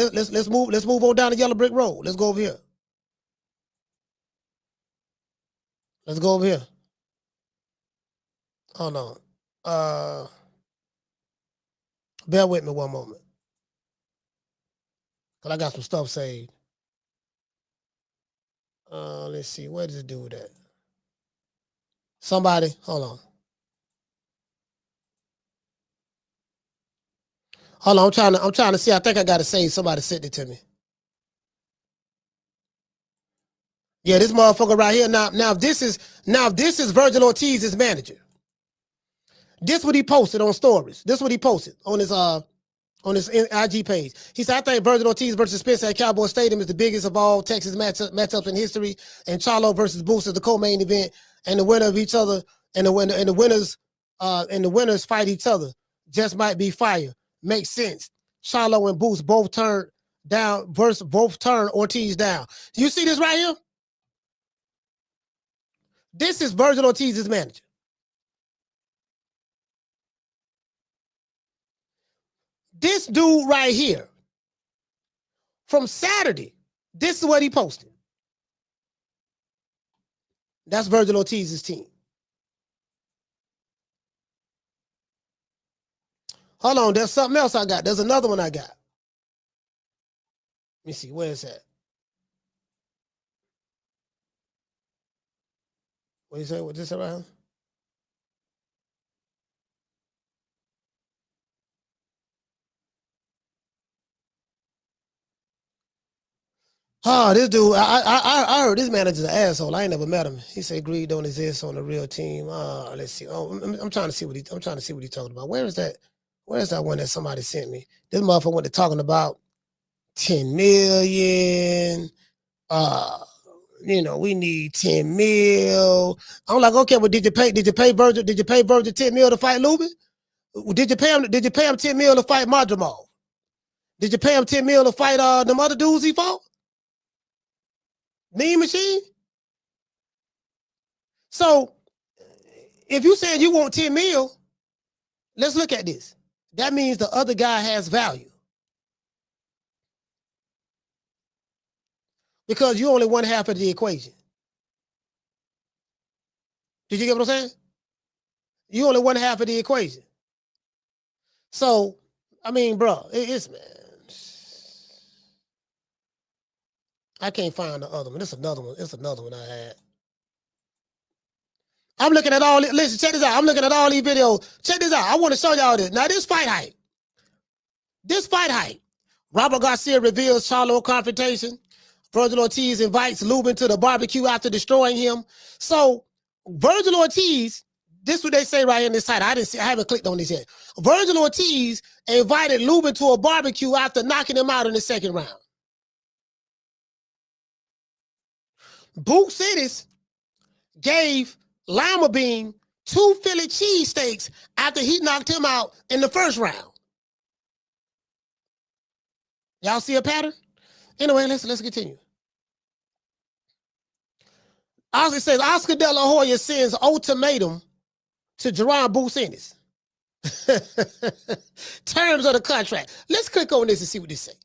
move on down the yellow brick road. Let's go over here. Let's go over here. Hold on. Bear with me one moment. Cause I got some stuff saved. Let's see, where does it do that? Somebody, hold on. Hold on, I'm trying to see. I think I got to save. Somebody sent it to me. Yeah, this motherfucker right here. Now this is Virgil Ortiz's manager. This what he posted on stories. This what he posted on his IG page. He said, I think Virgil Ortiz versus Spence at Cowboy Stadium is the biggest of all Texas matchups in history, and Charlo versus Boots is the co-main event, and the winner of each other, and the winners fight each other. Just might be fire. Makes sense. Charlo and Boots both turn Ortiz down. Do you see this right here? This is Virgil Ortiz's manager. This dude right here, from Saturday, this is what he posted. That's Virgil Ortiz's team. Hold on, there's something else I got. There's another one I got. Let me see, where is that? What do you say? What this around? Oh, this dude, I heard this manager's an asshole. I ain't never met him. He said greed don't exist on the real team. Let's see. Oh, I'm trying to see what he's talking about. Where is that? Where's that one that somebody sent me? This motherfucker went to talking about 10 million. We need 10 mil. I'm like, okay, well, did you pay Virgil 10 mil to fight Lubin? Did you pay him 10 mil to fight Madrimal? Did you pay him 10 mil to fight them other dudes he fought? Mean Machine? So if you saying you want 10 mil, let's look at this. That means the other guy has value. Because you only one half of the equation. Did you get what I'm saying? You only one half of the equation. So, I mean, bro, it's man. I can't find the other one. It's another one. It's another one I had. I'm looking at all. Listen, check this out. I'm looking at all these videos. Check this out. I want to show y'all this. Now, this fight hype. Robert Garcia reveals Charlo confrontation. Virgil Ortiz invites Lubin to the barbecue after destroying him. So, Virgil Ortiz, this is what they say right here in this title. I haven't clicked on this yet. Virgil Ortiz invited Lubin to a barbecue after knocking him out in the second round. Boots Ennis gave Lima Bean 2 Philly cheesesteaks after he knocked him out in the first round. Y'all see a pattern? Anyway, let's continue. Oscar says Oscar De La Hoya sends ultimatum to Jaron Boots Ennis. Terms of the contract. Let's click on this and see what this says.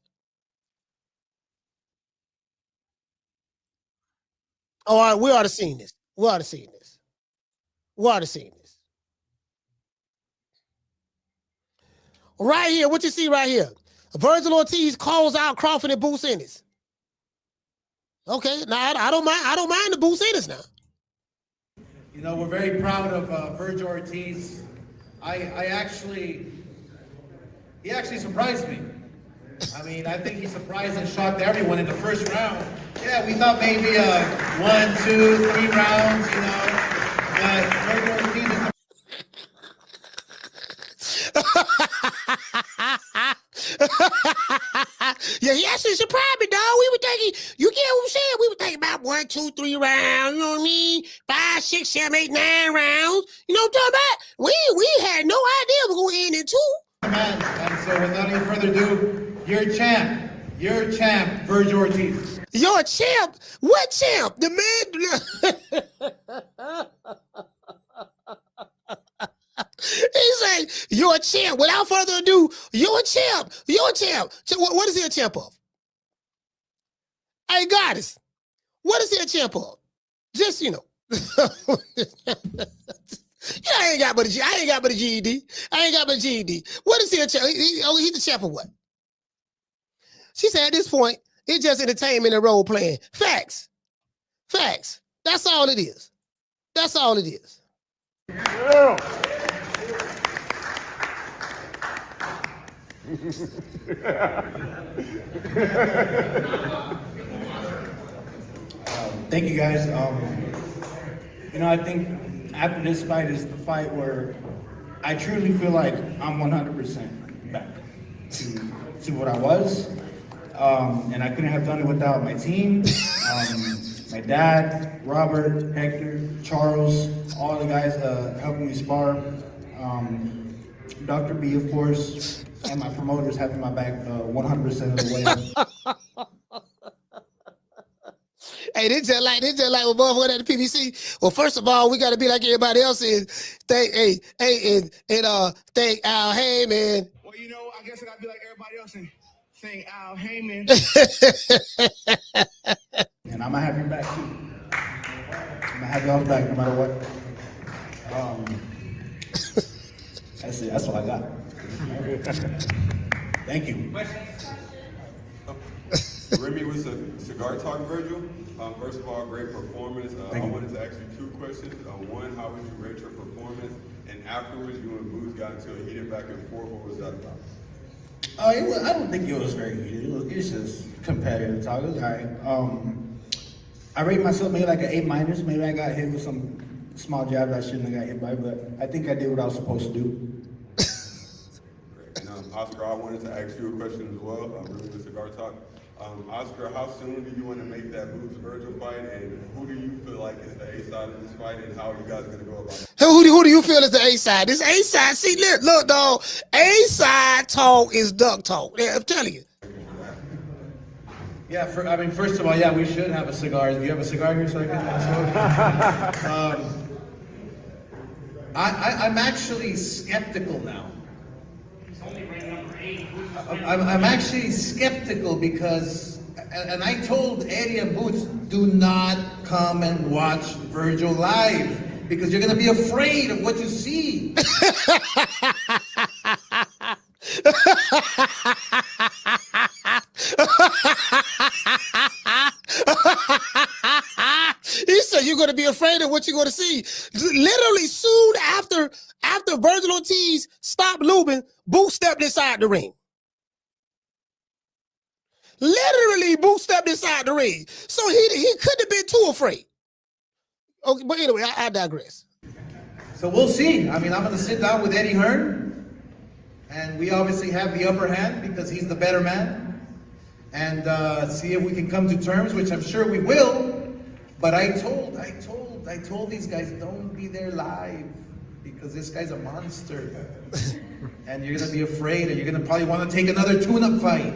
All right, we ought to seen this. Right here, what you see right here? Virgil Ortiz calls out Crawford and Boots Ennis. Okay, now I don't mind the Boots Ennis now. You know, we're very proud of Virgil Ortiz. He actually surprised me. I mean, I think he surprised and shocked everyone in the first round. Yeah, we thought maybe 1, 2, 3 rounds, you know. But Virgil Ortiz is yeah, he actually surprised me, dog. We were thinking, you get what I'm saying? We were thinking about 1, 2, 3 rounds, you know what I mean? 5, 6, 7, 8, 9 rounds. You know what I'm talking about? We had no idea we were going to end in 2. man. And so without any further ado, your champ, Virgil Ortiz. You're a champ? What champ? The man. He's like, you're a champ. Without further ado, you're a champ. What is he a champ of? Hey, Goddess, what is he a champ of? Just, you know. I ain't got but a GED. What is he a champ? He's a champ of what? She said at this point, it's just entertainment and role playing. Facts. That's all it is. Yeah. Thank you guys. I think after this fight is the fight where I truly feel like I'm 100% back to what I was. And I couldn't have done it without my team, my dad, Robert, Hector, Charles, all the guys helping me spar. Dr. B, of course, and my promoters having my back 100% of the way. Hey, they just like with motherfucker at the PBC. Well, first of all, we got to be like everybody else is. Thank Al Heyman. Well, I guess I got to be like everybody else and thank Al Heyman. And I'm gonna have your back too. I'm gonna have y'all's back no matter what. That's it. That's all I got. Thank you. Remy with Cigar Talk, Virgil. First of all, great performance. I wanted to ask you 2 questions. One, how would you rate your performance? And afterwards, you and Boots got into a heated back and forth. What was that about? I don't think it was very heated. It's just competitive talk. It was all right. I rate myself maybe like an A-. Maybe I got hit with some small jabs I shouldn't have got hit by, but I think I did what I was supposed to do. And Oscar, I wanted to ask you a question as well, really with Cigar Talk. Oscar, how soon do you want to make that Boots Virgil fight, and who do you feel like is the A side of this fight, and how are you guys going to go about it? Who do you feel is the A side? This A side, see, look, dog. A side talk is duck talk. Yeah, I'm telling you. Yeah, first of all, yeah, we should have a cigar. Do you have a cigar here so I can smoke? I'm actually skeptical now. I'm actually skeptical because, and I told Eddie and Boots, do not come and watch Virgil live because you're going to be afraid of what you see. He said you're going to be afraid of what you're going to see. Literally soon after Virgil Ortiz stopped Lubin, Boots stepped inside the ring. Literally, Boots stepped inside the ring. So he couldn't have been too afraid. Okay, but anyway, I digress. So we'll see. I'm going to sit down with Eddie Hearn, and we obviously have the upper hand because he's the better man, and see if we can come to terms, which I'm sure we will. But I told these guys, don't be there live because this guy's a monster, and you're going to be afraid, and you're going to probably want to take another tune-up fight.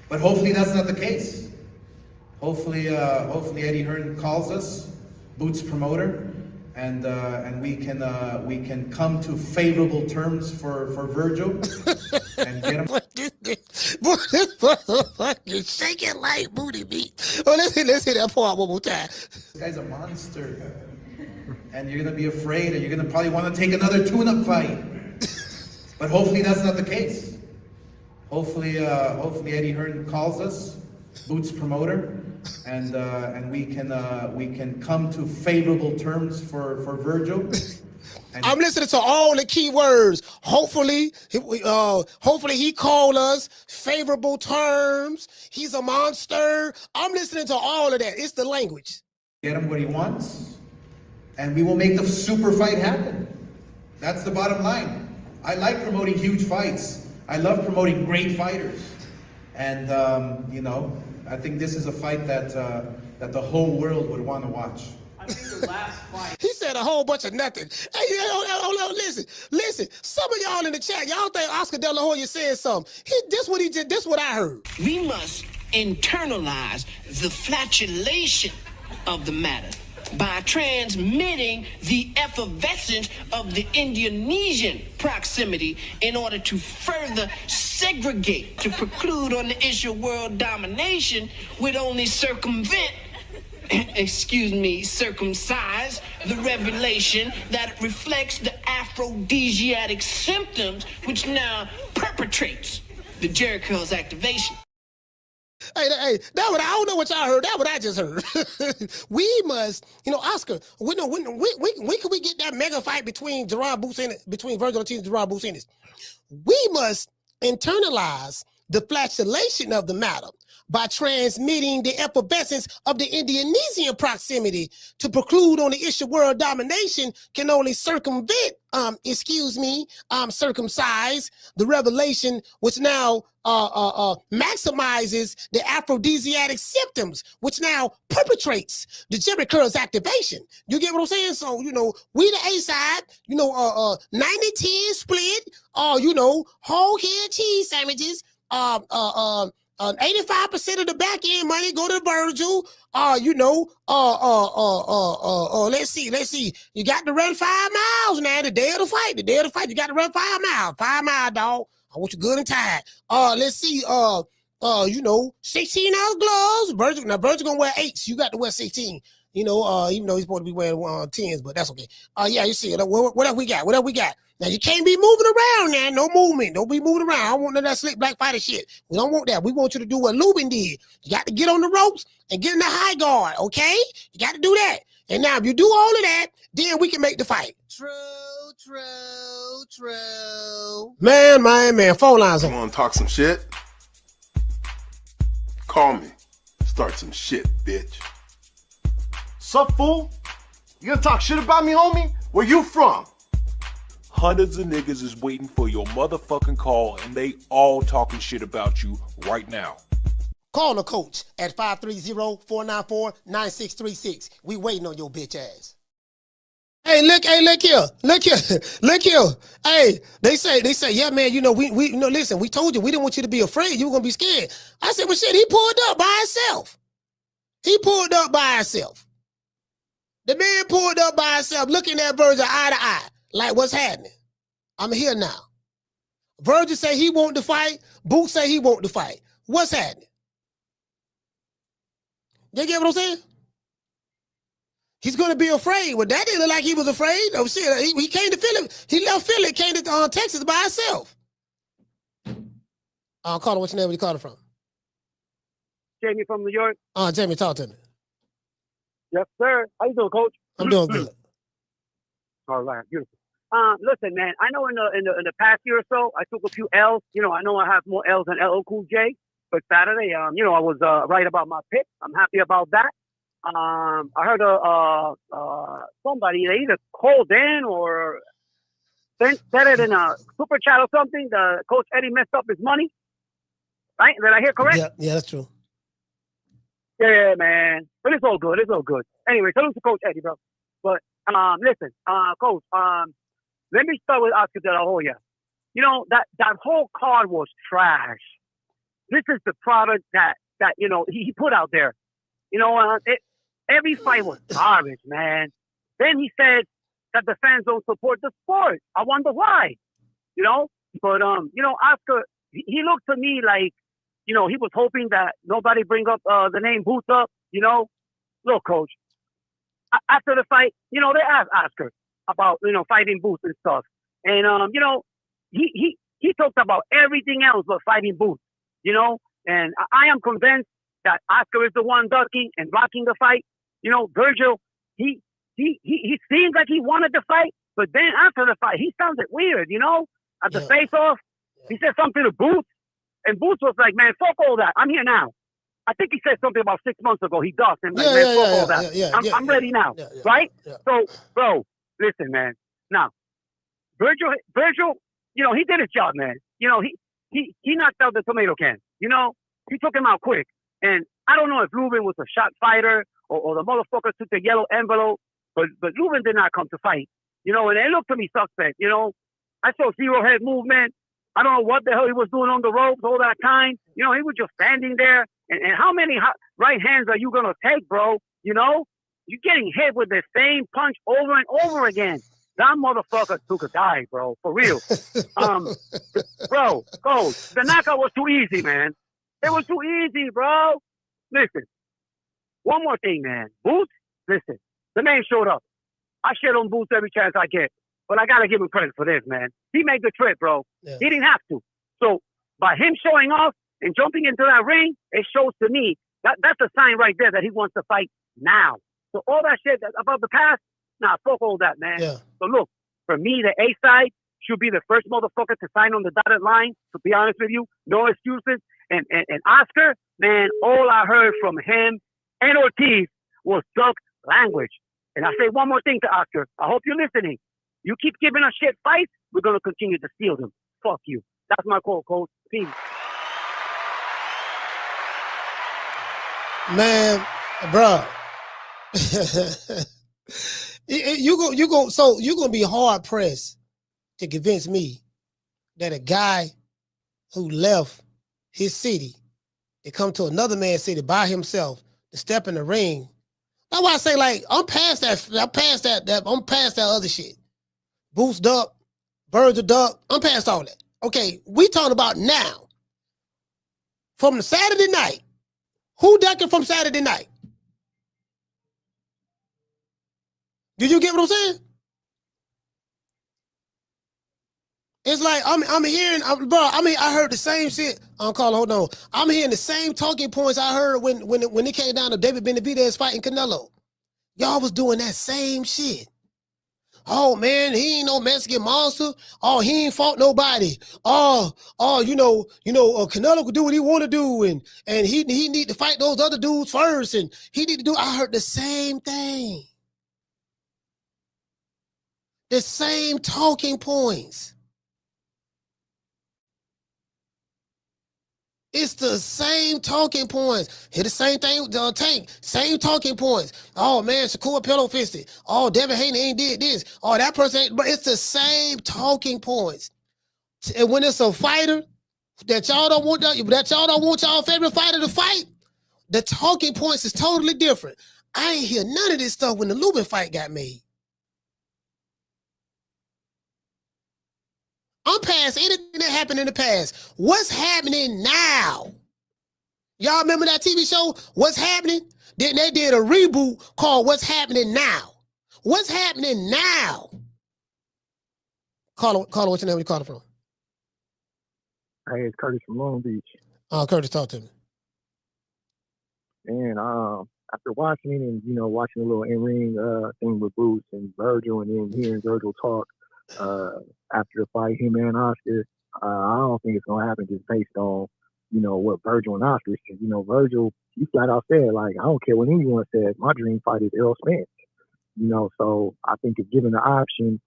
But hopefully that's not the case. Hopefully Eddie Hearn calls us, Boots promoter, and we can come to favorable terms for Virgil and get him. You're shaking like booty meat. Oh, let's hit that part one more time. This guy's a monster, and you're gonna be afraid, and you're gonna probably want to take another tune-up fight. But hopefully that's not the case. Hopefully Eddie Hearn calls us, Boots promoter, and we can come to favorable terms for Virgil. I'm listening to all the key words. Hopefully he called us favorable terms. He's a monster. I'm listening to all of that. It's the language. Get him what he wants, and we will make the super fight happen. That's the bottom line. I like promoting huge fights. I love promoting great fighters, and I think this is a fight that the whole world would want to watch. I think the last fight. He said a whole bunch of nothing. Hey, listen. Some of y'all in the chat, y'all think Oscar De La Hoya said something. This what I heard. We must internalize the flatulation of the matter by transmitting the effervescence of the Indonesian proximity in order to further segregate, to preclude on the issue of world domination would only circumcise the revelation that reflects the aphrodisiac symptoms which now perpetrates the Jericho's activation. Hey, that what I don't know what y'all heard. That what I just heard. We must, Oscar. When can we get that mega fight between Virgil Ortiz and Jaron Boots Ennis? We must internalize the flatulation of the matter by transmitting the effervescence of the Indonesian proximity to preclude on the issue of world domination can only circumcise the revelation which now maximizes the aphrodisiac symptoms, which now perpetrates the Jericho's activation. You get what I'm saying? So, we the A side, 90-10 split, whole head cheese sandwiches, 85% of the back end money go to Virgil. Let's see. You got to run 5 miles now. The day of the fight, you got to run 5 miles. 5 mile, dog. I want you good and tired. Let's see. 16-ounce gloves. Virgil gonna wear 8s. You got to wear 16. Even though he's supposed to be wearing 10s, but that's okay. Yeah, you see it. What else we got? Now, you can't be moving around now. No movement. Don't be moving around. I don't want none of that slick black fighter shit. We don't want that. We want you to do what Lubin did. You got to get on the ropes and get in the high guard, okay? You got to do that. And now if you do all of that, then we can make the fight. True. Man. Phone lines on. You want to talk some shit? Call me. Start some shit, bitch. Sup, fool? You gonna talk shit about me, homie? Where you from? Hundreds of niggas is waiting for your motherfucking call, and they all talking shit about you right now. Call the coach at 530-494-9636. We waiting on your bitch ass. Hey, look here. Hey, they say, yeah, man, you know, we listen, we told you we didn't want you to be afraid. You were gonna be scared. I said, well, shit, he pulled up by himself. The man pulled up by himself, looking at Virgil eye to eye. Like, what's happening? I'm here now. Virgil say he want to fight. Boots say he want to fight. What's happening? You get what I'm saying? He's going to be afraid. Well, that didn't look like he was afraid. Oh, shit. He came to Philly. He left Philly, came to Texas by himself. I'll call him. What's your name? Where you calling from? Jamie from New York. Jamie, talk to me. Yes, sir. How you doing, Coach? I'm doing good. All right, beautiful. Listen, man, I know in the past year or so, I took a few L's. You know, I know I have more L's than LL Cool J. But Saturday, you know, I was right about my pick. I'm happy about that. I heard somebody, they either called in or said it in a super chat or something. The Coach Eddie messed up his money. Right? Did I hear correct? Yeah, that's true. Yeah, man. But it's all good. Anyway, salute to Coach Eddie, bro. But listen, Coach, let me start with Oscar De La Hoya. You know, that whole card was trash. This is the product that you know, he put out there. You know, every fight was garbage, man. Then he said that the fans don't support the sport. I wonder why. You know? But, you know, Oscar, he looked to me like, you know, he was hoping that nobody bring up the name Boots up, you know? Look, Coach, after the fight, you know, they asked Oscar about, you know, fighting Boots and stuff. And, you know, he talked about everything else but fighting Boots, you know? And I am convinced that Oscar is the one ducking and blocking the fight. You know, Virgil, he seemed like he wanted to fight, but then after the fight, he sounded weird, you know? At the face-off, he said something to Boots, and Boots was like, man, fuck all that. I'm here now. I think he said something about 6 months ago. He ducked and like, man, fuck all that. I'm ready now, right? So, bro, listen, man. Now, Virgil, you know, he did his job, man. You know, he knocked out the tomato can. You know, he took him out quick. And I don't know if Lubin was a shot fighter or the motherfucker took the yellow envelope, but Lubin did not come to fight. You know, and it looked to me suspect. You know, I saw zero head movement. I don't know what the hell he was doing on the ropes all that time. You know, he was just standing there. And how many right hands are you going to take, bro? You know, you're getting hit with the same punch over and over again. That motherfucker took a dive, bro. For real. Bro, Coach, the knockout was too easy, man. It was too easy, bro. Listen, one more thing, man. Boots, listen, the man showed up. I shit on Boots every chance I get, but I got to give him credit for this, man. He made the trip, bro. Yeah. He didn't have to. So by him showing off and jumping into that ring, it shows to me that's a sign right there that he wants to fight now. So all that shit about the past, nah, fuck all that, man. Yeah. So look, for me, the A side should be the first motherfucker to sign on the dotted line, to be honest with you. No excuses. And Oscar, man, all I heard from him and Ortiz was duck language. And I say one more thing to Oscar. I hope you're listening. You keep giving us shit fights, we're going to continue to steal them. Fuck you. That's my call, Coach. Peace. Man, bro. You're gonna be hard pressed to convince me that a guy who left his city to come to another man's city by himself to step in the ring. That's why I say, like, I'm past that other shit. Boots duck, Virgil duck. I'm past all that. Okay, we talking about now. From the Saturday night. Who ducking from Saturday night? Did you get what I'm saying? It's like I'm hearing, bro. I heard the same shit. Hold on. I'm hearing the same talking points I heard when it came down to David Benavidez fighting Canelo. Y'all was doing that same shit. Oh man, he ain't no Mexican monster. Oh, he ain't fought nobody. Canelo could do what he want to do, and he need to fight those other dudes first, and he need to do. I heard the same thing. The same talking points. It's the same talking points. Hear the same thing with Tank. Same talking points. Oh man, Shakur pillow fisted. Oh, Devin Haney ain't did this. Oh, that person ain't. But it's the same talking points. And when it's a fighter that y'all don't want y'all favorite fighter to fight, the talking points is totally different. I ain't hear none of this stuff when the Lubin fight got made. I'm past anything that happened in the past. What's happening now? Y'all remember that TV show, What's Happening? Then they did a reboot called What's Happening Now. What's happening now? Caller, what's your name? Where you calling from? Hey, it's Curtis from Long Beach. Curtis, talk to me. And after watching it and, watching a little in-ring thing with Boots and Virgil, and then hearing Virgil talk after the fight, him and Oscar, I don't think it's going to happen just based on, what Virgil and Oscar said. Virgil, he flat out said, like, I don't care what anyone says, my dream fight is Errol Spence. So I think if given the option,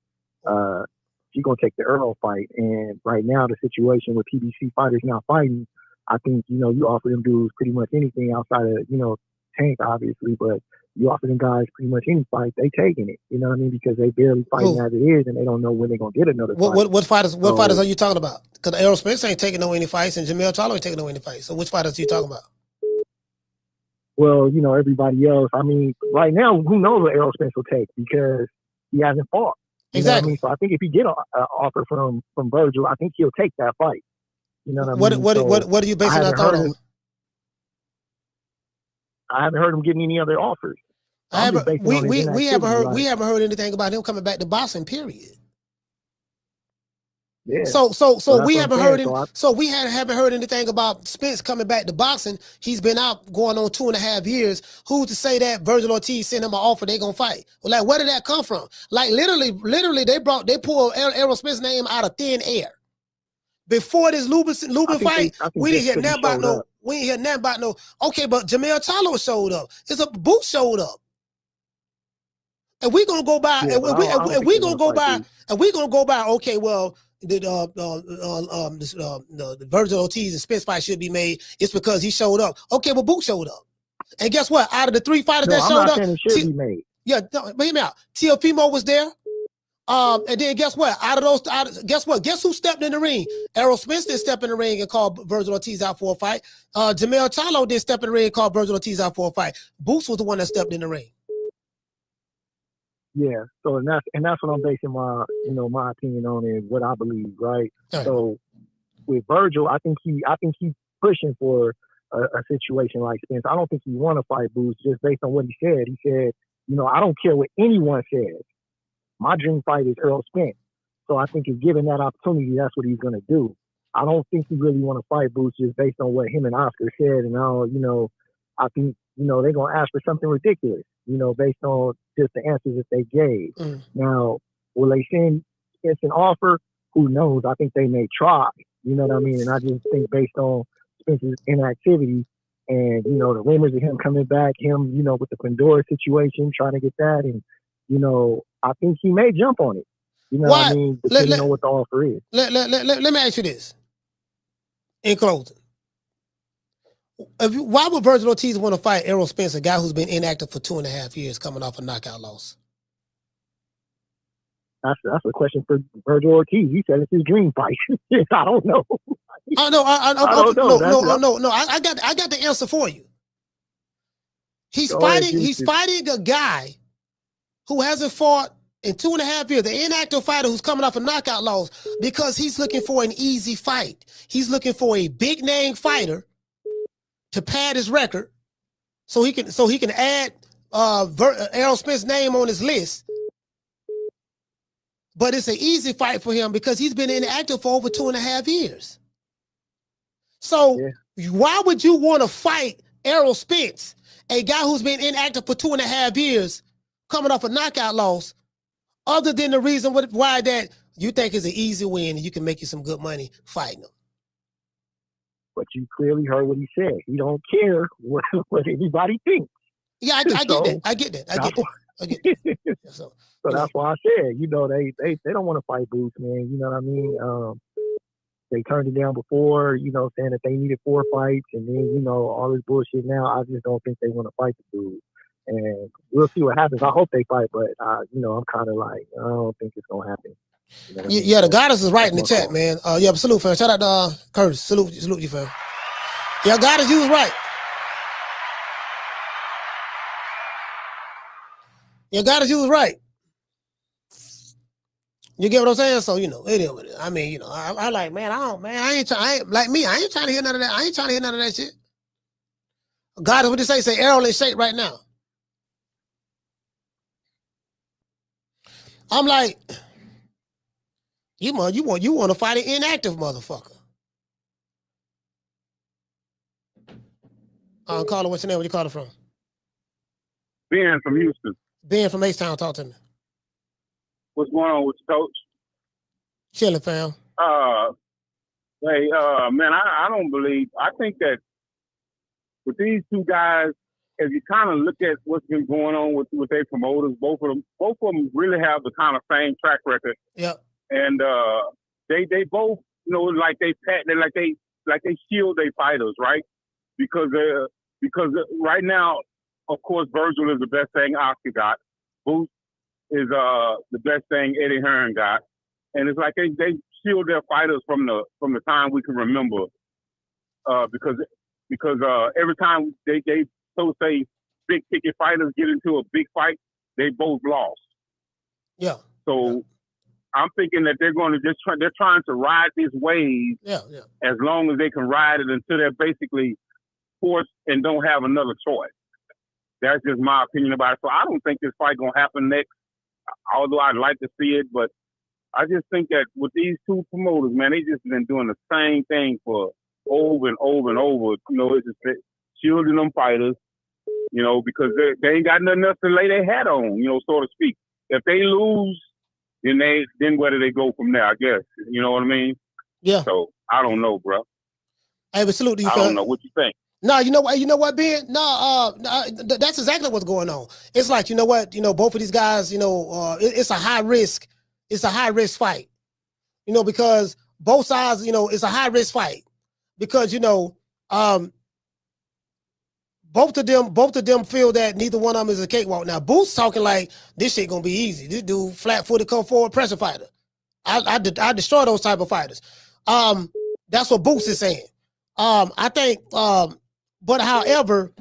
she's going to take the Errol fight. And right now, the situation with PBC fighters not fighting, I think, you offer them dudes pretty much anything outside of, Tank, obviously, but you offer them guys pretty much any fight, they taking it. You know what I mean? Because they barely fighting as it is, and they don't know when they're going to get another fight. What fighters are you talking about? Because Errol Spence ain't taking no any fights, and Jamel Charlo ain't taking no any fights. So which fighters are you talking about? Well, everybody else. I mean, right now, who knows what Errol Spence will take because he hasn't fought. Exactly. So I think if he get an offer from Virgil, I think he'll take that fight. You know what I mean? What are you basing that thought on? I haven't heard him getting any other offers. We haven't heard anything about him coming back to boxing. Period. Yeah. So we haven't heard haven't heard anything about Spence coming back to boxing. He's been out going on 2.5 years. Who's to say that Virgil Ortiz sent him an offer they gonna fight? Well, like where did that come from? Like literally they pulled Errol Spence's name out of thin air. Before this Lubin fight, we didn't hear nothing about no. We ain't hear nothing about no. Okay, but Jamel Charlo showed up. Boot showed up. And we gonna go by. We gonna go by. Okay, well, the Virgil Ortiz and Spence fight should be made. It's because he showed up. Okay, well, Boot showed up. And guess what? Out of the 3 fighters that showed up, it should be made. Yeah, no, hear me out. Teofimo was there. And then guess what? Guess who stepped in the ring? Errol Spence didn't step in the ring and call Virgil Ortiz out for a fight. Jamel Charlo didn't step in the ring and call Virgil Ortiz out for a fight. Boots was the one that stepped in the ring. Yeah. So and that's what I'm basing my my opinion on and what I believe, right? So with Virgil, I think he's pushing for a situation like Spence. I don't think he want to fight Boots just based on what he said. He said, I don't care what anyone says. My dream fight is Errol Spence. So I think if given that opportunity, that's what he's going to do. I don't think he really want to fight Boots just based on what him and Oscar said. And I think, they're going to ask for something ridiculous, based on just the answers that they gave. Now, will they send Spence an offer? Who knows? I think they may try, you know what I mean? And I just think based on Spence's inactivity and, the rumors of him coming back, him, with the Pandora situation, trying to get that. And, I think he may jump on it. You know what I mean? Depending on what the offer is. Let me ask you this. In closing. Why would Virgil Ortiz want to fight Errol Spence, a guy who's been inactive for 2.5 years coming off a knockout loss? That's a question for Virgil Ortiz. He said it's his dream fight. I don't know. No. I got the answer for you. He's fighting a guy who hasn't fought in 2.5 years, the inactive fighter who's coming off a knockout loss, because he's looking for an easy fight. He's looking for a big name fighter to pad his record, so he can add Errol Spence's name on his list. But it's an easy fight for him because he's been inactive for over 2.5 years. So why would you want to fight Errol Spence, a guy who's been inactive for 2.5 years, coming off a knockout loss, other than the reason why that you think is an easy win and you can make you some good money fighting him. But you clearly heard what he said. He don't care what anybody thinks. Yeah, I get that. I get that. So that's why I said, you know, they don't want to fight Boots, man. You know what I mean? They turned it down before, you know, saying that they needed 4 fights, and then, you know, all this bullshit now. I just don't think they want to fight the dude. And we'll see what happens. I hope they fight, but, you know, I'm kind of like, I don't think it's going to happen. You know yeah, the goddess is right in the chat, man. Yeah, salute, fam. Shout out to Curtis. Salute you, fam. Yeah, goddess, you was right. Yeah, goddess, you was right. You get what I'm saying? So, you know, I mean, you know, I like, man, I ain't trying to hear none of that. I ain't trying to hear none of that shit. Goddess, what they say? Say Errol in shape right now. I'm like, you want to fight an inactive motherfucker. Caller, what's your name? Where you calling from? Ben from Houston. Ben from H-Town, talk to me. What's going on with you, Coach? Chilling, fam. Hey, man, I don't believe. I think that with these two guys, if you kind of look at what's been going on with their promoters, both of them really have the kind of same track record. Yeah. And they both, you know, like they shield their fighters, right? Because right now, of course, Virgil is the best thing Oscar got. Boots is the best thing Eddie Hearn got, and it's like they shield their fighters from the time we can remember, because every time they so say big ticket fighters get into a big fight, they both lost. Yeah. So I'm thinking that they're going to they're trying to ride this wave as long as they can ride it until they're basically forced and don't have another choice. That's just my opinion about it. So I don't think this fight gonna happen next, although I'd like to see it. But I just think that with these two promoters, man, they just been doing the same thing for over and over and over. You know, it's just shielding them fighters, you know, because they ain't got nothing else to lay their hat on, you know, so to speak. If they lose, then where do they go from there, I guess. You know what I mean? Yeah. So I don't know, bro. Hey, but salute to you, I don't know. What you think? No, you know what, Ben? No, that's exactly what's going on. It's like, you know what, both of these guys, it's a high risk fight, because both sides, it's a high risk fight because, both of them feel that neither one of them is a cakewalk. Now, Boots talking like this shit gonna be easy. This dude flat-footed, come forward, pressure fighter. I destroy those type of fighters. That's what Boots is saying. I think, but however,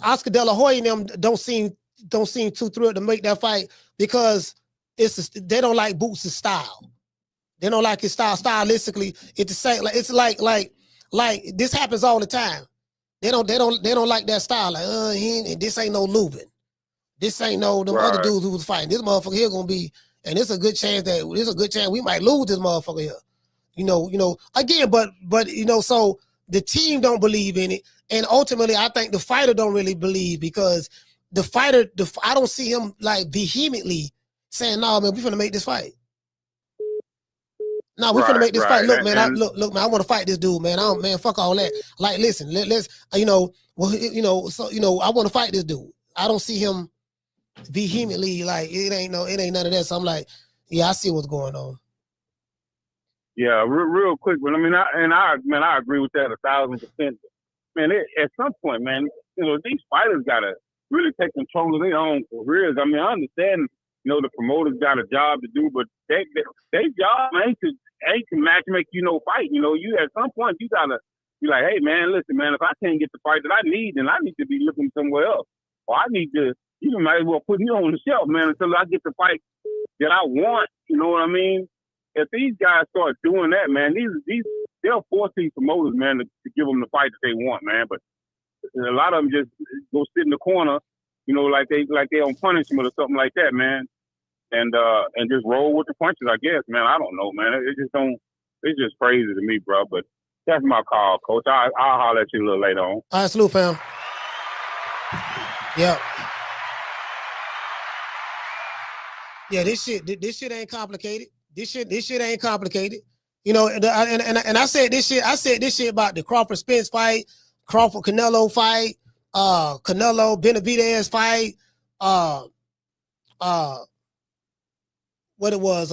Oscar De La Hoya and them don't seem too thrilled to make that fight because they don't like Boots' style. They don't like his style. Stylistically, it's the same. Like it's like this happens all the time. They don't like that style. Like, this ain't no Lubin. This ain't no them other dudes who was fighting. This motherfucker here gonna be, and it's a good chance we might lose this motherfucker here. Again, but so the team don't believe in it, and ultimately, I think the fighter don't really believe because the fighter, I don't see him like vehemently saying, "No, man, we finna make this fight." No, we finna make this fight. Look, man, man, I want to fight this dude, man. Man, fuck all that. Like, listen, let's, I want to fight this dude. I don't see him vehemently like it ain't none of that. So I'm like, yeah, I see what's going on. Yeah, real quick, but I agree with that 1,000%. Man, at some point, man, these fighters gotta really take control of their own careers. I mean, I understand, the promoters got a job to do, but their job ain't to match make fight. You at some point you gotta be like, hey man, listen, man, if I can't get the fight that I need, then I need to be looking somewhere else. Or I need to, you might as well put me on the shelf, man, until I get the fight that I want. You know what I mean? If these guys start doing that, man, they'll force these promoters, man, to give them the fight that they want, man. But a lot of them just go sit in the corner, like they on punishment or something like that, man, and just roll with the punches, I guess, man. I don't know, man. It's just crazy to me, bro. But that's my call, Coach. I'll holler at you a little later on. All right, salute, fam. Yep. Yeah, this shit ain't complicated. This shit ain't complicated. You know, and I said this shit. I said this shit about the Crawford Spence fight, Crawford Canelo fight, Canelo Benavidez fight, what it was,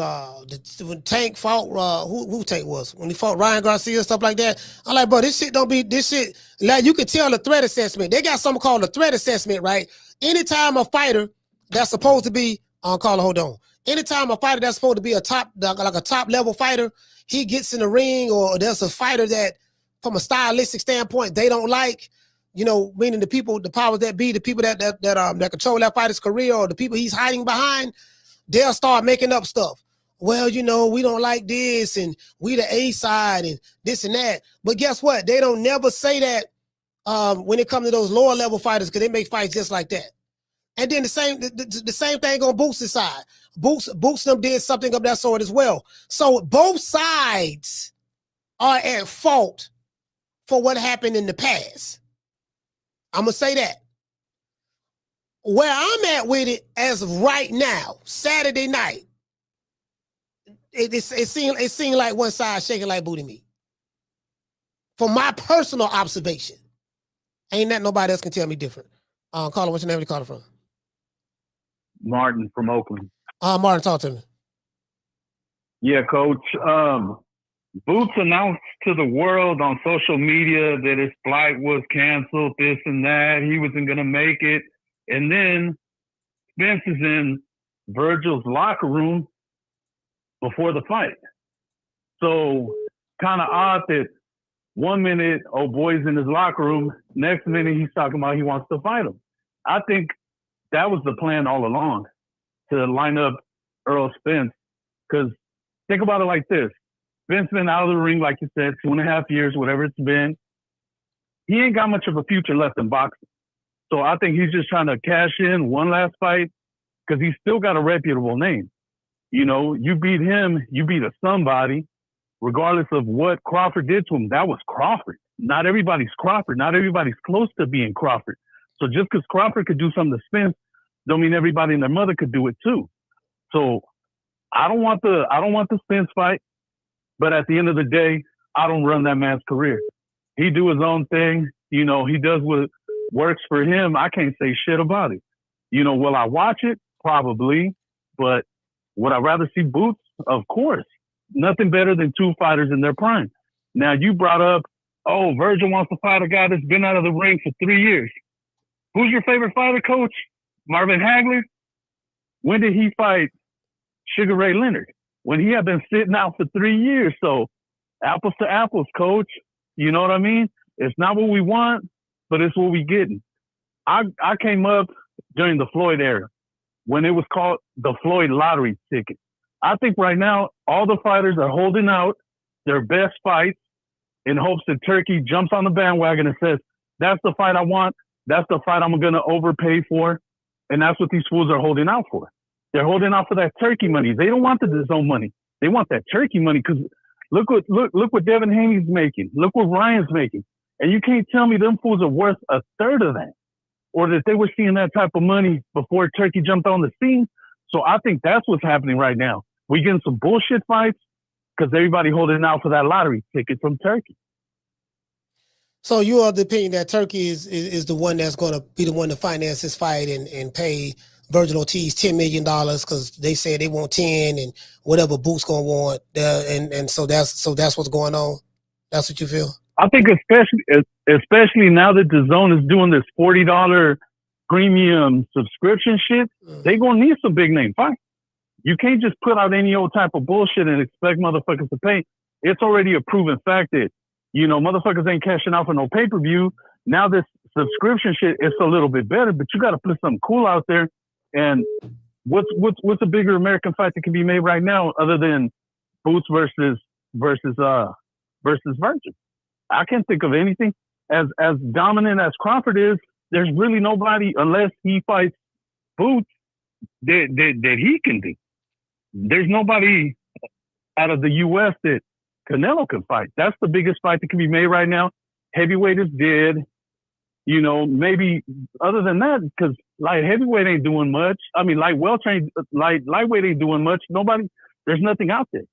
when Tank fought, who Tank was when he fought Ryan Garcia, stuff like that. I'm like, bro, this shit don't be this shit. Like, you can tell the threat assessment. They got something called a threat assessment, right? Anytime a fighter that's supposed to be hold on. Anytime a fighter that's supposed to be a top, like a top level fighter, he gets in the ring, or there's a fighter that, from a stylistic standpoint, they don't like, you know, meaning the people, the powers that be, the people that control that fighter's career, or the people he's hiding behind, they'll start making up stuff. Well, you know, we don't like this, and we the A side, and this and that. But guess what? They don't never say that when it comes to those lower level fighters, because they make fights just like that. And then the same thing on Boots' side. Boots them did something of that sort as well. So both sides are at fault for what happened in the past. I'm gonna say that. Where I'm at with it as of right now, Saturday night, it seemed like one side shaking like booty meat. From my personal observation, ain't that nobody else can tell me different. Caller, what's your name? Where you calling from? Martin from Oakland. Martin, talk to me. Yeah, Coach. Boots announced to the world on social media that his flight was canceled, this and that. He wasn't going to make it. And then Spence is in Virgil's locker room before the fight. So kind of odd that 1 minute, oh, boy's in his locker room. Next minute, he's talking about he wants to fight him. I think that was the plan all along, to line up Errol Spence. Because think about it like this. Spence been out of the ring, like you said, 2.5 years, whatever it's been. He ain't got much of a future left in boxing. So I think he's just trying to cash in one last fight, because he's still got a reputable name. You know, you beat him, you beat a somebody, regardless of what Crawford did to him. That was Crawford. Not everybody's Crawford. Not everybody's close to being Crawford. So just because Crawford could do something to Spence, don't mean everybody and their mother could do it too. So I don't want the Spence fight, but at the end of the day, I don't run that man's career. He do his own thing. You know, he does what works for him. I can't say shit about it. You know, will I watch it? Probably. But would I rather see Boots? Of course. Nothing better than two fighters in their prime. Now, you brought up, oh, Virgil wants to fight a guy that's been out of the ring for 3 years. Who's your favorite fighter, Coach? Marvin Hagler? When did he fight Sugar Ray Leonard? When he had been sitting out for 3 years. So apples to apples, Coach. You know what I mean? It's not what we want, but it's what we getting. I came up during the Floyd era, when it was called the Floyd lottery ticket. I think right now, all the fighters are holding out their best fights in hopes that Turkey jumps on the bandwagon and says, that's the fight I want. That's the fight I'm going to overpay for. And that's what these fools are holding out for. They're holding out for that Turkey money. They don't want the DAZN money. They want that Turkey money, because look what Devin Haney's making. Look what Ryan's making. And you can't tell me them fools are worth a third of that, or that they were seeing that type of money before Turkey jumped on the scene. So I think that's what's happening right now. We getting some bullshit fights because everybody holding out for that lottery ticket from Turkey. So you are the opinion that Turkey is the one that's going to be the one to finance this fight and pay Virgil Ortiz $10 million, because they say they want 10 and whatever Boots gonna want. And so that's what's going on. That's what you feel? I think especially now that DAZN is doing this $40 premium subscription shit, they gonna need some big name fights. You can't just put out any old type of bullshit and expect motherfuckers to pay. It's already a proven fact that, you know, motherfuckers ain't cashing out for no pay-per-view. Now this subscription shit is a little bit better, but you got to put something cool out there. And what's a bigger American fight that can be made right now other than Boots versus Virgil? I can't think of anything. As dominant as Crawford is, there's really nobody, unless he fights Boots, that he can do. There's nobody out of the U.S. that Canelo can fight. That's the biggest fight that can be made right now. Heavyweight is dead. You know, maybe other than that, because light heavyweight ain't doing much. I mean, lightweight ain't doing much. There's nothing out there.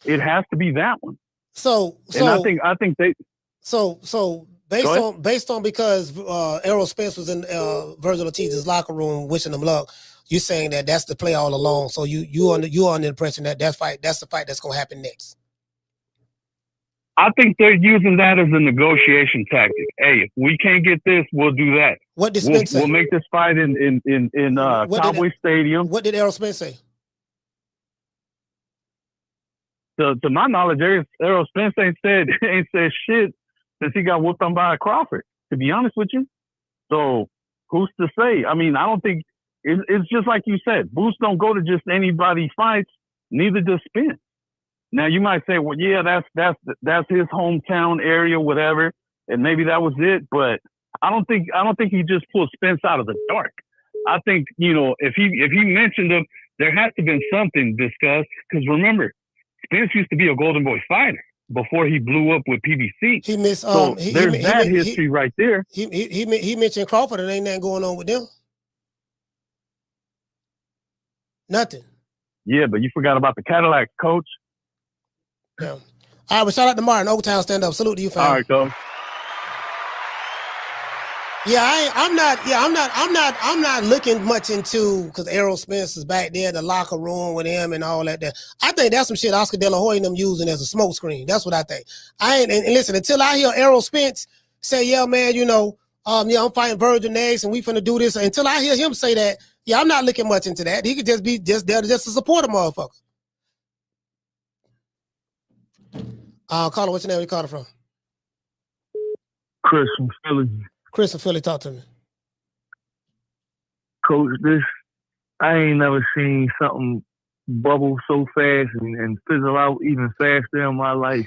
It has to be that one. So I think they. So based on because Errol Spence was in Virgil Ortiz's locker room wishing him luck, you're saying that that's the play all along. So you on the impression that that's the fight that's gonna happen next. I think they're using that as a negotiation tactic. Hey, if we can't get this, we'll do that. What did Spence say? We'll make this fight in Cowboy Stadium. What did Errol Spence say? To my knowledge, Errol Spence ain't said shit since he got whooped on by Crawford, to be honest with you. So who's to say? I mean, I don't think it's just like you said. Boots don't go to just anybody's fights. Neither does Spence. Now you might say, well, yeah, that's his hometown area, whatever, and maybe that was it. But I don't think he just pulled Spence out of the dark. I think, you know, if he mentioned him, there has to have been something discussed. Because remember, Spence used to be a Golden Boy fighter before he blew up with PBC. He missed. So there's that history right there. He mentioned Crawford, and ain't nothing going on with them. Nothing. Yeah, but you forgot about the Cadillac, coach. Yeah. All right, well, shout out to Martin. Old Town stand up. Salute to you, fam. All right, coach. Yeah, I'm not looking much into because Errol Spence is back there in the locker room with him and all that. I think that's some shit Oscar De La Hoya and them using as a smoke screen. That's what I think. And listen, until I hear Errol Spence say, yeah, man, you know, yeah, I'm fighting Virgil next and we finna do this. Until I hear him say that, yeah, I'm not looking much into that. He could just be just there just to support a motherfucker. Caller, what's your name? Where you calling from? Chris from Philly. Chris from Philly, talk to me. Coach, I ain't never seen something bubble so fast and fizzle out even faster in my life.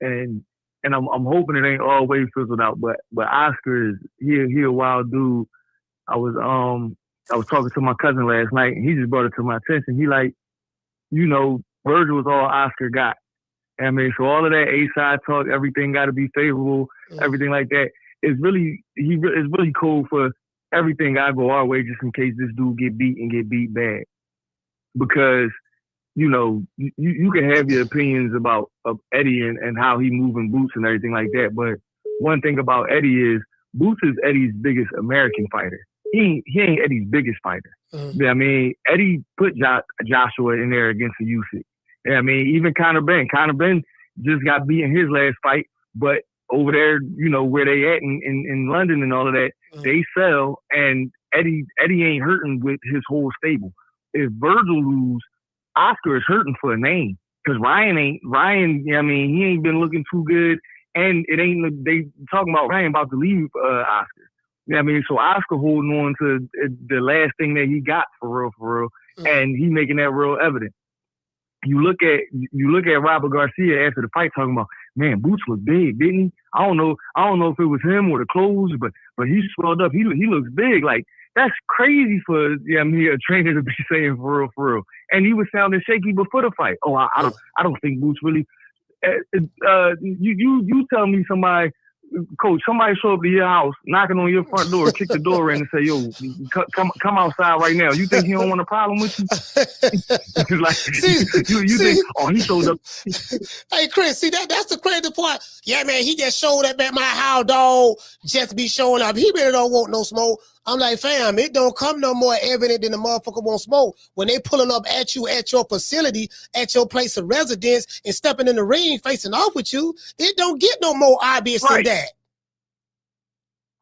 And I'm hoping it ain't always fizzled out, but Oscar he a wild dude. I was talking to my cousin last night and he just brought it to my attention. He like, you know, Virgil was all Oscar got. I mean, so all of that A-side talk, everything got to be favorable, everything like that. It's really cool for everything I go our way just in case this dude get beat bad. Because, you know, you can have your opinions about Eddie and how he moving Boots and everything like that. But one thing about Eddie is Boots is Eddie's biggest American fighter. He ain't Eddie's biggest fighter. I mean, Eddie put Joshua in there against the Usyk. I mean, even Conor Ben just got beat in his last fight, but over there, you know, where they at in London and all of that, they sell, and Eddie ain't hurting with his whole stable. If Virgil lose, Oscar is hurting for a name, because Ryan, I mean, he ain't been looking too good, and they talking about Ryan about to leave Oscar. I mean, so Oscar holding on to the last thing that he got for real, and he making that real evident. You look at Robert Garcia after the fight talking about, man, Boots was big, didn't he? I don't know if it was him or the clothes, but he swelled up. He looks big. Like, that's crazy for a trainer to be saying for real. And he was sounding shaky before the fight. Oh, I don't think Boots really. You tell me somebody. Coach, somebody show up to your house, knocking on your front door, kick the door in and say, yo, come outside right now. You think he don't want a problem with you? Like, you think, oh, he showed up. Hey, Chris, see, that's the crazy part. Yeah, man, he just showed up at my house, dog, just be showing up. He really don't want no smoke. I'm like, fam, it don't come no more evident than the motherfucker won't smoke. When they pulling up at you at your facility, at your place of residence, and stepping in the ring, facing off with you, it don't get no more obvious than that.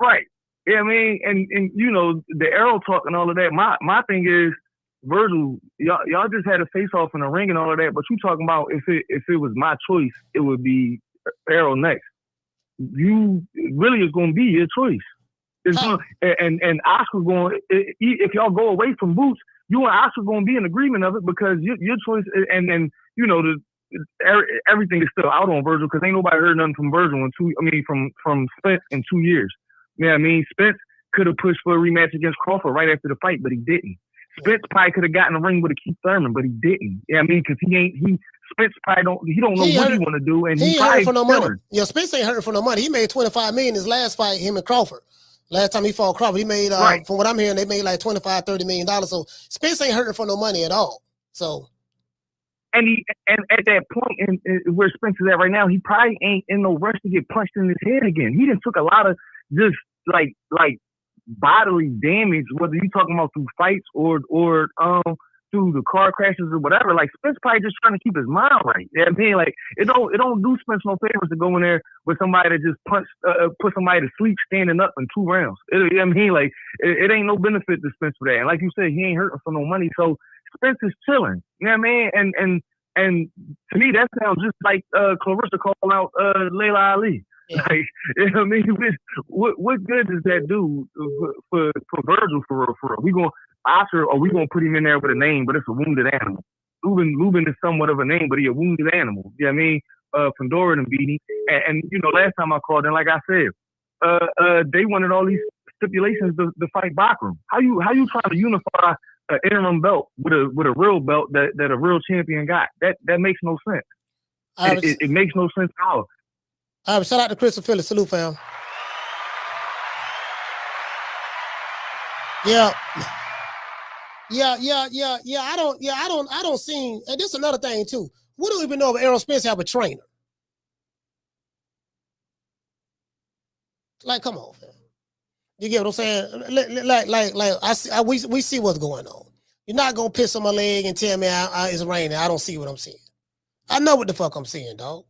Right. Yeah, I mean, and you know, the Errol talk and all of that. My thing is, Virgil, y'all just had a face off in the ring and all of that, but you talking about if it was my choice, it would be Errol next. You really is going to be your choice. And Oscar going, if y'all go away from Boots, you and Oscar going to be in agreement of it because your choice, and you know, everything is still out on Virgil because ain't nobody heard nothing from Virgil from Spence in 2 years. Yeah, I mean, Spence could have pushed for a rematch against Crawford right after the fight, but he didn't. Spence probably could have gotten a ring with a Keith Thurman, but he didn't. Yeah, I mean, because Spence probably don't know what he want to do, and he ain't hurting for no money. Yeah, Spence ain't hurting for no money. He made $25 million his last fight, him and Crawford. Last time he fought Crawford, he made, from what I'm hearing, they made like $25-30 million. So Spence ain't hurting for no money at all. So. And at that point where Spence is at right now, he probably ain't in no rush to get punched in his head again. He done took a lot of just like bodily damage, whether you talking about through fights or through the car crashes or whatever. Like Spence probably just trying to keep his mind right. You know what I mean? Like it don't do Spence no favors to go in there with somebody that just put somebody to sleep standing up in 2 rounds. You know what I mean? Like it ain't no benefit to Spence for that. And like you said, he ain't hurting for no money. So Spence is chilling. You know what I mean? And to me that sounds just like Clarissa calling out Layla Ali. Yeah. Like, you know what I mean? What good does that do for Virgil for real? We going Oscar, or we gonna put him in there with a name, but it's a wounded animal. Lubin is somewhat of a name, but he a wounded animal. You know what I mean? Fundora and beating. And you know, last time I called in, like I said, they wanted all these stipulations to fight Bakram. How you trying to unify an interim belt with a real belt that a real champion got? That makes no sense. It makes no sense at all. All right, shout out to Chris and Philly. Salute, fam. Yeah. I don't see. And this is another thing too. We don't even know if Errol Spence have a trainer. Like, come on, man. You get what I'm saying? Like we see what's going on. You're not gonna piss on my leg and tell me it's raining. I don't see what I'm seeing. I know what the fuck I'm seeing, dog.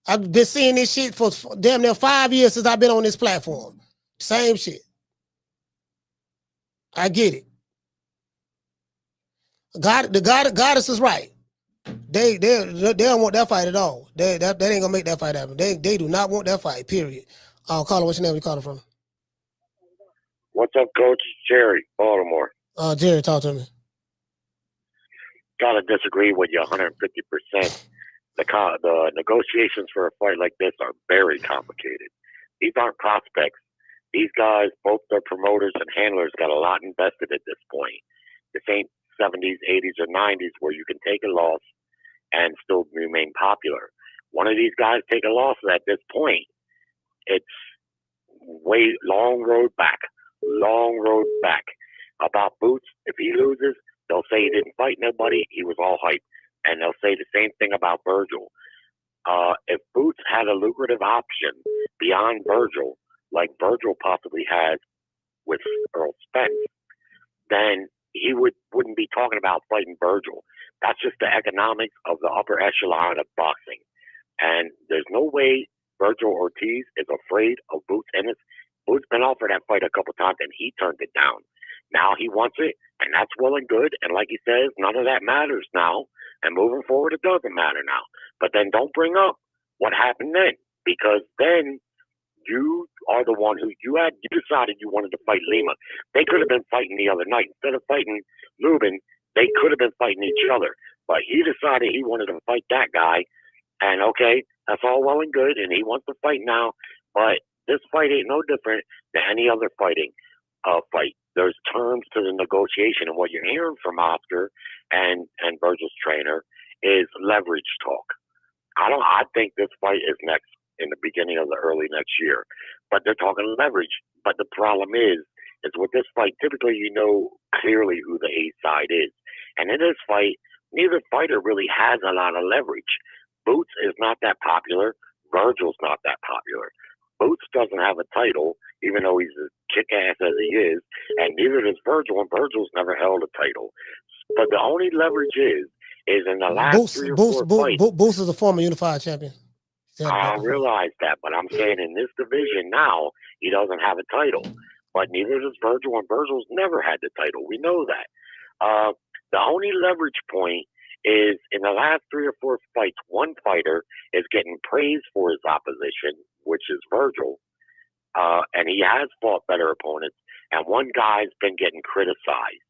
I've been seeing this shit for damn near 5 years since I've been on this platform. Same shit. I get it. The goddess is right. They don't want that fight at all. That ain't gonna make that fight happen. They do not want that fight. Period. Caller, what's your name? You calling from? What's up, Coach? Jerry, Baltimore. Jerry, talk to me. Gotta disagree with you 150%. The negotiations for a fight like this are very complicated. These aren't prospects. These guys, both their promoters and handlers, got a lot invested at this point. This ain't 70s, 80s, or 90s where you can take a loss and still remain popular. One of these guys take a loss at this point, it's way long road back. About Boots, if he loses, they'll say he didn't fight nobody. He was all hype. And they'll say the same thing about Virgil. If Boots had a lucrative option beyond Virgil, like Virgil possibly has with Earl Spence, then he wouldn't be talking about fighting Virgil. That's just the economics of the upper echelon of boxing. And there's no way Virgil Ortiz is afraid of Boots Ennis. Boots been offered that fight a couple times and he turned it down. Now he wants it, and that's well and good. And like he says, none of that matters now. And moving forward, it doesn't matter now. But then don't bring up what happened then, because then you are the one who you decided you wanted to fight Lima. They could have been fighting the other night. Instead of fighting Lubin, they could have been fighting each other. But he decided he wanted to fight that guy. And okay, that's all well and good. And he wants to fight now. But this fight ain't no different than any other fight. There's terms to the negotiation, and what you're hearing from Oscar and Virgil's trainer is leverage talk. I think this fight is next in the beginning of the early next year, but they're talking leverage. But the problem is with this fight, typically you know clearly who the A side is, and in this fight, neither fighter really has a lot of leverage. Boots is not that popular. Virgil's not that popular. Boots doesn't have a title, even though he's as kick-ass as he is, and neither does Virgil, and Virgil's never held a title. But the only leverage is in the last 3 or 4 fights. Boots is a former unified champion. I realize that, but I'm saying in this division now, he doesn't have a title. But neither does Virgil, and Virgil's never had the title. We know that. The only leverage point is in the last 3 or 4 fights, one fighter is getting praised for his opposition, which is Virgil, and he has fought better opponents, and one guy's been getting criticized,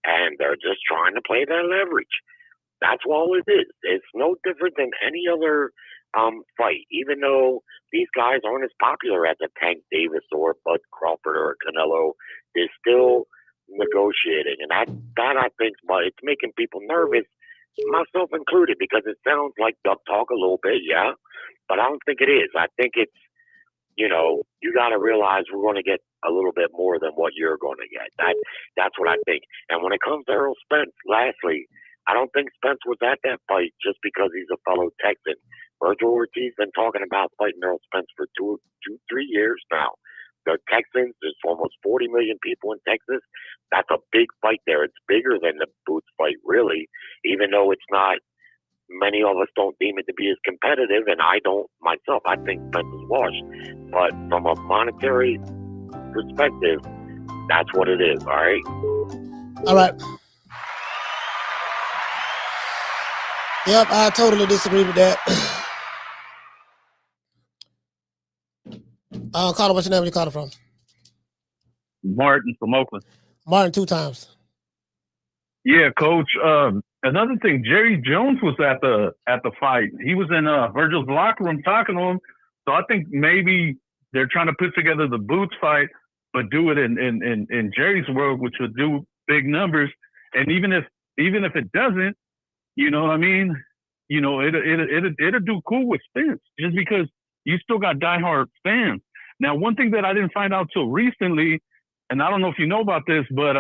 and they're just trying to play that leverage. That's all it is. It's no different than any other fight, even though these guys aren't as popular as a Tank Davis or Bud Crawford or Canelo. They're still negotiating, and that I think, but it's making people nervous, myself included, because it sounds like duck talk a little bit, yeah, but I don't think it is. I think it's you got to realize we're going to get a little bit more than what you're going to get. That's what I think. And when it comes to Errol Spence, lastly, I don't think Spence was at that fight just because he's a fellow Texan. Virgil Ortiz been talking about fighting Errol Spence for 3 years now. The Texans, there's almost 40 million people in Texas. That's a big fight there. It's bigger than the Boots fight, really, even though it's not. Many of us don't deem it to be as competitive, and I don't myself. I think Spence is washed. But from a monetary perspective, that's what it is, all right? All right. Yep, I totally disagree with that. Carter, what's your name? Where you calling from? Martin from Oakland. Martin, 2 times. Yeah, Coach. Another thing, Jerry Jones was at the fight. He was in Virgil's locker room talking to him. So I think maybe they're trying to put together the Boots fight, but do it in Jerry's world, which would do big numbers. And even if it doesn't, you know what I mean? It'll do cool with Spence just because you still got diehard fans. Now, one thing that I didn't find out till recently, and I don't know if you know about this, but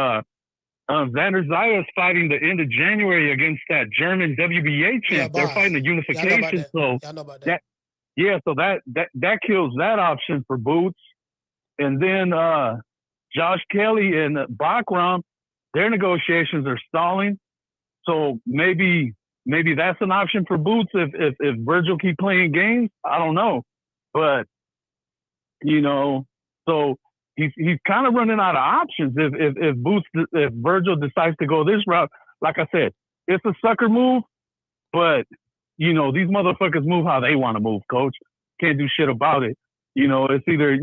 Xander Zaya is fighting the end of January against that German WBA champ. They're fighting the unification. So that kills that option for Boots. And then Josh Kelly and Bakram, their negotiations are stalling. So maybe that's an option for Boots if Virgil keep playing games. I don't know, but so. He's kind of running out of options if Virgil decides to go this route. Like I said, it's a sucker move, but these motherfuckers move how they want to move, Coach. Can't do shit about it. It's either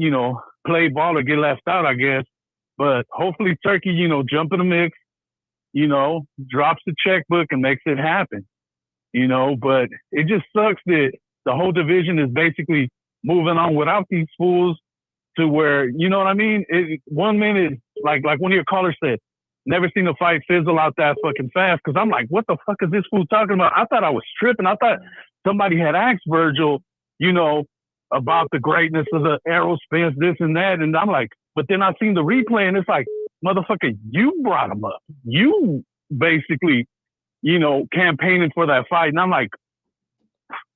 play ball or get left out, I guess. But hopefully Turkey, jump in the mix, drops the checkbook and makes it happen. But it just sucks that the whole division is basically moving on without these fools. To where, you know what I mean? 1 minute, like one of your callers said, never seen a fight fizzle out that fucking fast. Because I'm like, what the fuck is this fool talking about? I thought I was tripping. I thought somebody had asked Virgil, about the greatness of the Errol Spence, this and that. And I'm like, but then I seen the replay and it's like, motherfucker, you brought him up. You basically, campaigning for that fight. And I'm like,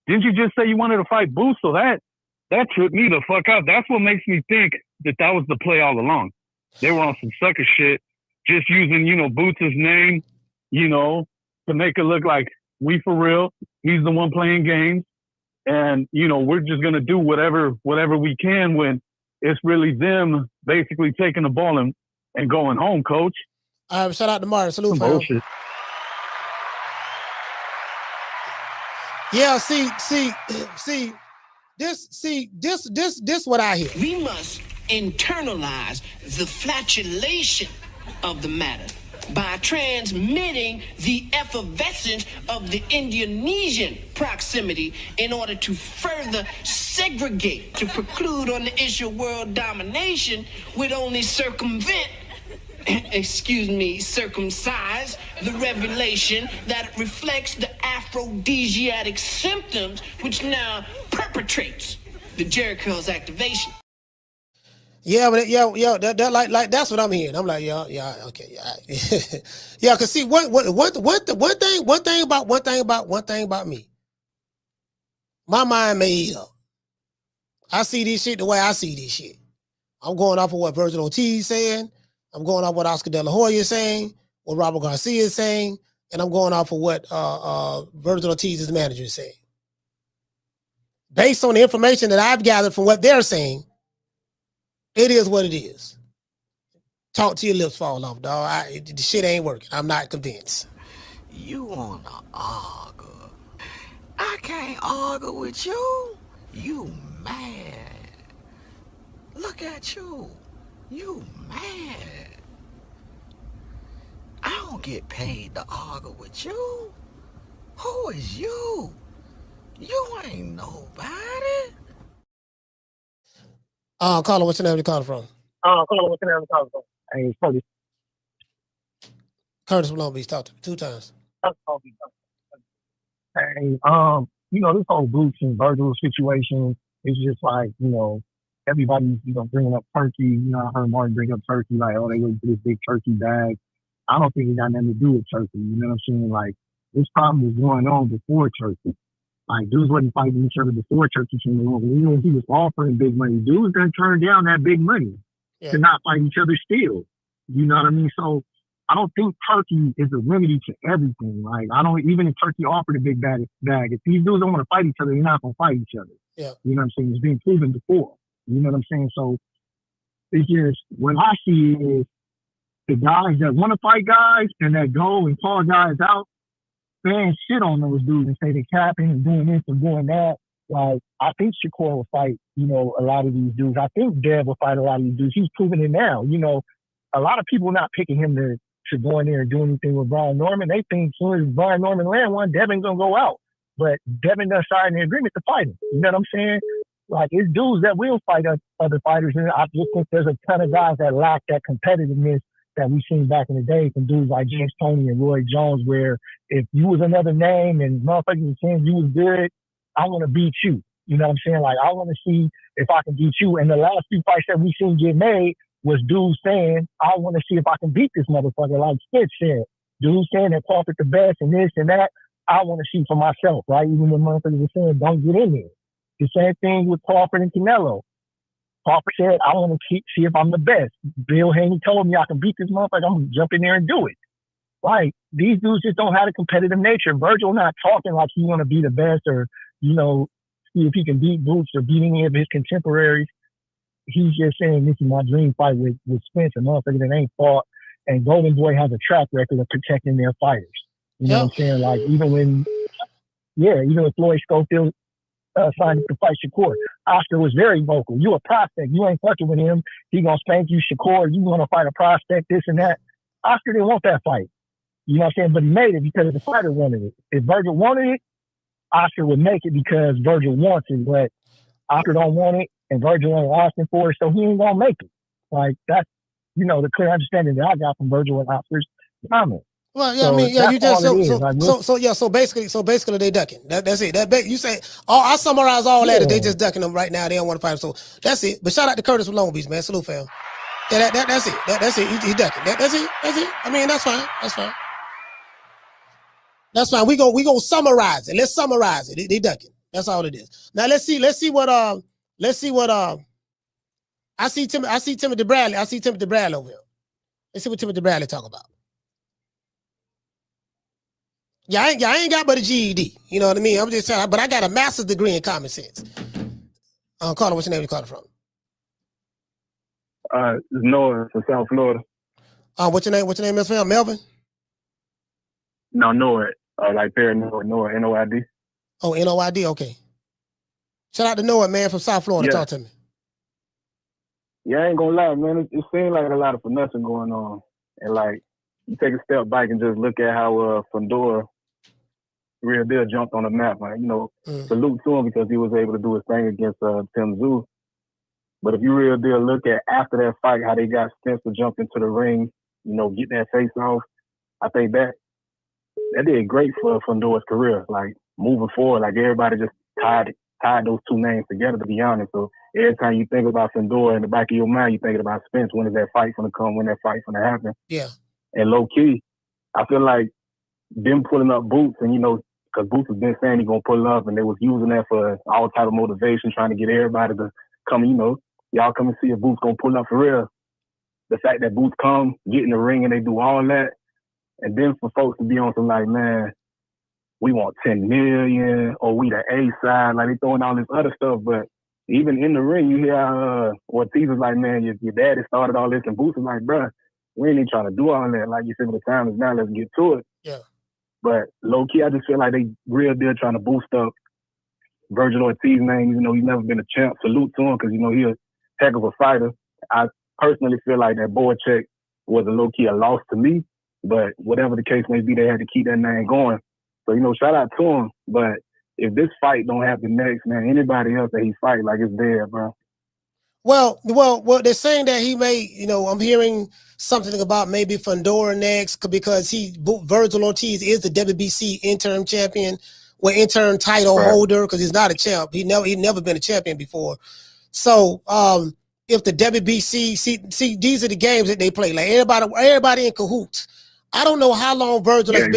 didn't you just say you wanted to fight Boots? So that tripped me the fuck out. That's what makes me think that was the play all along. They were on some sucker shit, just using, Boots' name, to make it look like we for real. He's the one playing games. And, we're just going to do whatever we can when it's really them basically taking the ball and going home, Coach. All right, shout out to Martin. Salute, fam. Bullshit. Yeah, see, This what I hear. We must internalize the flatulation of the matter by transmitting the effervescence of the Indonesian proximity in order to further segregate, to preclude on the issue of world domination would only circumvent circumcise the revelation that reflects the aphrodisiac symptoms which now perpetrates the Jericho's activation. Yeah, but that like that's what I'm hearing. I'm like, yeah, okay, yeah, yeah. Cause see, one thing about me, my mind made up. I see this shit the way I see this shit. I'm going off of what Virgil Ortiz saying. I'm going off what Oscar De La Hoya is saying, what Robert Garcia is saying, and I'm going off of what Virgil Ortiz's manager is saying. Based on the information that I've gathered from what they're saying, it is what it is. Talk till your lips fall off, dog. The shit ain't working. I'm not convinced. You wanna argue? I can't argue with you. You mad. Look at you. You mad. I don't get paid to argue with you. Who is you? You ain't nobody. Caller, what's your name? You calling from? Hey, it's Curtis. Curtis from Long Beach. Talk to me 2 times. Hey, this whole Boots and Virgil situation is just like, everybody's, bringing up turkey. I heard Martin bring up turkey, like, oh, they went to this big turkey bag. I don't think it got nothing to do with turkey. You know what I'm saying? Like, this problem was going on before turkey. Like, dudes wasn't fighting each other before turkey came along. Even when he was offering big money, dudes done turned down that big money to not fight each other still. You know what I mean? So I don't think turkey is a remedy to everything. Like, even if turkey offered a big bag, if these dudes don't want to fight each other, they're not going to fight each other. Yeah. You know what I'm saying? It's been proven before. You know what I'm saying? So it's just, what I see is the guys that want to fight guys and that go and call guys out, fans shit on those dudes and say they're capping and doing this and doing that. Like, I think Shakur will fight, a lot of these dudes. I think Dev will fight a lot of these dudes. He's proving it now. A lot of people not picking him to go in there and do anything with Brian Norman. They think as soon as Brian Norman land one, Devin's going to go out. But Devin does sign an agreement to fight him. You know what I'm saying? Like, it's dudes that will fight other fighters. And I just think there's a ton of guys that lack that competitiveness that we've seen back in the day from dudes like James Toney and Roy Jones, where if you was another name and motherfuckers were saying you was good, I want to beat you. You know what I'm saying? Like, I want to see if I can beat you. And the last few fights that we seen get made was dudes saying, I want to see if I can beat this motherfucker, like Spence said. Dudes saying that Crawford the best and this and that. I want to see for myself, right? Even when motherfuckers were saying, don't get in there. The same thing with Crawford and Canelo. Crawford said, I want to see if I'm the best. Bill Haney told me I can beat this motherfucker. I'm going to jump in there and do it. Like, these dudes just don't have a competitive nature. Virgil not talking like he want to be the best or, see if he can beat Boots or beat any of his contemporaries. He's just saying, this is my dream fight with Spence, a motherfucker that ain't fought. And Golden Boy has a track record of protecting their fighters. You know what I'm saying? Like, even when Floyd Schofield signed to fight Shakur, Oscar was very vocal. You a prospect. You ain't fucking with him. He gonna spank you, Shakur. You want to fight a prospect, this and that. Oscar didn't want that fight. You know what I'm saying? But he made it because the fighter wanted it. If Virgil wanted it, Oscar would make it because Virgil wants it. But Oscar don't want it, and Virgil ain't asking for it, so he ain't gonna make it. Like, that's, the clear understanding that I got from Virgil and Oscar's comment. Well, yeah, so, I mean, yeah, you just so basically they ducking. That's it. You say, I summarize all that. They just ducking them right now. They don't want to fight them. So that's it. But shout out to Curtis from Long Beach, man. Salute, fam. Yeah, that's it. That's it. He ducking. That's it. I mean, that's fine. That's fine. We gonna summarize it. Let's summarize it. They ducking. That's all it is. Now let's see what I see Timothy Bradley. I see Timothy Bradley over here. Let's see what Timothy Bradley talk about. Yeah, I ain't got but a GED. You know what I mean? I'm just saying, but I got a master's degree in common sense. Carter, what's your name? You called from? It's Noah from South Florida. What's your name? What's your name, Miss Phil? Melvin? No, Noah. Like there, Noah, N-O-I-D. Oh, N-O-I-D. Okay. Shout out to Noah, man, from South Florida. Yeah. Talk to me. Yeah, I ain't gonna lie, man. It seems like a lot of finessing going on, and like you take a step back and just look at how Fundora Real Deal jumped on the map. Like, salute to him because he was able to do his thing against Tim Tszyu. But if you Real Deal look at after that fight, how they got Spence to jump into the ring, get that face off, I think that did great for Fundora's career. Like, moving forward, like everybody just tied those two names together, to be honest. So every time you think about Fundora in the back of your mind, you're thinking about Spence. When is that fight going to come? When that fight going to happen? Yeah. And low key, I feel like them pulling up Boots, and because Boots has been saying he's going to pull up, and they was using that for all type of motivation, trying to get everybody to come, y'all come and see if Boots going to pull up for real. The fact that Boots come, get in the ring, and they do all that, and then for folks to be on some like, man, we want 10 million, or we the A side, like they throwing all this other stuff, but even in the ring, you hear Ortiz is like, man, your daddy started all this, and Boots is like, bruh, we ain't even trying to do all that. Like you said, the time is now, let's get to it. Yeah. But low-key, I just feel like they Real Deal trying to boost up Virgil Ortiz's name, even though he's never been a champ. Salute to him because, he's a heck of a fighter. I personally feel like that board check was a low-key a loss to me. But whatever the case may be, they had to keep that name going. So, shout out to him. But if this fight don't happen next, man, anybody else that he fight, like, it's dead, bro. Well, they're saying that he may, I'm hearing something about maybe Fundora next because Virgil Ortiz is the WBC interim champion, interim title holder because he's not a champ. He never been a champion before. So if the WBC, see, these are the games that they play. Like everybody in cahoots. I don't know how long Virgil has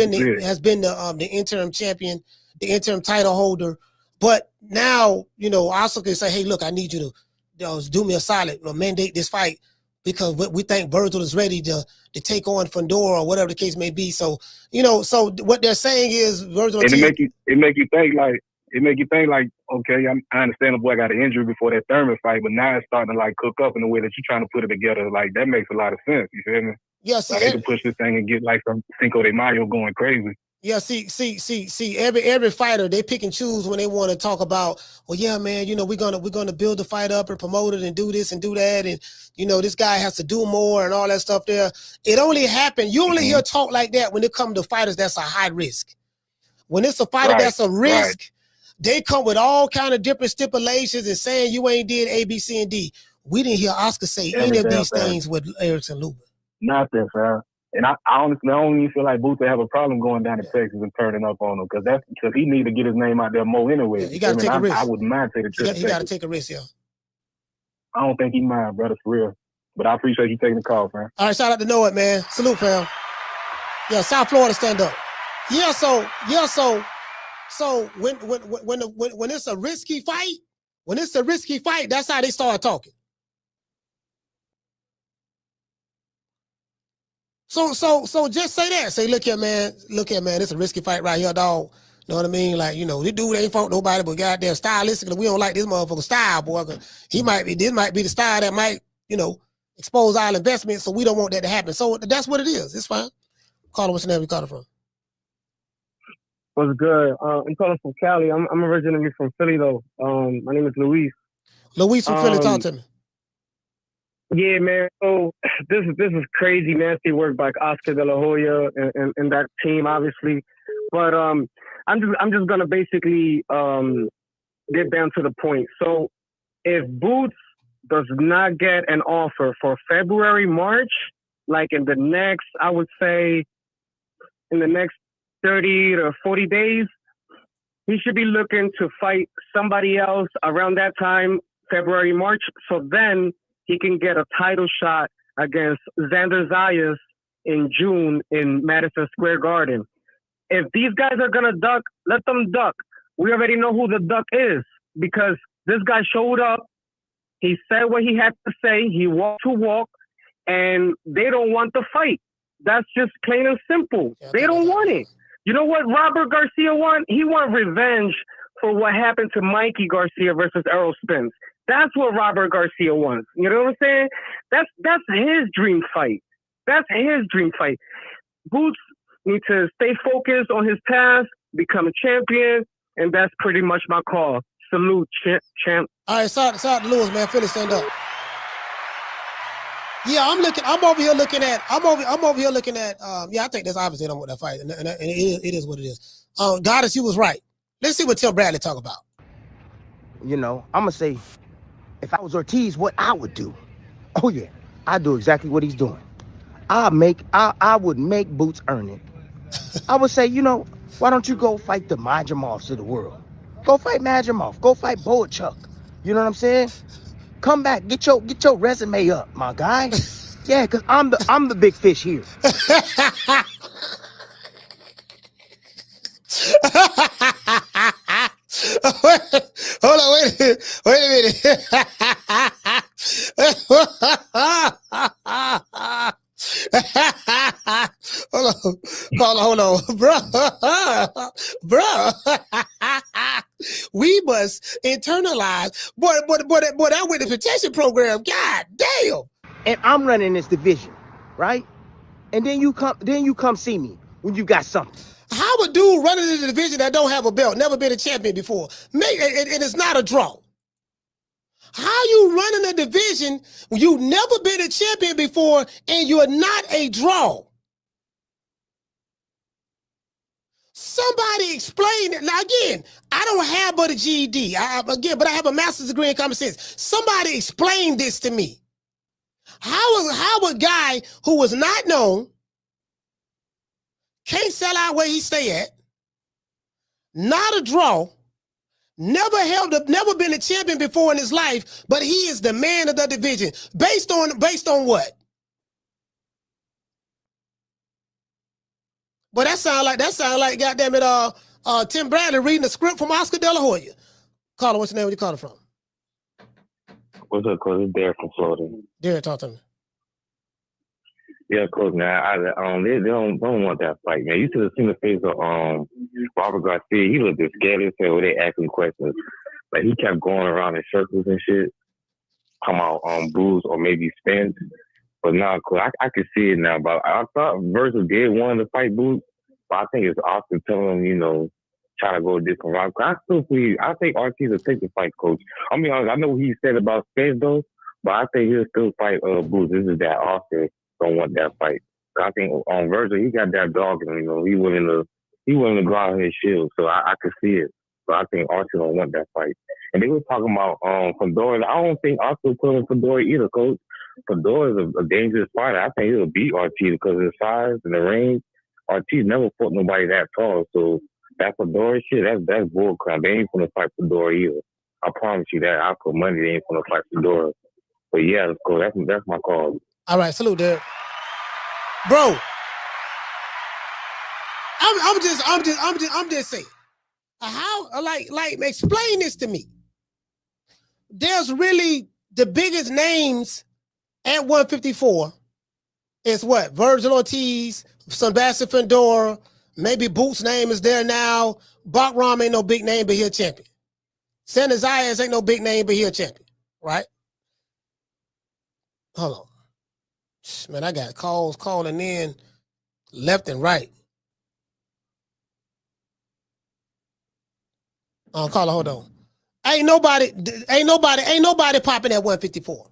been the interim champion, the interim title holder, but now Oscar can say, "Hey, look, I need you to do me a solid, mandate this fight because we think Virgil is ready to take on Fundora or whatever the case may be." So so what they're saying is Virgil. And it make you think like, okay, I understand the boy got an injury before that Thurman fight, but now it's starting to like cook up in the way that you're trying to put it together. Like that makes a lot of sense. You feel me? Yeah, see, like they can push this thing and get like some Cinco de Mayo going crazy. Yeah, see, every fighter, they pick and choose when they want to talk about, well, yeah, man, we're gonna build the fight up and promote it and do this and do that, and this guy has to do more and all that stuff there. It only happened. You only hear talk like that when it comes to fighters that's a high risk. When it's a fighter that's a risk, they come with all kind of different stipulations and saying you ain't did A, B, C, and D. We didn't hear Oscar say any of these things with Erickson Lubin. Nothing, fam. And I honestly, I don't even feel like Boots have a problem going down to Texas and turning up on him because he need to get his name out there more anyway. Yeah, you got to take a risk. I wouldn't mind taking a trip. He got to take a risk, yeah. I don't think he mind, brother, for real. But I appreciate you taking the call, fam. All right, shout out to Noah, man. Salute, fam. Yeah, South Florida, stand up. So when it's a risky fight, that's how they start talking. So just say that. Say, look here, man. It's a risky fight right here, dog. Know what I mean? Like, this dude ain't fought nobody, but goddamn stylistically, we don't like this motherfucker style, boy. This might be the style that might, expose our investment, so we don't want that to happen. So that's what it is. It's fine. Call him, what's your name? You call it from? What's good? I'm calling from Cali. I'm originally from Philly, though. My name is Luis. Luis from Philly, talk to me. Yeah, man. So this is crazy, nasty work by Oscar De La Hoya and that team, obviously. But I'm just gonna basically get down to the point. So if Boots does not get an offer for February, March, like in the next, I would say, in the next 30 to 40 days, he should be looking to fight somebody else around that time, February, March. So then he can get a title shot against Xander Zayas in June in Madison Square Garden. If these guys are going to duck, let them duck. We already know who the duck is because this guy showed up. He said what he had to say. He walked to walk, and they don't want the fight. That's just plain and simple. They don't want it. You know what Robert Garcia want? He want revenge for what happened to Mikey Garcia versus Errol Spence. That's what Robert Garcia wants. You know what I'm saying? That's his dream fight. That's his dream fight. Boots need to stay focused on his task, become a champion, and that's pretty much my call. Salute, champ. All right, shout out to Lewis, man. Philly, stand up. Yeah, I'm over here looking at. Yeah, I think that's obviously done with that fight, and it is what it is. Goddess, you was right. Let's see what Tim Bradley talk about. I'm gonna say, if I was Ortiz, what I would do. Oh yeah, I'd do exactly what he's doing. I would make Boots earn it. I would say, why don't you go fight the Majamovs of the world? Go fight Majamov. Go fight Boachuk. You know what I'm saying? Come back, get your resume up, my guy. Yeah, cause I'm the big fish here. Hold on, wait a minute. Hold on, bro. We must internalize. Boy, that with the protection program. God damn. And I'm running this division, right? And then you come see me when you got something. How a dude running in the division that don't have a belt, never been a champion before, and it's not a draw? How you running a division when you never been a champion before and you're not a draw? Somebody explain it. Now again, I don't have but a GED. But I have a master's degree in common sense. Somebody explain this to me. How a guy who was not known, can't sell out where he stay at, not a draw, never been a champion before in his life, but he is the man of the division. Based on what? But that sound like goddamn it, Tim Bradley reading the script from Oscar De La Hoya. Caller, what's your name? Where you calling from? What's up, Coach? It's Derek from Florida. Derek, talk to me. Yeah, Coach. Now, they don't want that fight, man. You should have seen the face of Robert Garcia. He looked scared as hell when they asked him questions. Like, he kept going around in circles and shit. Come out Boots or maybe Spence. But nah, Coach, I can see it now. But I thought Virgil did want to fight Boots. But I think it's Austin telling him, try to go a different route. I think Ortiz will take the fight, Coach. I mean, I know what he said about Spence, though, but I think he'll still fight Boots. This is that Austin don't want that fight. I think on Virgil, he got that dog in him. He willing to go out his shield. So I could see it. But I think Austin don't want that fight. And they were talking about Fedora. I don't think Austin put in Fedora either, Coach. Fedora is a dangerous fighter. I think he'll beat Ortiz because of his size and the range. Ortiz never fought nobody that tall, so that Fedora shit, that's bullcrap. They ain't gonna fight Fedora either. I promise you that. I put money they ain't gonna fight Fedora. But yeah, let's go. That's my call. All right, salute, Derek. Bro, I'm just saying. How like explain this to me. There's really the biggest names at 154 is what? Virgil Ortiz, Sebastian Fedora, maybe Boots' name is there now. Bakram ain't no big name, but he a champion. Santa Zayas ain't no big name, but he a champion, right? Hold on. Man, I got calls calling in left and right. Caller, hold on. Ain't nobody popping at 154.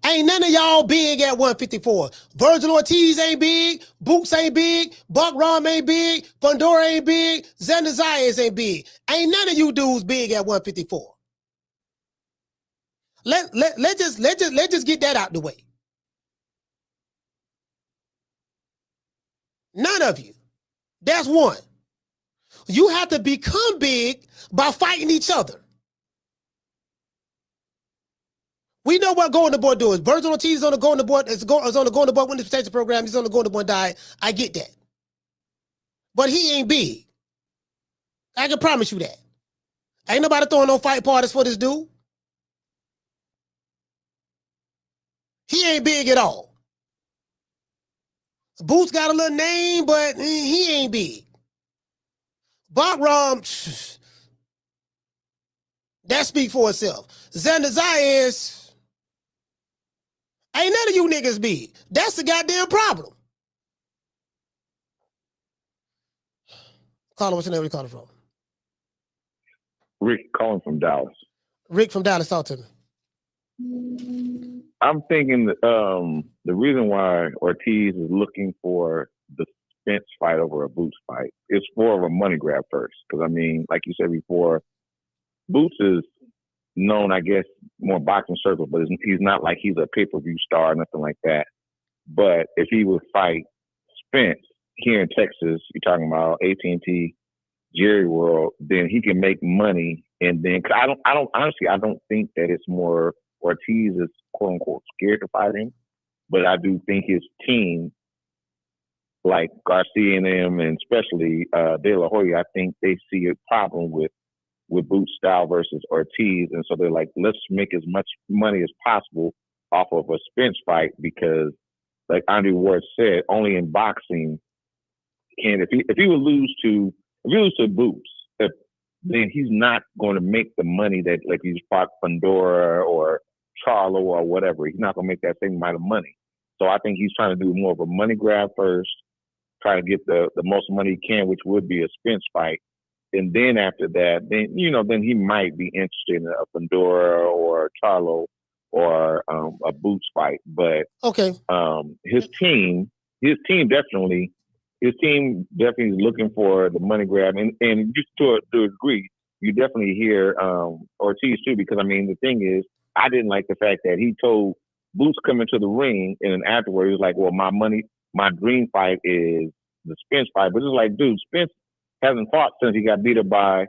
Ain't none of y'all big at 154. Virgil Ortiz ain't big. Boots ain't big. Bakram ain't big. Fedora ain't big. Xander Zayas ain't big. Ain't none of you dudes big at 154. Let's just get that out the way. None of you. That's one. You have to become big by fighting each other. We know what going to board does. Virgil Ortiz is on the going to board. Is on the going to board winning protection program. He's on the going to board diet. I get that, but he ain't big. I can promise you that. Ain't nobody throwing no fight parties for this dude. He ain't big at all. Boots got a little name, but he ain't big. Bakram, that speak for itself. Xander Zayas, ain't none of you niggas big. That's the goddamn problem. Caller, what's your name? Where you calling from? Rick calling from Dallas. Rick from Dallas, talk to me. I'm thinking the reason why Ortiz is looking for the Spence fight over a Boots fight is more of a money grab first. Because, I mean, like you said before, Boots is known, I guess, more boxing circles, but he's not like he's a pay-per-view star or nothing like that. But if he would fight Spence here in Texas, you're talking about AT&T, Jerry World, then he can make money. And then, cause I don't think that it's more Ortiz is quote unquote scared to fight him, but I do think his team, like Garcia and them, and especially De La Hoya, I think they see a problem with Boots style versus Ortiz, and so they're like, let's make as much money as possible off of a Spence fight because, like Andre Ward said, only in boxing can if he would lose to Boots, then he's not going to make the money that like he's fought Fedora or Charlo or whatever. He's not going to make that same amount of money. So I think he's trying to do more of a money grab first, try to get the most money he can, which would be a Spence fight. And then after that, then he might be interested in a Fedora or Charlo or a Boots fight. But okay, his team definitely is looking for the money grab, and just to a degree, you definitely hear Ortiz too, because I mean the thing is, I didn't like the fact that he told Boots coming to the ring, and then afterwards he was like, well, my dream fight is the Spence fight, but it's like, dude, Spence hasn't fought since he got beat up by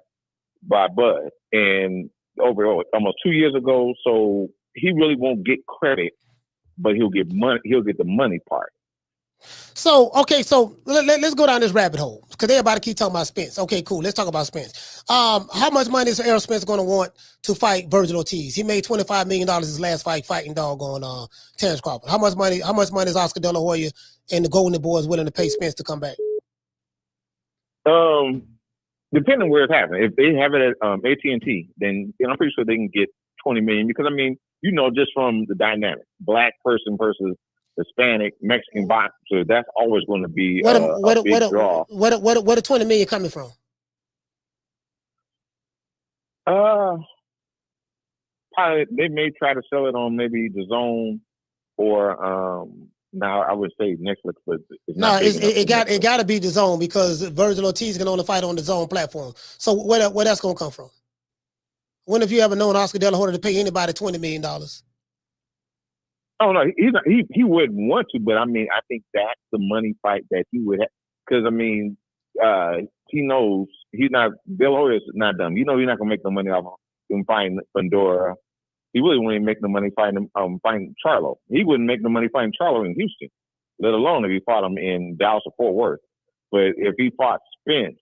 by Bud, and over almost 2 years ago. So he really won't get credit, but he'll get money. He'll get the money part. So, okay, so let's go down this rabbit hole because everybody keep talking about Spence. Okay, cool. Let's talk about Spence. How much money is Errol Spence going to want to fight Virgil Ortiz? He made $25 million his last fight fighting doggone Terence Crawford. How much money is Oscar De La Hoya and the Golden Boys willing to pay Spence to come back? Depending on where it's happening. If they have it at AT&T, then I'm pretty sure they can get $20 million because, I mean, you know, just from the dynamic, black person versus Hispanic, Mexican boxer, that's always going to be a big draw. What are $20 million coming from? Probably they may try to sell it on maybe the Zone or now I would say Netflix, but it got to be the Zone because Virgil Ortiz can only fight on the Zone platform. So where that's going to come from? When have you ever known Oscar De La Hoya to pay anybody $20 million? Oh no, he wouldn't want to, but I mean, I think that's the money fight that he would have. Because I mean, he knows he's not. De La Hoya is not dumb. You know, he's not gonna make no money off him fighting Pandora. He really wouldn't make no money fighting Charlo. He wouldn't make no money fighting Charlo in Houston, let alone if he fought him in Dallas or Fort Worth. But if he fought Spence,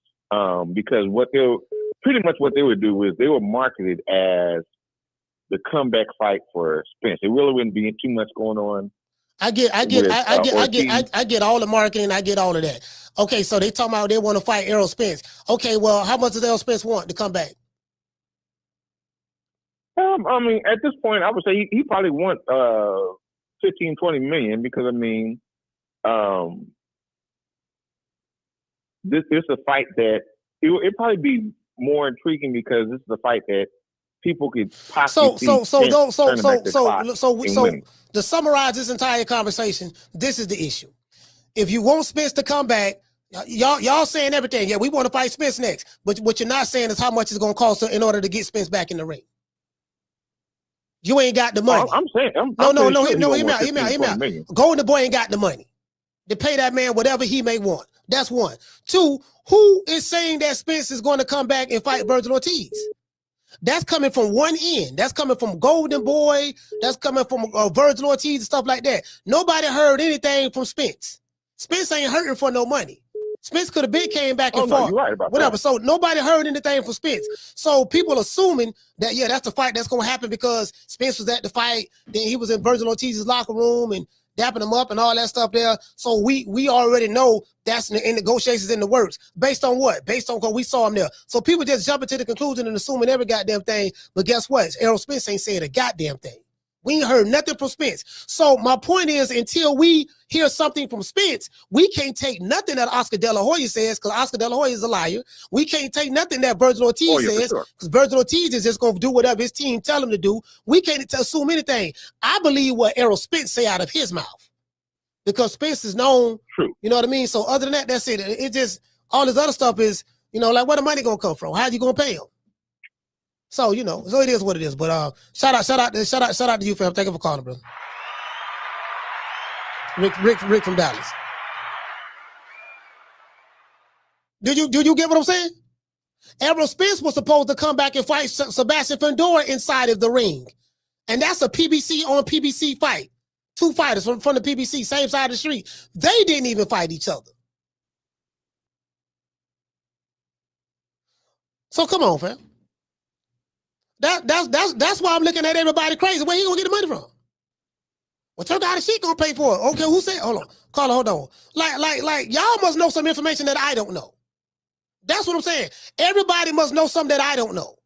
because what they would do is they would market it as the comeback fight for Spence. It really wouldn't be too much going on. I get all the marketing. I get all of that. Okay, so they talking about they want to fight Errol Spence. Okay, well, how much does Errol Spence want to come back? I mean, at this point, I would say he probably want 15, 20 million because I mean, this is a fight that it'd probably be more intriguing because this is a fight that people could possibly to summarize this entire conversation, this is the issue. If you want Spence to come back, y'all saying everything. Yeah, we want to fight Spence next, but what you're not saying is how much it's going to cost in order to get Spence back in the ring. You ain't got the money. I'm saying, hear me out. Golden Boy ain't got the money to pay that man whatever he may want. That's one. Two, who is saying that Spence is going to come back and fight Virgil Ortiz? That's coming from one end. That's coming from Golden Boy. That's coming from Virgil Ortiz and stuff like that. Nobody heard anything from Spence. Spence ain't hurting for no money. Spence could have been came back and fought. You're right about whatever. That. So nobody heard anything from Spence. So people assuming that, yeah, that's the fight that's going to happen because Spence was at the fight. Then he was in Virgil Ortiz's locker room and dapping him up and all that stuff there. So we already know that's in negotiations in the works. Based on what? Based on what we saw him there. So people just jumping to the conclusion and assuming every goddamn thing. But guess what? Errol Spence ain't saying a goddamn thing. We ain't heard nothing from Spence. So my point is, until we hear something from Spence, we can't take nothing that Oscar De La Hoya says because Oscar De La Hoya is a liar. We can't take nothing that Virgil Ortiz says because Virgil Ortiz is just going to do whatever his team tell him to do. We can't assume anything. I believe what Errol Spence say out of his mouth because Spence is known. True. You know what I mean? So other than that, that's it. It just, all this other stuff is, you know, like where the money going to come from? How you going to pay him? So, you know, so it is what it is. But shout out to you, fam. Thank you for calling, bro. Rick from Dallas. Did you get what I'm saying? Errol Spence was supposed to come back and fight Sebastian Fundora inside of the ring. And that's a PBC on PBC fight. Two fighters from the PBC, same side of the street. They didn't even fight each other. So come on, fam. That's why I'm looking at everybody crazy. Where he gonna get the money from? Well, Turk out of shit gonna pay for it. Okay, who said? Hold on, caller, hold on. Like y'all must know some information that I don't know. That's what I'm saying. Everybody must know something that I don't know.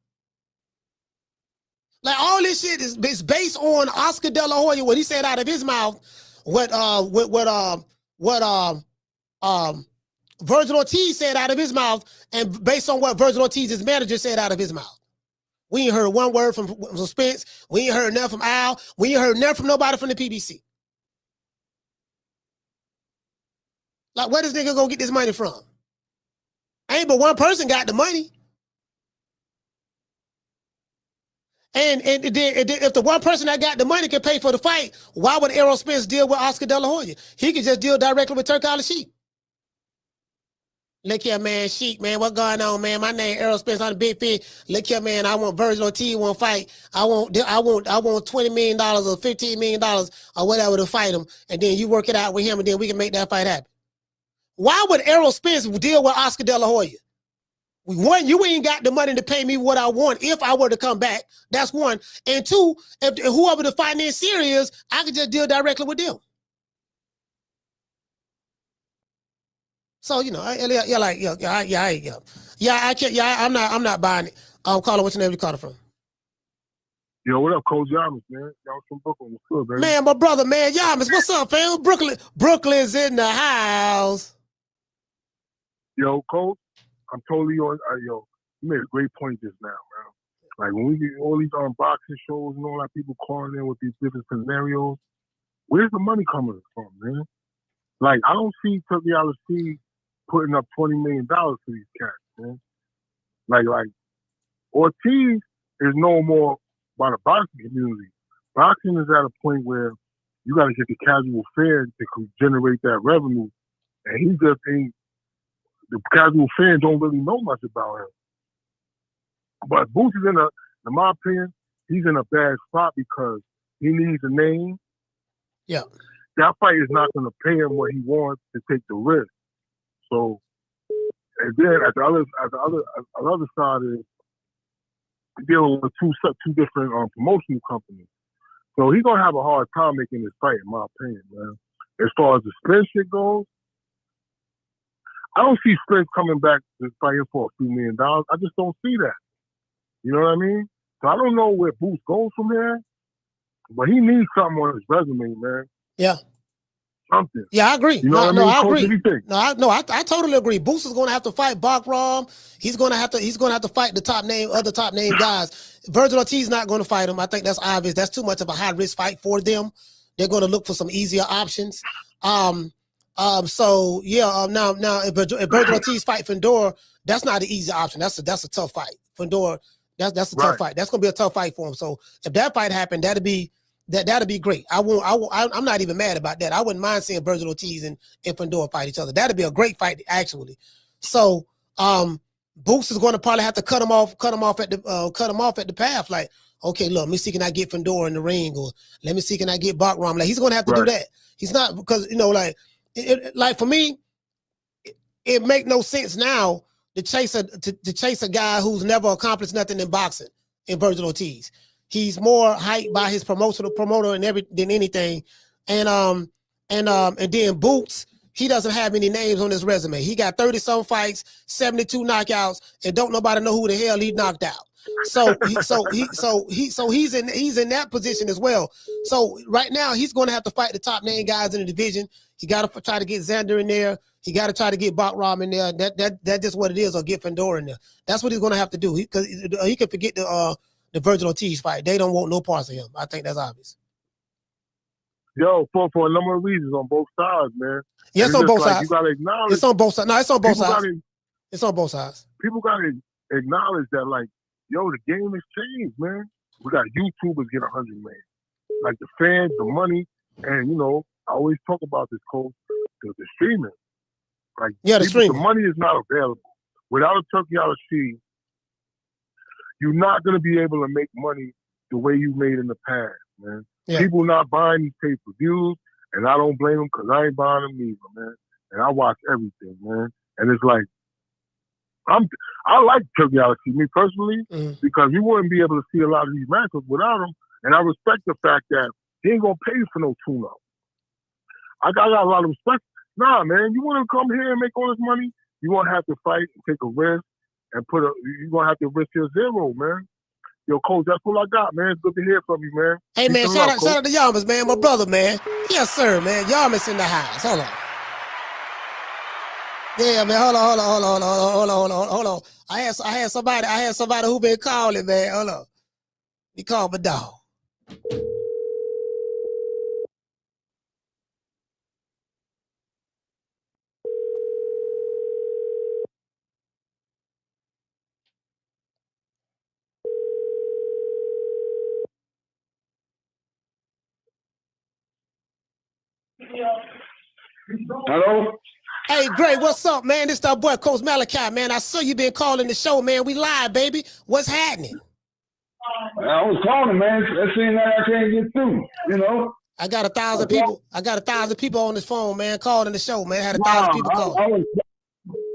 Like all this shit is based on Oscar De La Hoya, what he said out of his mouth, what Virgil Ortiz said out of his mouth, and based on what Virgil Ortiz's manager said out of his mouth. We ain't heard one word from Spence. We ain't heard nothing from Al. We ain't heard nothing from nobody from the PBC. Like, where this nigga gonna get this money from? Ain't but one person got the money. And if the one person that got the money can pay for the fight, why would Errol Spence deal with Oscar De La Hoya? He could just deal directly with Turk Al-Sheikh. Look here, man. Sheik, man. What's going on, man? My name Errol Spence. I'm the big fish. Look here, man. I want Virgil Ortiz one fight. I want $20 million or $15 million or whatever to fight him. And then you work it out with him, and then we can make that fight happen. Why would Errol Spence deal with Oscar De La Hoya? One, you ain't got the money to pay me what I want if I were to come back. That's one. And two, if whoever the financier is, I could just deal directly with them. So, you know, I'm not buying it. Caller, what's your name? You call it from? Yo, what up, Coach Yamas, man? Y'all from Brooklyn. What's good, baby? Man, my brother, man. Yamas, what's up, fam? Brooklyn's in the house. Yo, Coach, I'm totally on. Yo, you made a great point just now, man. Like, when we get all these unboxing shows and all that, people calling in with these different scenarios, where's the money coming from, man? Like, I don't see Turkey LC putting up $20 million for these cats, man. Like Ortiz is no more by the boxing community. Boxing is at a point where you got to get the casual fan to generate that revenue, and he just ain't. The casual fan don't really know much about him. But Boots is in my opinion, he's in a bad spot because he needs a name. Yeah. That fight is not going to pay him what he wants to take the risk. So, and then at the other side is dealing with two different promotional companies. So he's gonna have a hard time making this fight, in my opinion, man. As far as the Spence shit goes, I don't see Spence coming back to fighting for a few $1 million. I just don't see that. You know what I mean? So I don't know where Boots goes from here, but he needs something on his resume, man. Yeah. Something. Yeah, I agree. You know what I mean? I Coach, agree. what do you think? I totally agree. Boots is going to have to fight Bakram. He's going to have to fight the other top name guys. Virgil Ortiz is not going to fight him. I think that's obvious. That's too much of a high risk fight for them. They're going to look for some easier options. So yeah. Now, if Virgil Ortiz fight Fedor, that's not an easy option. That's a tough fight. Fedor, that's a tough fight. That's going to be a tough fight for him. So if that fight happened, that'd be great. I'm not even mad about that. I wouldn't mind seeing Virgil Ortiz and Fedor fight each other. That'd be a great fight, actually. So, Boots is going to probably have to cut him off at the path. Like, okay, look, let me see, can I get Fedor in the ring, or let me see, can I get Bakram? Like, he's going to have to do that. He's not, because like for me, it make no sense now to chase a guy who's never accomplished nothing in boxing in Virgil Ortiz. He's more hyped by his promoter than anything. And then Boots, he doesn't have any names on his resume. He got 30-some fights, 72 knockouts, and don't nobody know who the hell he knocked out. So he's in that position as well. So right now he's going to have to fight the top name guys in the division. He got to try to get Xander in there. He got to try to get Bakram in there. That's just what it is, or get Fedor in there. That's what he's going to have to do. Because he can forget the Virgil Ortiz fight. They don't want no parts of him. I think that's obvious. Yo, for a number of reasons on both sides, man. Yes, on both sides. You gotta acknowledge. It's on both sides. No, it's on both sides. It's on both sides. People gotta acknowledge that, like, yo, the game has changed, man. We got YouTubers get 100 million. Like the fans, the money, and I always talk about this, Coach, the streaming. Like, the streaming. The money is not available. Without a Turkey LC, you're not gonna be able to make money the way you made in the past, man. Yeah. People not buying these pay-per-views, and I don't blame them because I ain't buying them either, man. And I watch everything, man. And it's like, I like Turkey LC, me personally, because we wouldn't be able to see a lot of these matches without him. And I respect the fact that he ain't gonna pay for no tune-up. I got a lot of respect. Nah, man, you want to come here and make all this money, you gonna have to fight and take a risk and you're gonna have to risk your zero, man. Yo, Coach, that's what I got, man. It's good to hear from you, man. Hey, man, shout out to Yamas, man, my brother, man. Yes, sir, man. Yamas in the house. Hold on. Yeah, man. Hold on. I had somebody who been calling, man. Hold on. He called my dog. Hello? Hey, Gray, what's up, man? This our boy, Coach Malachi, man. I saw you been calling the show, man. We live, baby. What's happening? I was calling, man. It seems like I can't get through, you know? I got 1,000 people. I got 1,000 people on this phone, man, calling the show, man. I had 1,000 people call.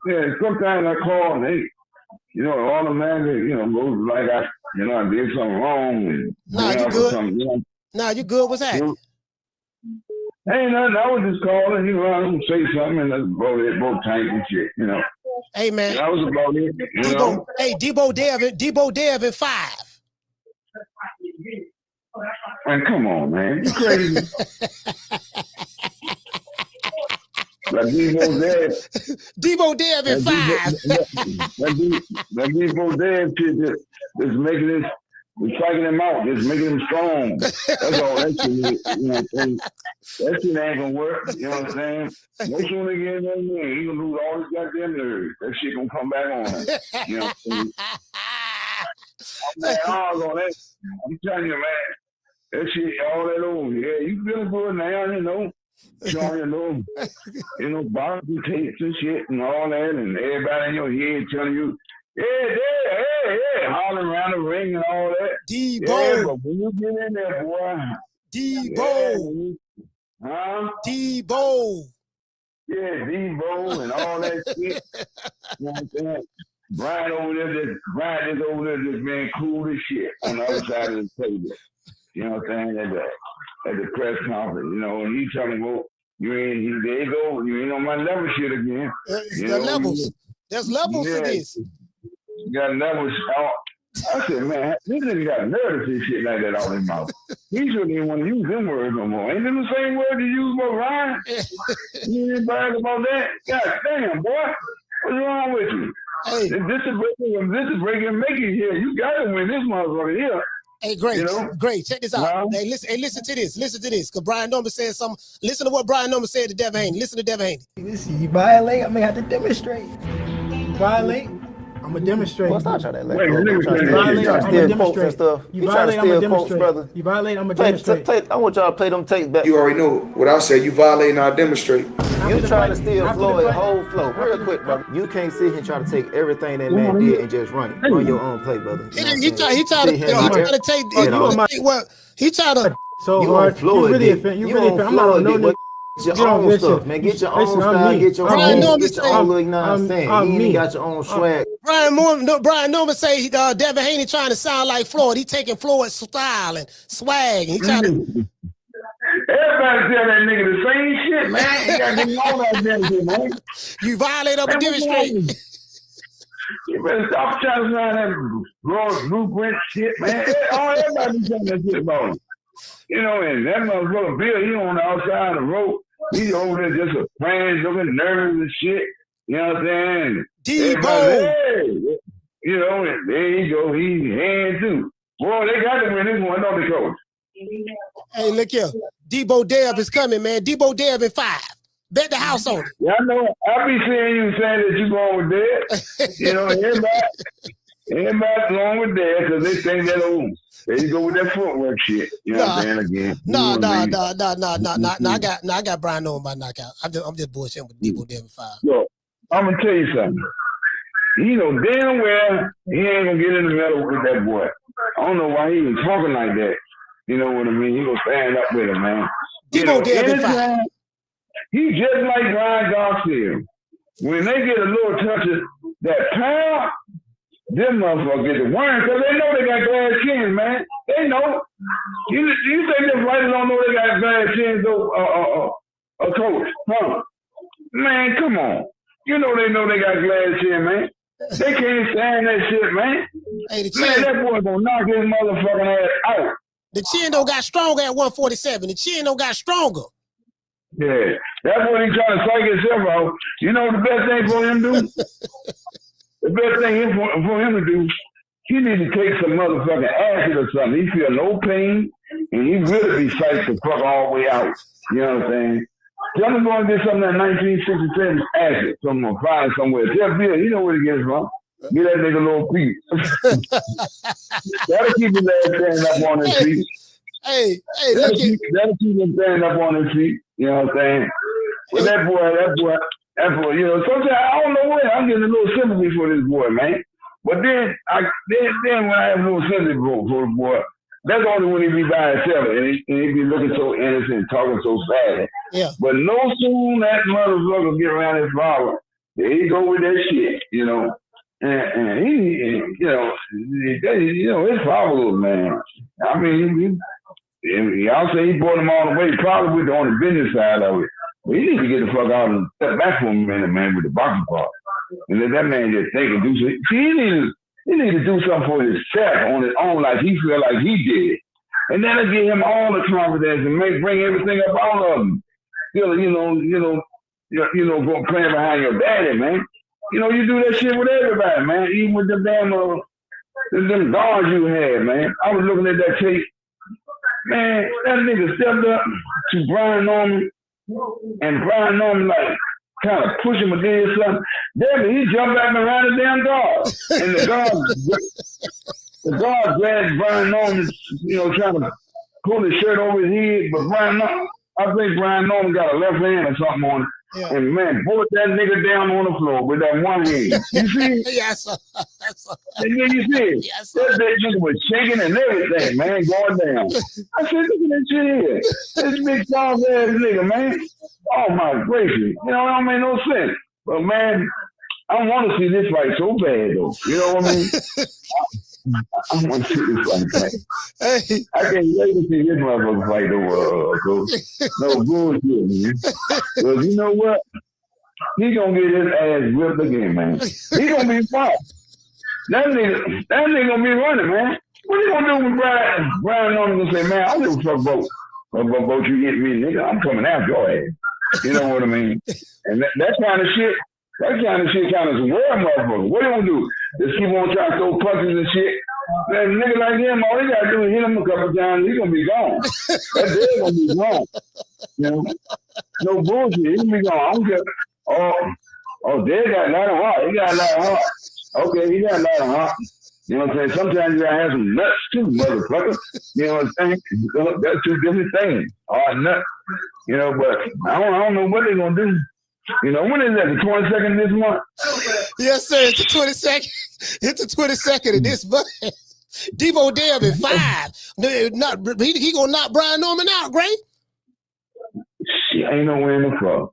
Yeah, sometimes I call and they, you know, automatically, you know, goes like I did something wrong. And nah, you good. Nah, you good. What's happening? Ain't nothing. I was just calling, you know, I was say something and that's about it, both tank and shit, you know. Hey, man. That was about it, you know. Hey, Debo Dev in 5. Man, come on, man. You crazy. That Debo Dev in 5. That Debo Dev shit just making this, striking him out, just making him strong. That's all that shit is. You know what I'm saying? That shit ain't gonna work. You know what I'm saying? No sooner get in there, he gonna lose all his goddamn nerves. That shit gonna come back on him. You know what I'm saying? I'm telling you, man. That shit, all that old, yeah, you feeling good now, you know. Showing you know, boxing tapes and shit and all that, and everybody in your head telling you, yeah, hollering around the ring and all that. Debo. Yeah, but when you get in there, boy. Debo. Debo. Yeah, Debo and all that shit. You know what I'm saying? Brian is over there just being cool as shit on the other side of the table. You know what I'm saying? At the press conference, you know, and he's telling me, well, there you go, you ain't on my level shit again. There's levels. There's levels to this. You got levels. I said, man, this nigga got nervous and shit like that out his mouth. He shouldn't even want to use them words no more. Ain't them the same word you use about Ryan? You ain't brag about that? God damn, boy. What's wrong with you? Hey. This is breaking and making here. You got to win this motherfucker here. Hey, great. Check this out. Hey, listen to this. Listen to this. Because Brian Norman said something. Listen to what Brian Norman said to Devin Haney. Listen to Devin Haney. Listen, you violate, I'm going to have to demonstrate. You violate, I'm going to demonstrate. Well, stop trying to let go. You violate, I'm going to demonstrate. Brother. You violate, I'm going to demonstrate. I want y'all to play them tapes back. You already know what I say. You violate and I demonstrate. You trying to steal Floyd whole flow. Real quick, brother. You can't sit here and try to take everything that man did and just run it. Run your own play, brother. He tried to take what he tried to. So hard. You really offend. I'm not on no nigga. Get your own stuff, man. Get your own style. Get your own look. You know what I'm saying? You ain't got your own swag. Brian Norman say Devin Haney trying to sound like Floyd. He taking Floyd's style and swag. And he trying to. Everybody tell that nigga the same shit, man. You gotta get all that damn shit, man. You violate up and demonstrate. You better stop trying to sign that broad blueprint shit, man. Everybody be saying that shit about him. You know, and that motherfucker Bill, he on the outside of the road. He's over there just a friend, looking nervous and shit. You know what I'm saying? Debo. You know, and there you go. He's hand too. Boy, they got to win this one, don't they, coach? Hey, look here. Debo Dev is coming, man. Debo Dev in 5. Bet the house on it. Yeah, I know. I be seeing you saying that you going with Dev. You know, everybody going with Dev because they think that old. There you go with that footwork shit. You know what I'm saying? Again. No. I got Brian Norman by knockout. I'm just bullshitting with Debo Dev in 5. Yo, I'm gonna tell you something. You know damn well he ain't gonna get in the middle with that boy. I don't know why he was talking like that. You know what I mean? He gonna stand up with him, man. Debo Dev in 5. He just like Ryan Garcia. When they get a little touch of that power, them motherfuckers get the worm because they know they got glass chins, man. They know. You think them writers don't know they got glass chins, though, coach? Huh? Man, come on. You know they got glass chin, man. They can't stand that shit, man. Hey, the chin, man, that boy gonna knock his motherfucking ass out. The chin don't got stronger at 147. The chin don't got stronger. Yeah, that's what he's trying to psych himself out. You know the best thing for him to do? The best thing for him to do, he need to take some motherfucking acid or something. He feel no pain, and he really be psyched to fuck all the way out. You know what I'm saying? Tell him going to get something that 1967 acid. Someone find somewhere. Tell Bill, you know where to get it from. Get that nigga a little piece. That'll keep his ass standing up on his feet. That'll keep him standing up on his feet. You know what I'm saying? But that boy, That's what, sometimes I don't know what, I'm getting a little sympathy for this boy, man. But then when I have a little sympathy for the boy, that's only when he be by himself and he be looking so innocent and talking so sad. Yeah. But no soon that motherfucker get around his father, there he go with that shit, And he, his father, man. I mean, y'all say he brought him all the way, probably on the business side of it. But he need to get the fuck out and step back for a minute, man, with the boxing part. And let that man just think and do something. See, he need to do something for himself on his own, like he feel like he did. And that'll give him all the confidence and bring everything up all of them. Go playing behind your daddy, man. You do that shit with everybody, man. Even with the damn them guards you had, man. I was looking at that tape. Man, that nigga stepped up to Brian Norman, and Brian Norman like kind of pushed him against something. Then he jumped back behind the damn guard, and the guard grabbed Brian Norman, trying to pull his shirt over his head, but I think Brian Norman got a left hand or something on it. Yeah. And man, put that nigga down on the floor with that one hand. You see? Yes. And then you see, yes, that nigga was shaking and everything, man, going down. I said, look at that shit here. This big soft ass nigga, man. Oh my gracious. It don't make no sense. But man, I want to see this fight so bad though. You know what I mean? I want to see this fight, man. Hey. I can't wait to see this motherfucker fight though, Coach. No bullshit, man. Because you know what? He gonna get his ass whipped again, man. He gonna be fine. That nigga gonna be running, man. What he gonna do with Brian? Brian Norman gonna say, man, I don't give a fuck about you hitting me, nigga. I'm coming after your ass. You know what I mean? And that kind of shit. That kind of shit kind of is a world motherfucker. What he gonna do? Just keep on trying to throw punches and shit. Man, a nigga like him, all he gotta do is hit him a couple times, he gonna be gone. That dude gonna be gone. No bullshit, he gonna be gone. I don't care. Oh, Dad got a lot of heart. He got a lot of heart. Okay, he got a lot of heart. You know what I'm saying? Sometimes you gotta have some nuts too, motherfucker. You know what I'm saying? That's two different things. Hard nuts. But I don't know what they're gonna do. When is that? The 22nd this month? Yes, sir. It's the 22nd. It's the 22nd of this month. Debo Dale in 5. He gonna knock Brian Norman out, Gray? Shit, ain't no way in the fuck.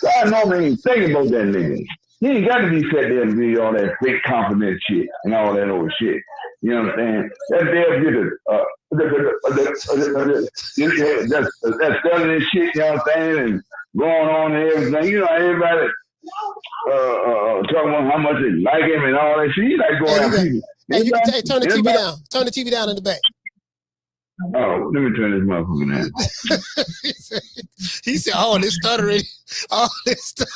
Brian Norman ain't thinking about that nigga. He ain't got to be sat there and be all that fake confident shit and all that old shit. You know what I'm saying? That damn get that's studying this shit, you know what I'm saying? And going on and everything. Everybody talking about how much they like him and all that shit. He like going after people. Hey, turn the TV down. Turn the TV down in the back. Oh, let me turn this motherfucker down. He said, all this stuttering, all this stuff.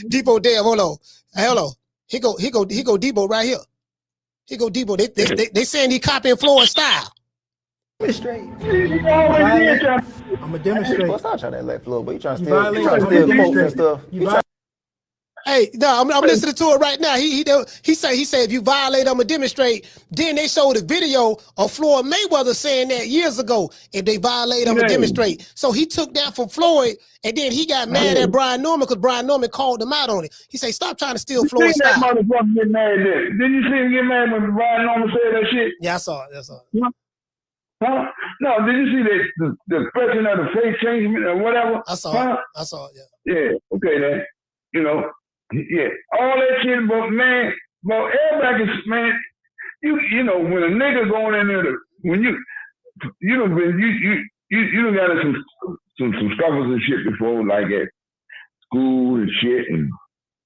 Debo Dale, hold on. He go Debo right here. He go Debo. They saying he copying Floyd style. Demonstrate. I'm a demonstrate. Stop trying to let Floyd, but you trying to steal quotes and stuff. Hey, no, I'm listening to it right now. He said if you violate, I'm gonna demonstrate. Then they showed a video of Floyd Mayweather saying that years ago. If they violate, I'm gonna demonstrate. So he took that from Floyd, and then he got mad at Brian Norman because Brian Norman called him out on it. He said, "Stop trying to steal Floyd's style." That motherfucker get mad at that. Didn't you see him get mad when Brian Norman said that shit? Yeah, I saw it. Huh? No, did you see the question of the face change or whatever? I saw it. Yeah. Okay, then. Yeah, all that shit, but man, everybody can, man, you know, when a nigga going in there, when you done got some struggles and shit before, like at school and shit and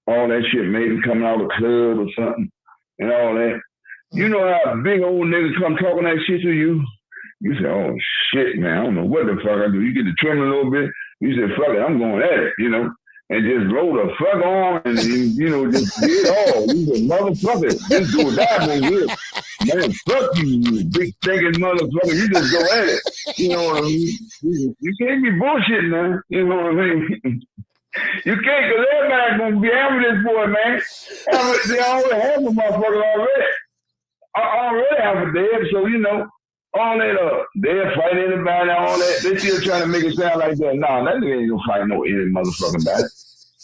all that shit, maybe coming out of the club or something and all that. You know how big old niggas come talking that shit to you? You say, oh shit, man, I don't know what the fuck I do. You get to trim a little bit, you say, fuck it, I'm going at it, and just roll the fuck on and, just get all. You a motherfucker. Just do that one here. Man, fuck you big thinking motherfucker. You just go at it. You know what I mean? You can't be bullshitting, man. You know what I mean? You can't, because everybody's going to be after this boy, man. They already have a motherfucker already. I already have a dead, so, all that, they'll fight anybody, all that. They still trying to make it sound like that. Nah, that nigga ain't gonna fight no any motherfucking body.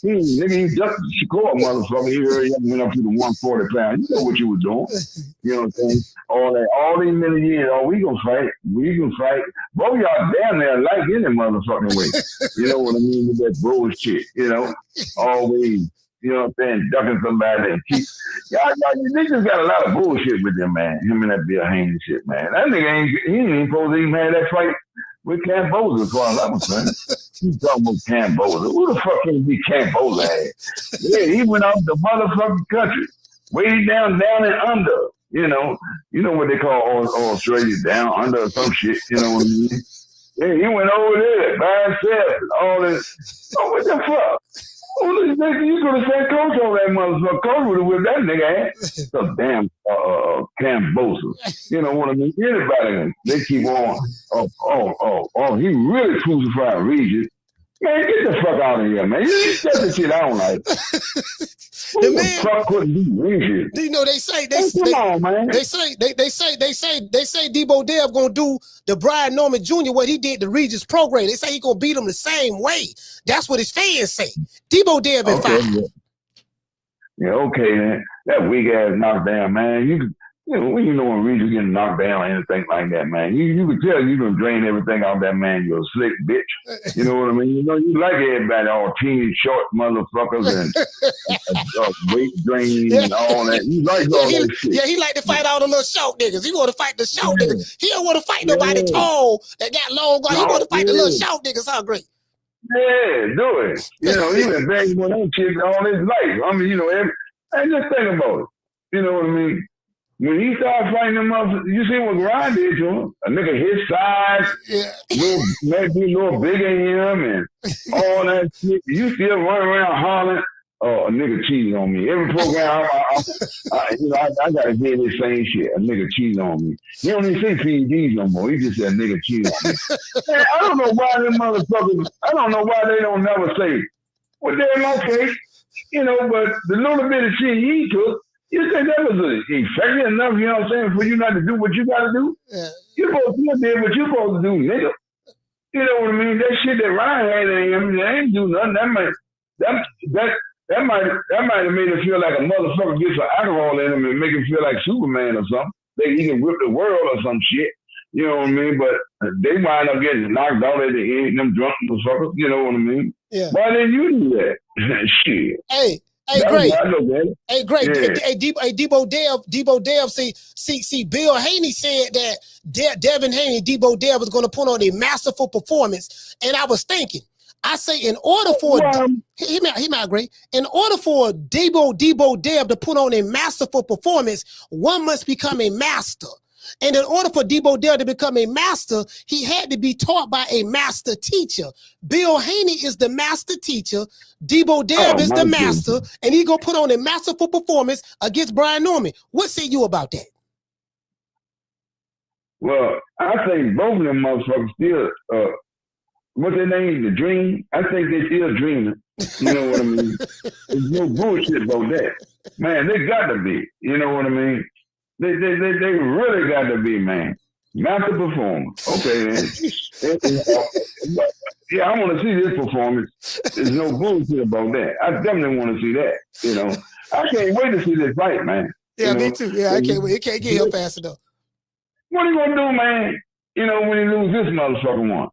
Nigga, he just scored, motherfucker. He already went up to the 140 pounds. You know what you were doing. You know what I'm saying? All these many years, we gonna fight. We gonna fight. Both y'all damn near like any motherfucking way. You know what I mean? With that bullshit, you know? Always, you know what I'm saying? Ducking somebody and keep. Y'all niggas got a lot of bullshit with them, man. Him and that Bill Haney shit, man. That nigga ain't supposed to even have that fight with Camboza, as far as I'm concerned. He's talking about Camboza. Who the fuck can be Camboza at? Yeah, he went out the motherfucking country, way down and under. You know what they call Australia, down under or some shit. You know what I mean? Yeah, he went over there by himself and all this. Oh, what the fuck? You could have sent Coach over that motherfucker. Coach would have whipped that nigga ass. Some damn Camboza. You know what I mean? Anybody, they keep on. He really crucified Regis. Man, get the fuck out of here, man. That's the shit I don't like. Who the fuck couldn't be Regis? You know, they say Debo Dev gonna do the Brian Norman Jr. what he did the Regis program. They say he gonna beat him the same way. That's what his fans say. Debo Dev in 5. Yeah, okay, man. That weak ass knockdown, man. When when Regis getting knocked down or anything like that, man, you can tell you can drain everything out that man. You're a slick bitch. You know what I mean? You know, you like everybody, all teeny, short motherfuckers and weight drain and all that. You like all that shit. Yeah, he like to fight all the little short niggas. He want to fight the short niggas. He don't want to fight nobody tall that got long. He want to fight the little short niggas. How great? Yeah, do it. You know, he been begging for them kids all his life. I mean, and just think about it. You know what I mean? When he started fighting them up, you see what Ryan did to him? A nigga his size, maybe a little bigger than him, and all that shit. You still run around hollering, "Oh, a nigga cheating on me." Every program, I gotta hear this same shit. A nigga cheating on me. He don't even say PEDs no more. He just said, "Nigga cheating on me." Man, I don't know why them motherfuckers. I don't know why they don't never say, "Well, they're okay," But the little bit of shit he took. You think that was effective enough, you know what I'm saying, for you not to do what you got to do? Yeah. You're supposed to do what you're supposed to do, nigga. You know what I mean? That shit that Ryan had in him, they ain't do nothing. That might have made him feel like a motherfucker get some alcohol in him and make him feel like Superman or something. That he can whip the world or some shit. You know what I mean? But they wind up getting knocked out at the end, them drunk motherfuckers. You know what I mean? Yeah. Why didn't you do that? Shit. Hey, great. Hey, great. Yeah. Hey, Debo Dev. See, Bill Haney said that Devin Haney, Debo Dev was going to put on a masterful performance, and I was thinking, I say, in order for he might agree. In order for Debo Dev to put on a masterful performance, one must become a master. And in order for Debo Dev to become a master, he had to be taught by a master teacher. Bill Haney is the master teacher. Debo Dev is the master, and he gonna put on a masterful performance against Brian Norman. What say you about that? Well, I think both of them motherfuckers still, what's their name? The Dream? I think they still dreaming. You know what I mean? There's no bullshit about that. Man, they got to be. You know what I mean? They really got to be, man. Master performer. Okay, man. Yeah, I want to see this performance. There's no bullshit about that. I definitely want to see that. I can't wait to see this fight, man. Yeah, me too. Yeah, I can't wait. It can't get here fast enough. What are you gonna do, man? When you lose this motherfucker one,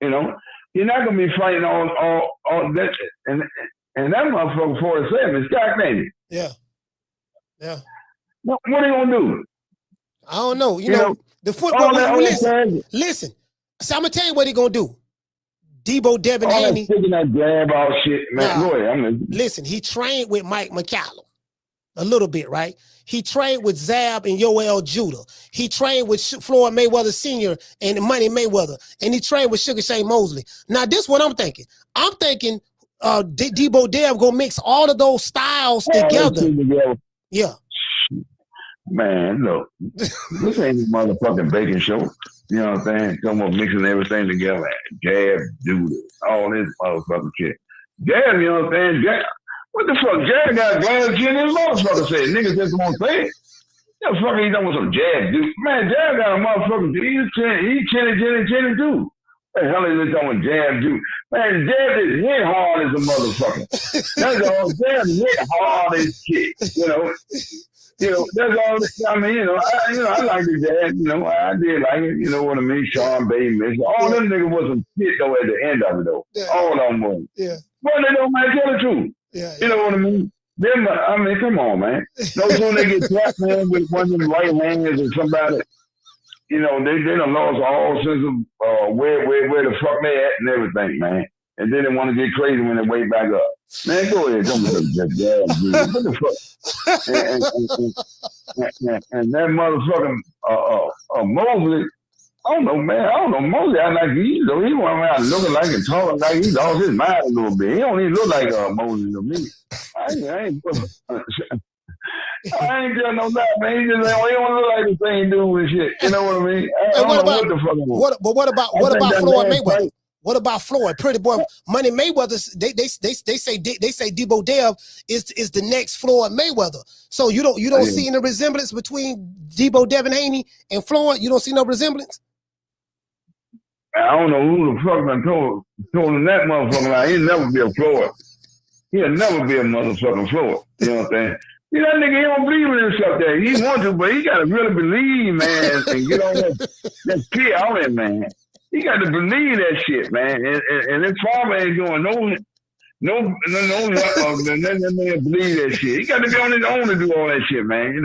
you're not gonna be fighting all that, and that motherfucker 47 is stagnated. Yeah. What are you gonna do? I don't know. The football. Listen. So I'm gonna tell you what he gonna do. Debo Devin Haney. That grab all shit, man. Go ahead. Listen, he trained with Mike McCallum a little bit, right? He trained with Zab and Yoel Judah. He trained with Floyd Mayweather Sr. and Money Mayweather, and he trained with Sugar Shane Mosley. Now, this is what I'm thinking. I'm thinking Debo Dev gonna mix all of those styles together. Yeah. Man, look, this ain't a motherfucking baking show. You know what I'm saying? Come on, mixing everything together. Jab, Judah, all this motherfucking shit. Jab, you know what I'm saying? Jab. What the fuck? Jab got glass chin in his motherfucker said. Niggas just won't say it. The fuck he done with some jab, dude? Man, Jab got a motherfucking, he's chinny too. What the hell is this on jab juice? Man, jab is hit hard as a motherfucker. That's all. Jab hit hard as shit. That's all. I mean, I like the jab. I did like it. You know what I mean? Sean Bateman. All them niggas wasn't shit though at the end of it though. Yeah. All of them was. Yeah. But they don't mind tell the truth. Yeah. You know what I mean? Them, I mean, come on, man. No sooner they get tapped, man, with one of them right hands or somebody. They done lost all sense of where the fuck they at and everything, man. And then they want to get crazy when they wake back up. Man, go ahead, come with that jab, dude. What the fuck? And that motherfucking Mosley, I don't know, man. I don't know. Mosley, I like he went around looking like and talking like he lost his mind a little bit. He don't even look like Mosley to me. I ain't telling no lie, man. He don't look like the same dude and shit. You know what I mean? What about Floyd Mayweather? What about Floyd? Pretty boy, Money Mayweather. They say Debo Dev is the next Floyd Mayweather. So you don't see any resemblance between Debo Devin Haney and Floyd. You don't see no resemblance. I don't know who the fuck I told him that motherfucker. Like, he'll never be a Floyd. He'll never be a motherfucking Floyd. You know what I'm saying? That nigga, he don't believe in himself there. He wants to, but he got to really believe, man, and get on that pit on it, man. He got to believe that shit, man. And his father ain't doing no man believe that shit. He got to be on his own to do all that shit, man. His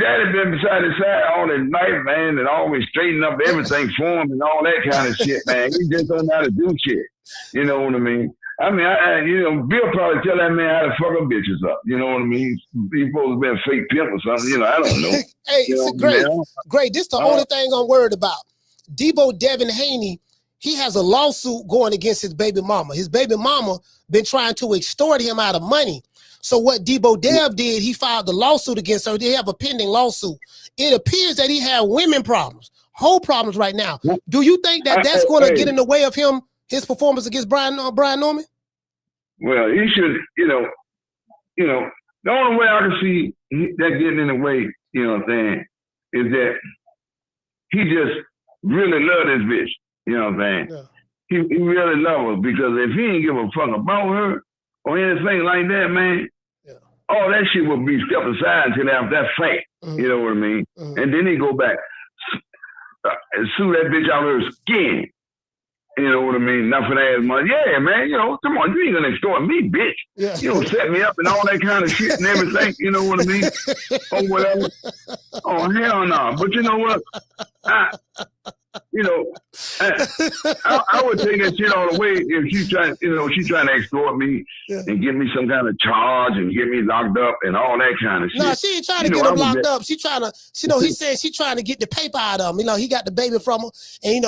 daddy been beside his side all his life, man, and always straighten up everything for him and all that kind of shit, man. He just don't know how to do shit. You know what I mean? I mean, Bill probably tell that man how to fuck them bitches up. You know what I mean? He's supposed to be a fake pimp or something. I don't know. Hey, it's great. This is the only thing I'm worried about. Debo Devin Haney, he has a lawsuit going against his baby mama. His baby mama been trying to extort him out of money. So what Debo Dev did, he filed the lawsuit against her. They have a pending lawsuit. It appears that he had women problems, whole problems right now. Do you think that that's going to get in the way of his performance against Brian Norman? Well, he should, the only way I can see that getting in the way, you know what I'm saying, is that he just really love this bitch. You know what I'm saying? Yeah. He really love her, because if he ain't give a fuck about her or anything like that, man, all that shit would be stepped aside until after that fight. You know what I mean? And then he go back and sue that bitch out of her skin. You know what I mean? Not for that money. Yeah, man, come on, you ain't gonna extort me, bitch. Yeah. You don't set me up and all that kind of shit and everything, you know what I mean? Or whatever. Oh, hell no. But you know what? I would take that shit all the way if she's trying to extort me and give me some kind of charge and get me locked up and all that kind of shit. No, she ain't trying to get him locked up. She trying to, he said she trying to get the paper out of him. He got the baby from her, and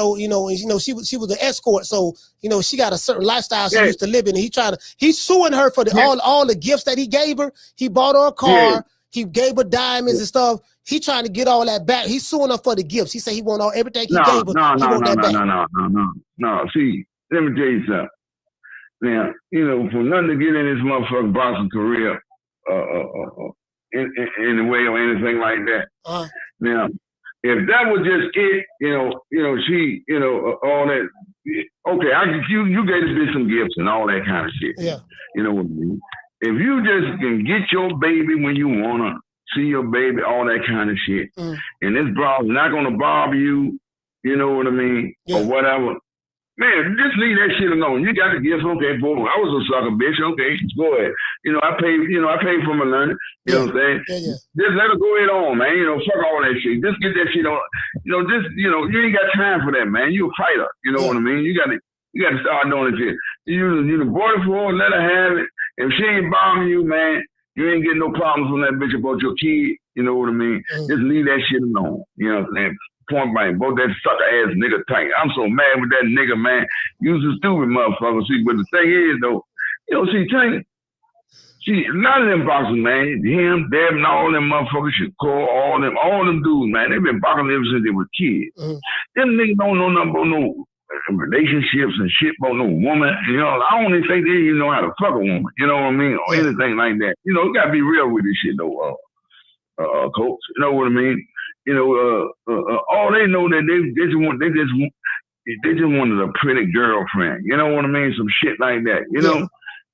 she was an escort, so she got a certain lifestyle she used to live in. And he's suing her for all the gifts that he gave her. He bought her a car. Yeah. He gave her diamonds and stuff. He trying to get all that back. He's suing her for the gifts. He said he want everything he gave her. No. See, let me tell you something. Now, for nothing to get in this motherfucking boxing career in a way or anything like that. Now, if that was just it, she, all that. Okay, you gave this bitch some gifts and all that kind of shit. Yeah. You know what I mean? If you just can get your baby when you wanna see your baby, all that kind of shit, and this bro's not gonna bother you, you know what I mean, or whatever, man, just leave that shit alone. You got the gifts, okay, boom. I was a sucker, bitch. Okay, go ahead. I paid for my learning. You know what I'm saying? Just let her go ahead on, man. Fuck all that shit. Just get that shit on. You ain't got time for that, man. You a fighter. You know what I mean? You got to start doing this shit. You the boy for her, let her have it. If she ain't bombing you, man, you ain't getting no problems from that bitch about your kid. You know what I mean? Just leave that shit alone. You know what I'm saying? Point blank, both that sucker ass nigga tank. I'm so mad with that nigga, man. You's a stupid motherfucker. See, but the thing is though, Tank, a lot of them boxers, man, him, Deb, and all them motherfuckers should call all them dudes, man. They've been boxing ever since they were kids. Them niggas don't know nothing about no relationships and shit about no woman. I don't even think they even know how to fuck a woman. You know what I mean? Or anything like that. You gotta be real with this shit though, coach. You know what I mean? All they know that they just want they just wanted a pretty girlfriend. You know what I mean? Some shit like that. You know.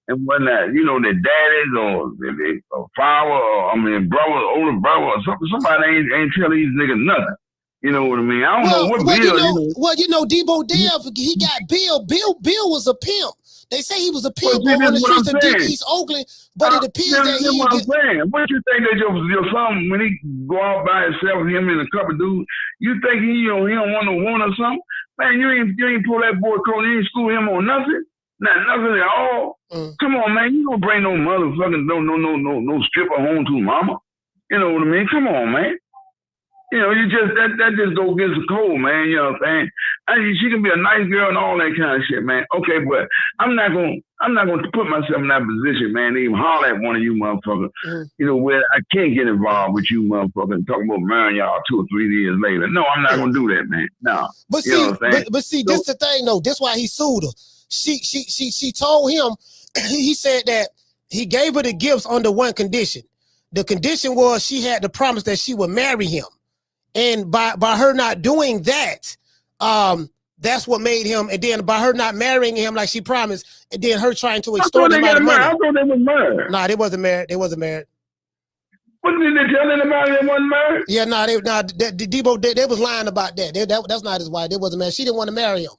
And whatnot, you know, their daddies or father or brother, older brother or something. Somebody ain't tell these niggas nothing. You know what I mean? I don't know what Bill. Well, you know, Debo Dev, he got Bill. Bill was a pimp. They say he was a pimp on the streets of Deep East Oakland, but it appears that he. What I'm saying. What you think that your son, when he go out by himself, him and a couple dudes, you think he don't want no one or something? Man, you ain't pull that boy coat. You ain't school him on nothing. Nothing at all. Come on, man. You don't bring no motherfucking no stripper home to mama. You know what I mean? Come on, man. You know, you just that just go against the code, man. You know what I'm saying? She can be a nice girl and all that kind of shit, man. Okay, but I'm not gonna put myself in that position, man, to even holler at one of you motherfuckers. You know, where I can't get involved with you motherfuckers and talk about marrying y'all 2 or 3 years later. No, I'm not gonna do that, man. No. But see, you know but see, this the thing though. This why he sued her. She told him, he said that he gave her the gifts under one condition. The condition was she had to promise that she would marry him. And by her not doing that, that's what made him, and then by her not marrying him like she promised, and then her trying to extort him out of money. I thought they was married. Nah, they wasn't married. They wasn't married. What did they tell anybody they wasn't married? Yeah, Debo, they was lying about that. That's not his wife. They wasn't married. She didn't want to marry him.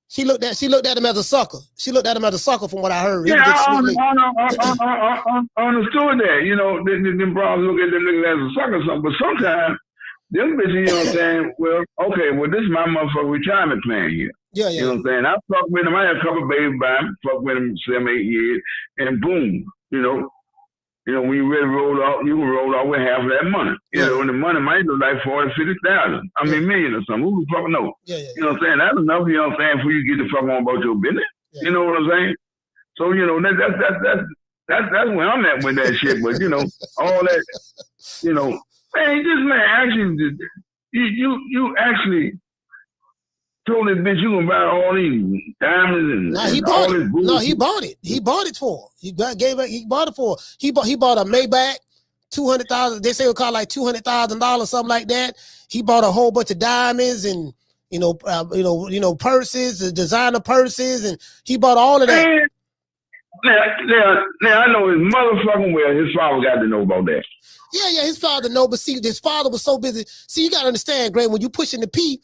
She looked at him as a sucker. She looked at him as a sucker from what I heard. Yeah, I understood that. You know, them brothers look at them niggas as a sucker or something. But sometimes, them bitches, you know what I'm saying? Well, okay, this is my motherfucking retirement plan here. Yeah. You know what I'm saying? I fucked with him. I had a couple of babies by him. Fucked with him 7, 8 years. And boom, you know, when you really roll off, you can roll off with half of that money. You know, and the money might look like 40,000, 50,000. I mean, million or something. Who the fuck knows? You know what I'm saying? That's enough, you know what I'm saying, for you to get the fuck on about your business. You know what I'm saying? So, you know, that's where I'm at with that shit. But, you know, all that, you know, actually, you actually told this bitch you gonna buy all these diamonds and all this bullshit. No, he bought it. He bought it for her. He bought it for her. He bought a Maybach, $200,000. They say it cost like $200,000, something like that. He bought a whole bunch of diamonds and purses, designer purses, and he bought all of that. Now I know his motherfucking well. His father got to know about that. Yeah, his father know, but see, his father was so busy. See, you gotta understand, Greg, when you pushing the P,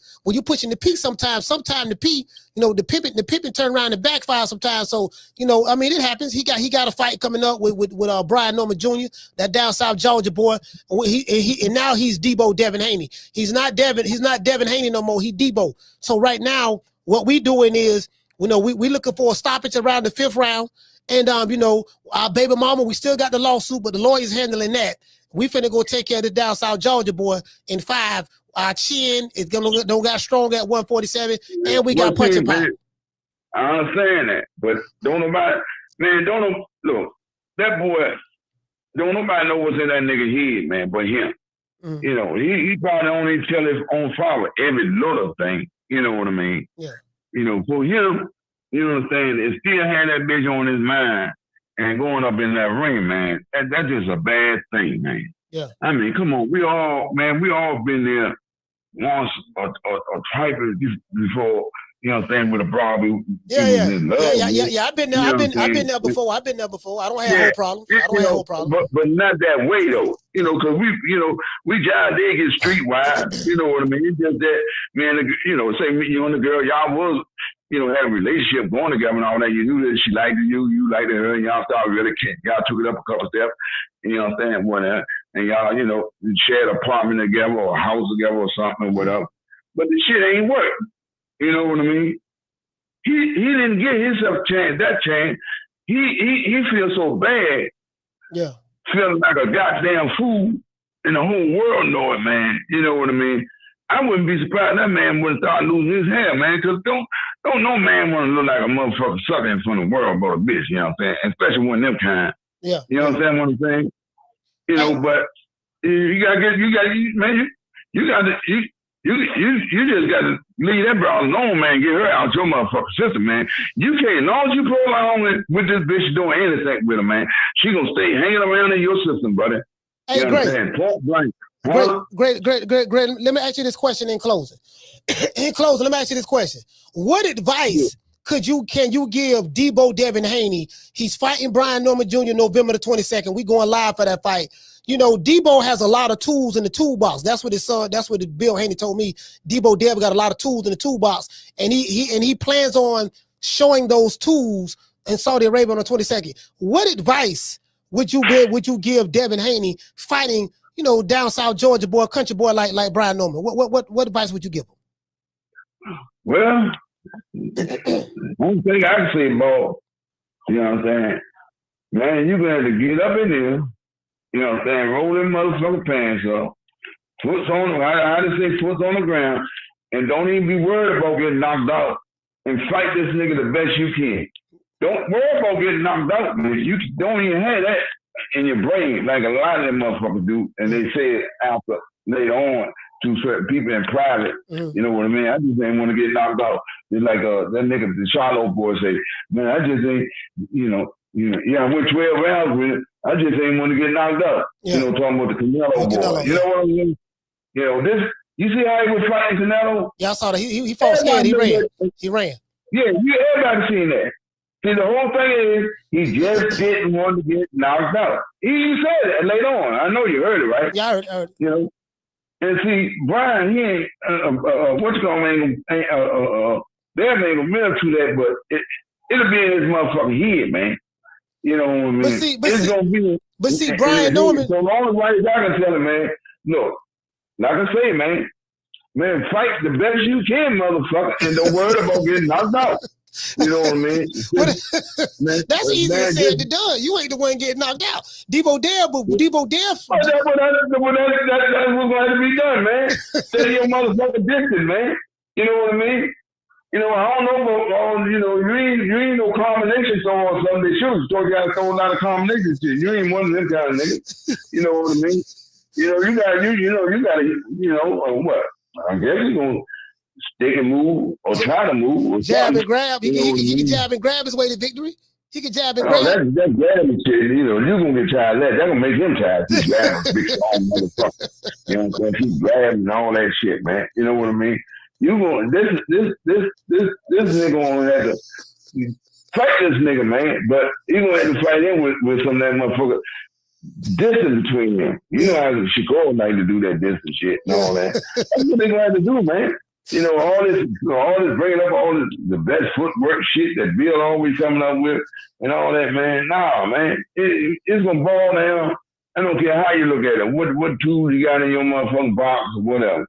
sometimes the P, you know, the pimping turn around and backfire sometimes. So, you know, I mean, it happens. He got a fight coming up with Brian Norman Jr., that down South Georgia boy. And now he's Debo Devin Haney. He's not Devin Haney no more. He Debo. So right now, what we doing is, you know, we looking for a stoppage around the 5th round. And you know, our baby mama, we still got the lawsuit, but the lawyer's handling that. We finna go take care of the down South Georgia boy in 5. Our chin is don't got strong at 147, and we got punching power. I understand that, but look, that boy, don't nobody know what's in that nigga head, man, but him. You know, he probably only tell his own father every little thing. You know what I mean? Yeah. You know, for him, you know what I'm saying, and still had that bitch on his mind and going up in that ring, man, that's just a bad thing, man. Yeah. I mean, come on, we all been there once or twice before, you know what I'm saying, with a broad. Yeah. I've been there. I've been there before. I don't have no problem. But not that way though. You know, because we just did get streetwise. You know what I mean? It's just that, man. You know, say me, you and the girl, y'all was, you know, had a relationship going together and all that. You knew that she liked you, you liked her, and y'all started really y'all took it up a couple steps. You know what I'm saying? Whatever. And y'all, you know, shared an apartment together or a house together or something or whatever. But the shit ain't work. You know what I mean? He didn't get himself that chance. He feels so bad. Yeah. Feeling like a goddamn fool, and the whole world know it, man. You know what I mean? I wouldn't be surprised that man wouldn't start losing his hair, man, because don't no man want to look like a motherfucker sucker in front of the world about a bitch, you know what I'm saying? Especially one of them kind. Yeah. You know what I'm saying? You know, but you just got to leave that broad alone, man. Get her out your motherfucking system, man. You can't, as long as you prolong with this bitch doing anything with her, man, she gonna stay hanging around in your system, brother. Hey, you know what I'm saying? Point blank. Great. Let me ask you this question in closing. Let me ask you this question. What advice can you give Debo Devin Haney? He's fighting Brian Norman Jr. November the 22nd. We going live for that fight. You know, Debo has a lot of tools in the toolbox. That's what Bill Haney told me. Debo Dev got a lot of tools in the toolbox, and he plans on showing those tools in Saudi Arabia on the 22nd. What advice would you give Devin Haney fighting, you know, down South Georgia boy, country boy like Brian Norman? What advice would you give him? Well, one thing I can say about, you know what I'm saying, man, you're gonna have to get up in there. You know what I'm saying? Roll them motherfucking pants up. Foot's on, I just say foot's on the ground. And don't even be worried about getting knocked out. And fight this nigga the best you can. Don't worry about getting knocked out, man. You don't even have that in your brain like a lot of them motherfuckers do. And they say it after, later on to certain people in private. You know what I mean? I just ain't want to get knocked out. It's like that nigga, the Charlotte boy say, man, I just ain't, I went 12 rounds with it. I just ain't want to get knocked out. Yeah. You know, talking about the Canelo boy. You know what I mean? You know, you see how he was fighting Canelo? Yeah, I saw that. He fought scared. He ran. Yeah, everybody seen that. See, the whole thing is he just didn't want to get knocked out. He said it later on. I know you heard it, right? Yeah, I heard. You know? And see, Brian, he ain't, there ain't a minute to that, but it'll be in his motherfucking head, man. You know what I mean? But see, Brian Norman. So long as I can tell him, man, look, like I say, man, fight the best you can, motherfucker, and don't worry about getting knocked out. You know what I mean? That's easier said than done. You ain't the one getting knocked out. Debo Dev. That's what's going to have to be done, man. Stay your motherfucking distance, man. You know what I mean? You know, I don't know about all, you ain't no combination throw or something. They should have told you how to throw a lot of combination shit. You ain't one of them kind of niggas. You know what I mean? You know, you gotta, what? I guess you're gonna stick and move or try to move. Or jab and grab. He can jab and grab his way to victory. He can jab and grab. That's grabbing shit. You know, you're gonna get tired of that. That's gonna make him tired. He's grabbing big strong motherfucker. You know what I'm saying? He's grabbing and all that shit, man. You know what I mean? You going this nigga gonna have to fight this nigga, man. But you gonna have to fight him with some of that motherfucker distance between them. You know how Chicago like to do that distance shit and all that. That's what they gonna have to do, man. You know, all this bringing up all this, the best footwork shit that Bill always coming up with and all that, man. Nah, man, it's gonna ball down. I don't care how you look at it. What tools you got in your motherfucking box or whatever.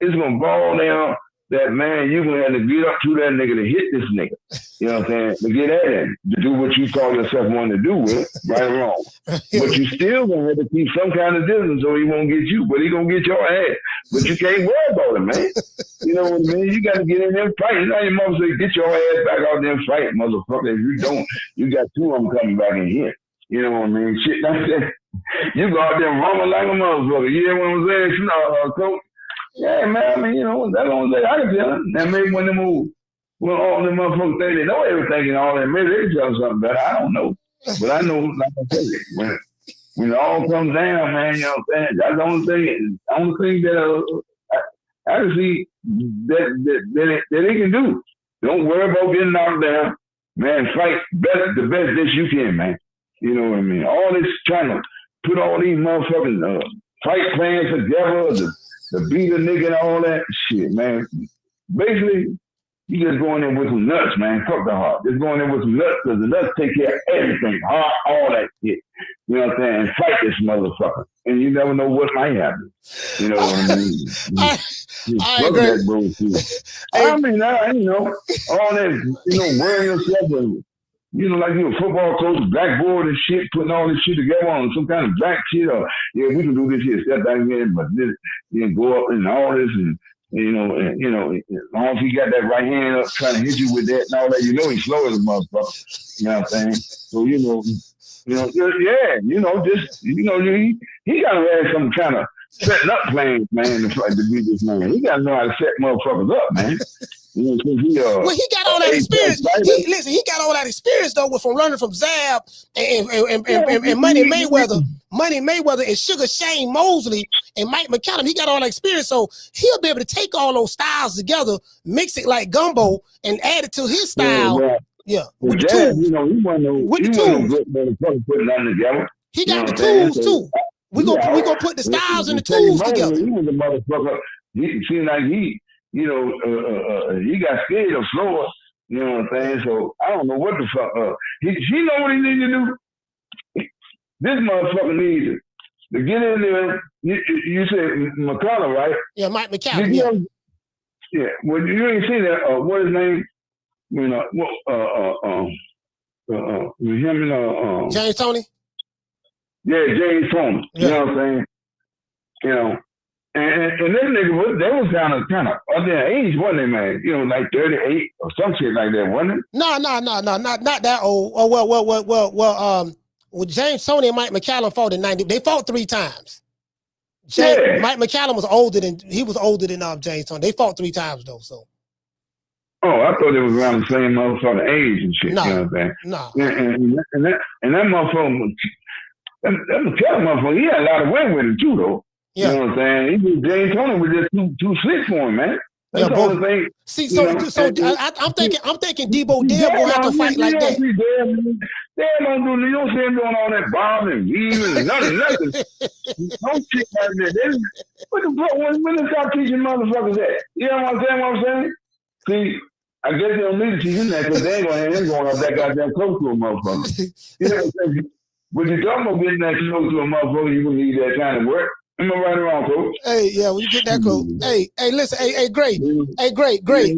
It's gonna ball down. That man, you're gonna have to get up to that nigga to hit this nigga. You know what I'm saying? To get at him, to do what you call yourself wanting to do with, right or wrong. But you still gonna have to keep some kind of distance so he won't get you, but he gonna get your ass. But you can't worry about it, man. You know what I mean? You gotta get in there and fight. You know your mother say, get your ass back out there and fight, motherfucker. If you don't, you got two of them coming back in here. You know what I mean? Shit like that. You go out there and rumble like a motherfucker. You hear what I'm saying? Coach? Yeah, man, I mean, you know, that's what I'm saying. I can tell them. That maybe when they move, when all them motherfuckers think they know everything and all that, maybe they can tell something better. I don't know. But I know, like I said, when it all comes down, man, you know what I'm saying? That's the only thing that I can see that they can do. Don't worry about getting knocked down. Man, fight the best that you can, man. You know what I mean? All this trying to put all these motherfucking fight plans together, the beat a nigga and all that shit, man. Basically, you just going in with some nuts, man. Fuck the heart. Just going in with some nuts because the nuts take care of everything. Heart, all that shit. You know what I'm saying? And fight this motherfucker. And you never know what might happen. You know what I mean? I agree. That bullshit. I mean, you know, all that, you know, worrying yourself and, you know, like you're a football coach, blackboard and shit, putting all this shit together on some kind of black shit, or yeah, we can do this here, step back in, but this, you know, go up and all this, and you know, as long as he got that right hand up trying to hit you with that and all that, you know, he's slow as a motherfucker. You know what I'm saying? So he gotta have some kind of setting up plans, man, to beat this man. He gotta know how to set motherfuckers up, man. He, well, he got all that experience. He got all that experience though from learning from Zab and Money Mayweather and Sugar Shane Mosley and Mike McCallum. He got all that experience, so he'll be able to take all those styles together, mix it like gumbo, and add it to his style. Yeah, with the tools. You know, he wasn't no good putting nothing together. He got the tools too. We gonna put the styles and the tools together. He was a motherfucker. He seemed like he got scared of Floyd. You know what I'm saying? So I don't know what the fuck. He know what he needs to do. This motherfucker needs to get in there. You said McCullough, right? Yeah, Mike McCallum. Yeah. Well, you ain't seen that. What his name? You know, him and James Toney. Yeah, James Toney. You know what I'm saying? You know, and this nigga they was kind of up their age, wasn't they, man? You know, like 38 or some shit like that, wasn't it? No, not that old. Oh well, James Toney and Mike McCallum fought in 90. They fought 3 times. Mike McCallum was older than James Toney. They fought 3 times though, so. Oh, I thought they was around the same motherfucking age and shit. No, you know what I'm saying? And that motherfucker, that McCallum motherfucker, he had a lot of weight with him too, though. Yeah. You know what I'm saying? James Toney was just too slick for him, man. That's the only thing. See, I'm thinking Debo Dale gonna have to fight like that. They don't do. You don't see him doing all that bobbing and weaving and nothing. Don't shit like that. What the fuck? When they stop teaching motherfuckers that? You know what I'm saying? See, I guess they don't need to teach him that because they ain't gonna have him going up that goddamn close to a motherfucker. You know what I'm saying? When you're talking about getting that close to a motherfucker, you gonna need that kind of work. Am I right or wrong, coach? Hey, yeah, when you get that close. Hey, listen, hey, Gray. Hey, Gray. Gray.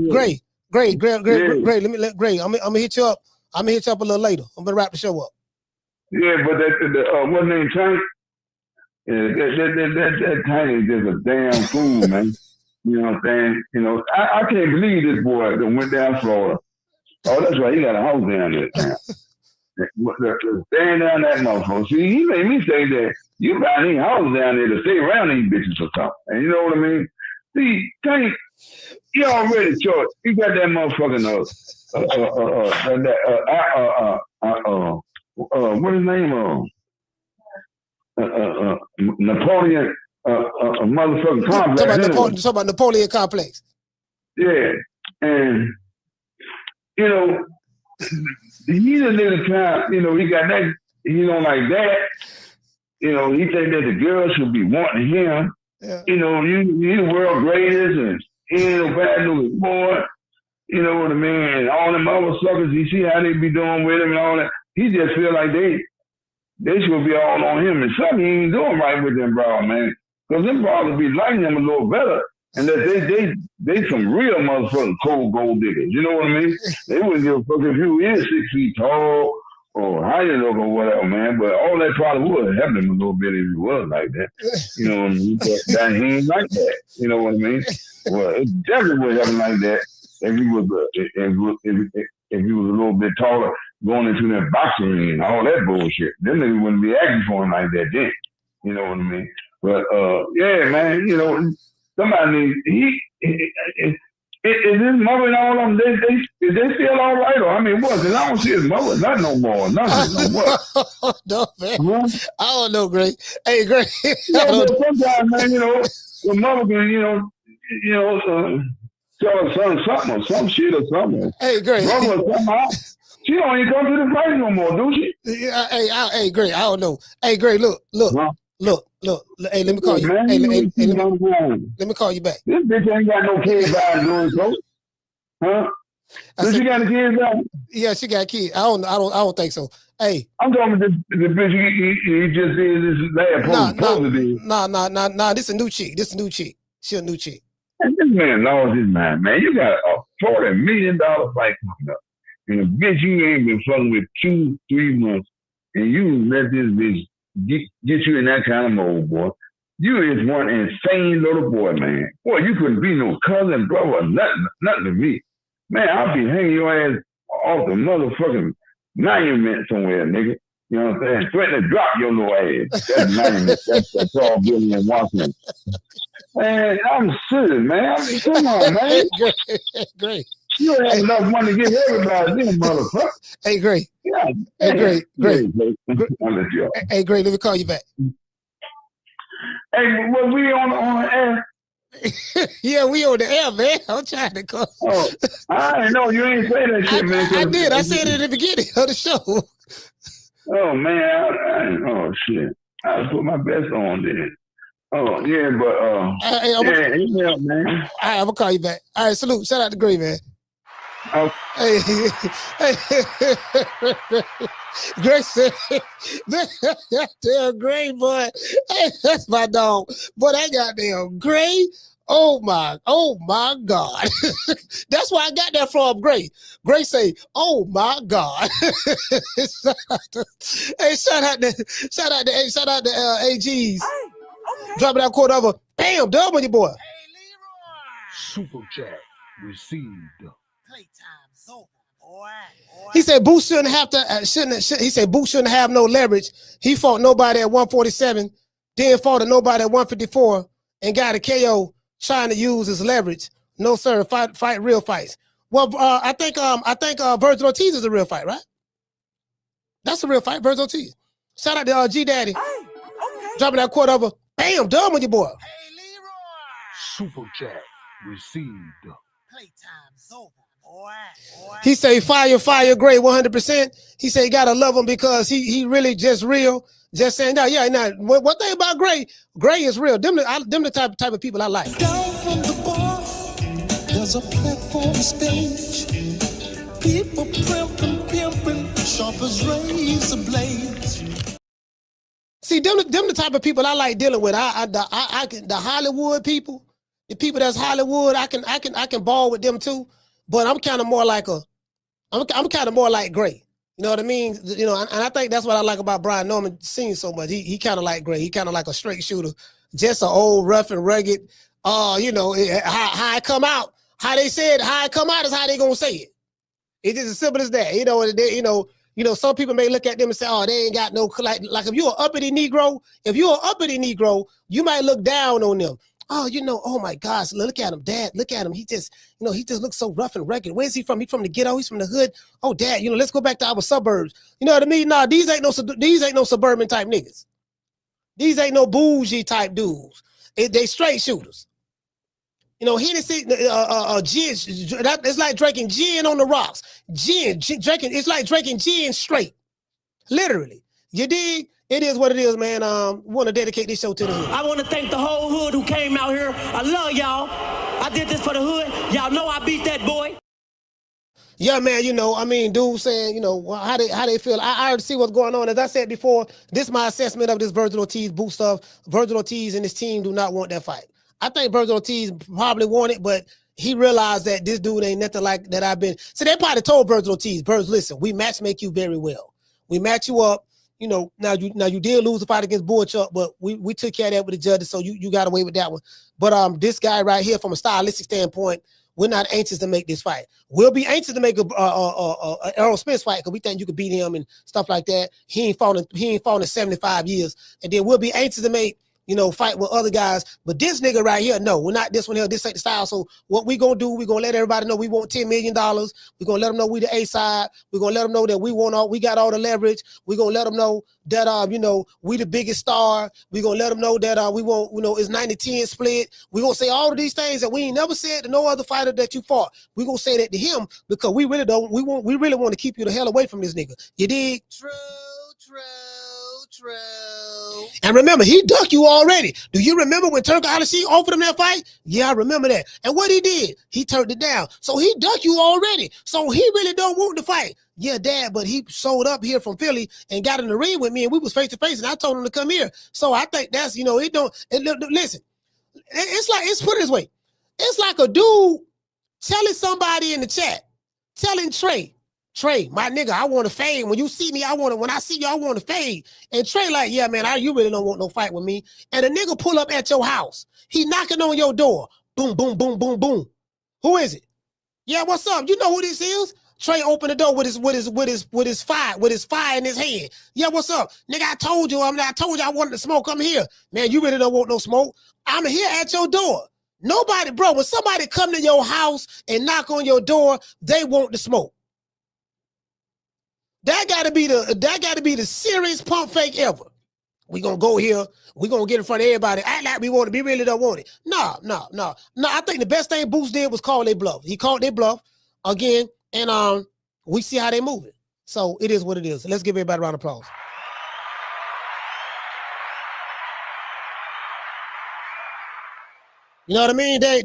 I'm gonna hit you up. I'm gonna hit you up a little later. I'm gonna wrap the show up. Yeah, but what's name, Tank? Yeah, that Tank is just a damn fool, man. You know what I'm saying? You know, I can't believe this boy that went down Florida. Oh, that's right. He got a house down there. Staying down that motherfucker. See, he made me say that you buy any house down there to stay around these bitches or something. And you know what I mean? See, Tank, you already short. You got that motherfucking what his name? Napoleon. A motherfucking complex. Talk about Napoleon complex. Yeah, and you know, he's a little time. You know, he got that. He don't like that. You know, he think that the girls should be wanting him. Yeah. You know, you the world greatest, and he ain't no bad news boy. You know what I mean? And all them other suckers, you see how they be doing with him and all that. He just feel like they should be all on him, and something he ain't doing right with them, bro, man. Because them brothers be liking them a little better, and that they some real motherfucking cold gold diggers. You know what I mean? They wouldn't give a fuck if you is 6 feet tall or how you look or whatever, man. But all that probably would help him a little bit if he was like that. You know what I mean? But he ain't like that. You know what I mean? Well, it definitely would happen like that if he was a little bit taller, going into that boxing ring and all that bullshit. Them niggas wouldn't be acting for him like that then. You know what I mean? But yeah, man, you know, somebody needs is his mother and all of them, is they still all right? Or I mean, what? Because I don't see his mother, not no more. Nothing, no what? No, man. I don't know, Gray. Hey, Gray. Yeah, but sometimes, man, you know, the mother can, you know, tell her son something or some shit or something. Hey, Gray. Brother or something. She don't even come to the fight no more, do she? Yeah, hey, Gray, I don't know. Hey, Gray, look. Look. Hey, let me call you. Man, let me call you back. This bitch ain't got no kids by doing so. Huh? Does she got a kid by? Yeah, she got kids. I don't think so. Hey. I'm talking about the bitch he just did this last post. Nah, this a new chick. She a new chick. And this man lost his mind, man. You got a $40 million fight coming up. And a bitch you ain't been fucking with 2-3 months, and you let this bitch get you in that kind of mode, boy. You is one insane little boy, man. Boy, you couldn't be no cousin, brother, nothing to me. Man, I'll be hanging your ass off the motherfucking monument somewhere, nigga. You know what I'm saying? Threatening to drop your little ass. That's all Billy and Washington. Man, I'm serious, man. I mean, come on, man. Great. You don't have enough money to give everybody this motherfucker. Hey, Great. Yeah. Hey, Great. I'll let you off. Hey, Great, let me call you back. Hey, well, we on the air? Yeah, we on the air, man. I'm trying to call. Oh, I didn't know you ain't say that shit, man. I did. I said it at the beginning of the show. Oh, man. Oh, shit. I put my best on there. Oh, yeah, but, email, man. All right, I'm going to call you back. All right, salute. Shout out to Gray, man. Oh. Hey, Gray said, damn Gray, boy. Hey, that's my dog. Boy, that goddamn Gray. Oh my God. That's why I got that from Gray. Gray say, oh my God. Shout out to AGs. Dropping that quote over. Bam, done with you, boy. Super chat received. He said Boots shouldn't have to. He said Boots shouldn't have no leverage. He fought nobody at 147, then fought a nobody at 154, and got a KO trying to use his leverage. No sir, fight real fights. Well, I think Virgil Ortiz is a real fight, right? That's a real fight, Virgil Ortiz. Shout out to G Daddy. Dropping that quote over. Bam, done with your boy. Super chat received. He say fire, Gray 100%. He say you gotta love him because he really just real. Just saying, no, yeah, no. One thing about Gray is real. Them the type of people I like. Down from the bar, there's a platform stage. People pimping, sharp as razor blades. See, them the type of people I like dealing with. The Hollywood people, the people that's Hollywood, I can ball with them too. But I'm kind of more like I'm kind of more like Gray. You know what I mean? You know, and I think that's what I like about Brian Norman Sr. so much. He kind of like Gray. He kind of like a straight shooter, just an old rough and rugged. You know, how I come out, how they said how I come out is how they gonna say it. It's just as simple as that. You know, some people may look at them and say, oh, they ain't got no, like if you're an uppity Negro, you might look down on them. Oh, oh my gosh, look at him, Dad, look at him. He just looks so rough and rugged. Where's he from? He's from the ghetto, he's from the hood. Oh, Dad, let's go back to our suburbs. You know what I mean? Nah, these ain't no suburban type niggas. These ain't no bougie type dudes. They straight shooters. Hennessy, gin, it's like drinking gin on the rocks. Drinking, it's like drinking gin straight. Literally. You dig? It is what it is, man. Want to dedicate this show to the hood. I want to thank the whole hood who came out here. I love y'all. I did this for the hood. Y'all know I beat that boy. Yeah, man, dudes saying, how they feel. I already see what's going on. As I said before, this is my assessment of this Virgil Ortiz boot stuff. Virgil Ortiz and his team do not want that fight. I think Virgil Ortiz probably want it, but he realized that this dude ain't nothing like that I've been. So they probably told Virgil Ortiz, Virgil, listen, we match make you very well. We match you up. Now you did lose the fight against Bullchuck, but we took care of that with the judges, so you got away with that one. But this guy right here, from a stylistic standpoint, we're not anxious to make this fight. We'll be anxious to make a Errol Spence fight because we think you could beat him and stuff like that. He ain't fought in 75 years, and then we'll be anxious to make fight with other guys. But this nigga right here, no, we're not this one here. This ain't the style. So what we gonna do, we gonna let everybody know we want $10 million. We're gonna let them know we the A side. We're gonna let them know that we got all the leverage. We're gonna let them know that, we the biggest star. We're gonna let them know that we want, it's 90-10 split. We're gonna say all of these things that we ain't never said to no other fighter that you fought. We're gonna say that to him because we really want to keep you the hell away from this nigga. You dig? True. And remember, he ducked you already. Do you remember when Turk Al-Sheikh offered him that fight? Yeah, I remember that. And what he did, he turned it down. So he ducked you already. So he really don't want to fight. Yeah, Dad, but he showed up here from Philly and got in the ring with me, and we was face to face, and I told him to come here. So I think that's, listen, it's put it this way. It's like a dude telling somebody in the chat, telling Trey, my nigga, I want to fade. When you see me, when I see you, I want to fade. And Trey like, yeah, man, you really don't want no fight with me. And a nigga pull up at your house. He knocking on your door. Boom, boom, boom, boom, boom. Who is it? Yeah, what's up? You know who this is? Trey opened the door with his fire in his hand. Yeah, what's up? Nigga, I told you I wanted to smoke. I'm here. Man, you really don't want no smoke. I'm here at your door. Nobody, bro, when somebody come to your house and knock on your door, they want the smoke. That gotta be the serious pump fake ever. We gonna go here, we gonna get in front of everybody, act like we want it, we really don't want it. No. I think the best thing Boots did was call their bluff. He called their bluff again, and we see how they moving. So it is what it is. Let's give everybody a round of applause. You know what I mean? They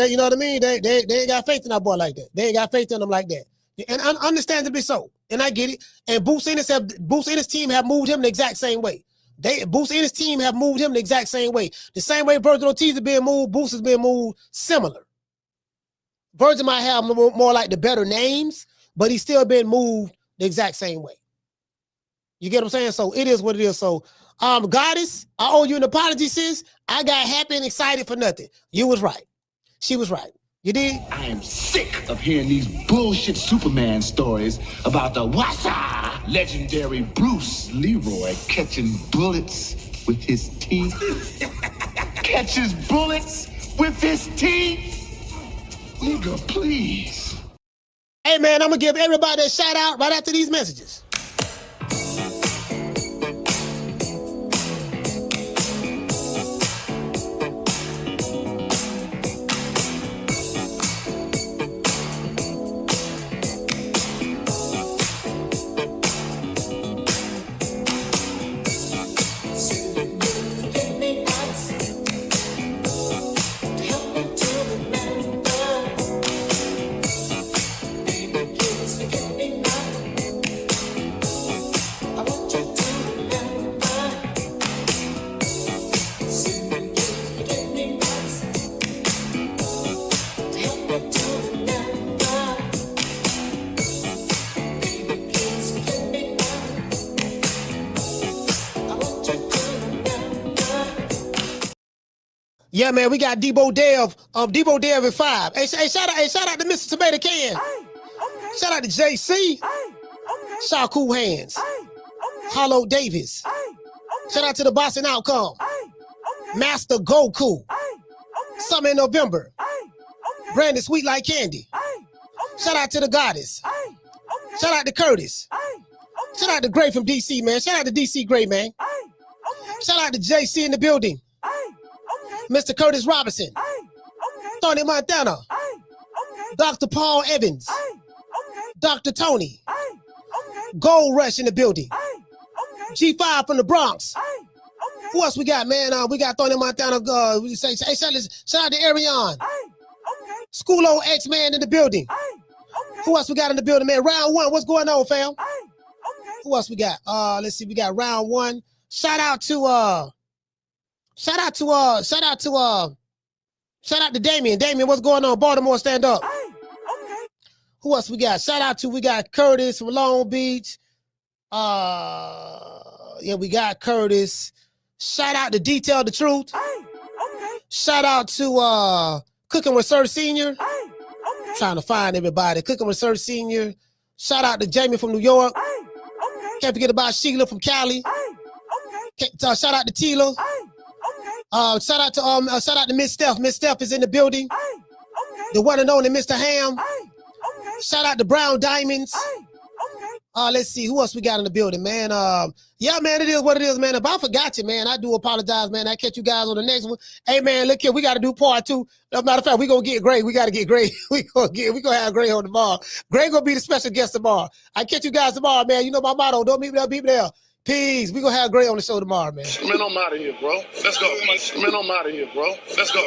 you know what I mean? They ain't got faith in our boy like that. They ain't got faith in them like that. And understandably so. And I get it. And Boots Ennis team have moved him the exact same way. Boots Ennis team have moved him the exact same way. The same way Virgil Ortiz is being moved, Boots is being moved similar. Virgil might have more like the better names, but he's still being moved the exact same way. You get what I'm saying? So it is what it is. So Goddess, I owe you an apology, sis. I got happy and excited for nothing. You was right. She was right. You did? I am sick of hearing these bullshit Superman stories about the Wassa legendary Bruce Leroy catching bullets with his teeth. Catches bullets with his teeth? Nigga, please. Hey, man, I'm going to give everybody a shout out right after these messages. Yeah, man, we got Debo Dev at 5. Hey, shout out to Mr. Tomato Can. Shout out to JC. Shaw Cool Hands. Hollow Davis. Shout out to the Boston Outcome. Master Goku. Summer in November. Brandon Sweet Like Candy. Shout out to the Goddess. Shout out to Curtis. Shout out to Gray from DC, man. Shout out to DC Gray, man. Shout out to JC in the building. Mr. Curtis Robinson, Tony Montana, Dr. Paul Evans, Dr. Tony, Gold Rush in the building, G5 from the Bronx. Who else we got, man? We got Tony Montana. Shout out to Arion, Schoolo X-Man in the building. Who else we got in the building, man? Round 1, what's going on, fam? Who else we got? Let's see, we got round 1. Shout out to Damien. Damien, what's going on? Baltimore, stand up. Who else we got? We got Curtis from Long Beach. Yeah, we got Curtis. Shout out to Detail the Truth. Shout out to Cooking with Sir Senior. Trying to find everybody. Cooking with Sir Senior. Shout out to Jamie from New York. Can't forget about Sheila from Cali. Shout out to Tila. Shout out to Miss Steph. Miss Steph is in the building. The one and only Mr. Ham. Shout out to Brown Diamonds. Let's see who else we got in the building, man. Yeah, man, it is what it is, man. If I forgot you, man, I do apologize, man. I catch you guys on the next one. Hey, man, look here, we got to do part 2. As a matter of fact, we gonna get Gray. We gotta get Gray. we gonna have Gray on tomorrow. Gray gonna be the special guest tomorrow. I catch you guys tomorrow, man. You know my motto: don't meet me there, beat me there. Peace. We gonna have Gray on the show tomorrow, man. Man, I'm out of here, bro. Let's go. Man, I'm out of here, bro. Let's go.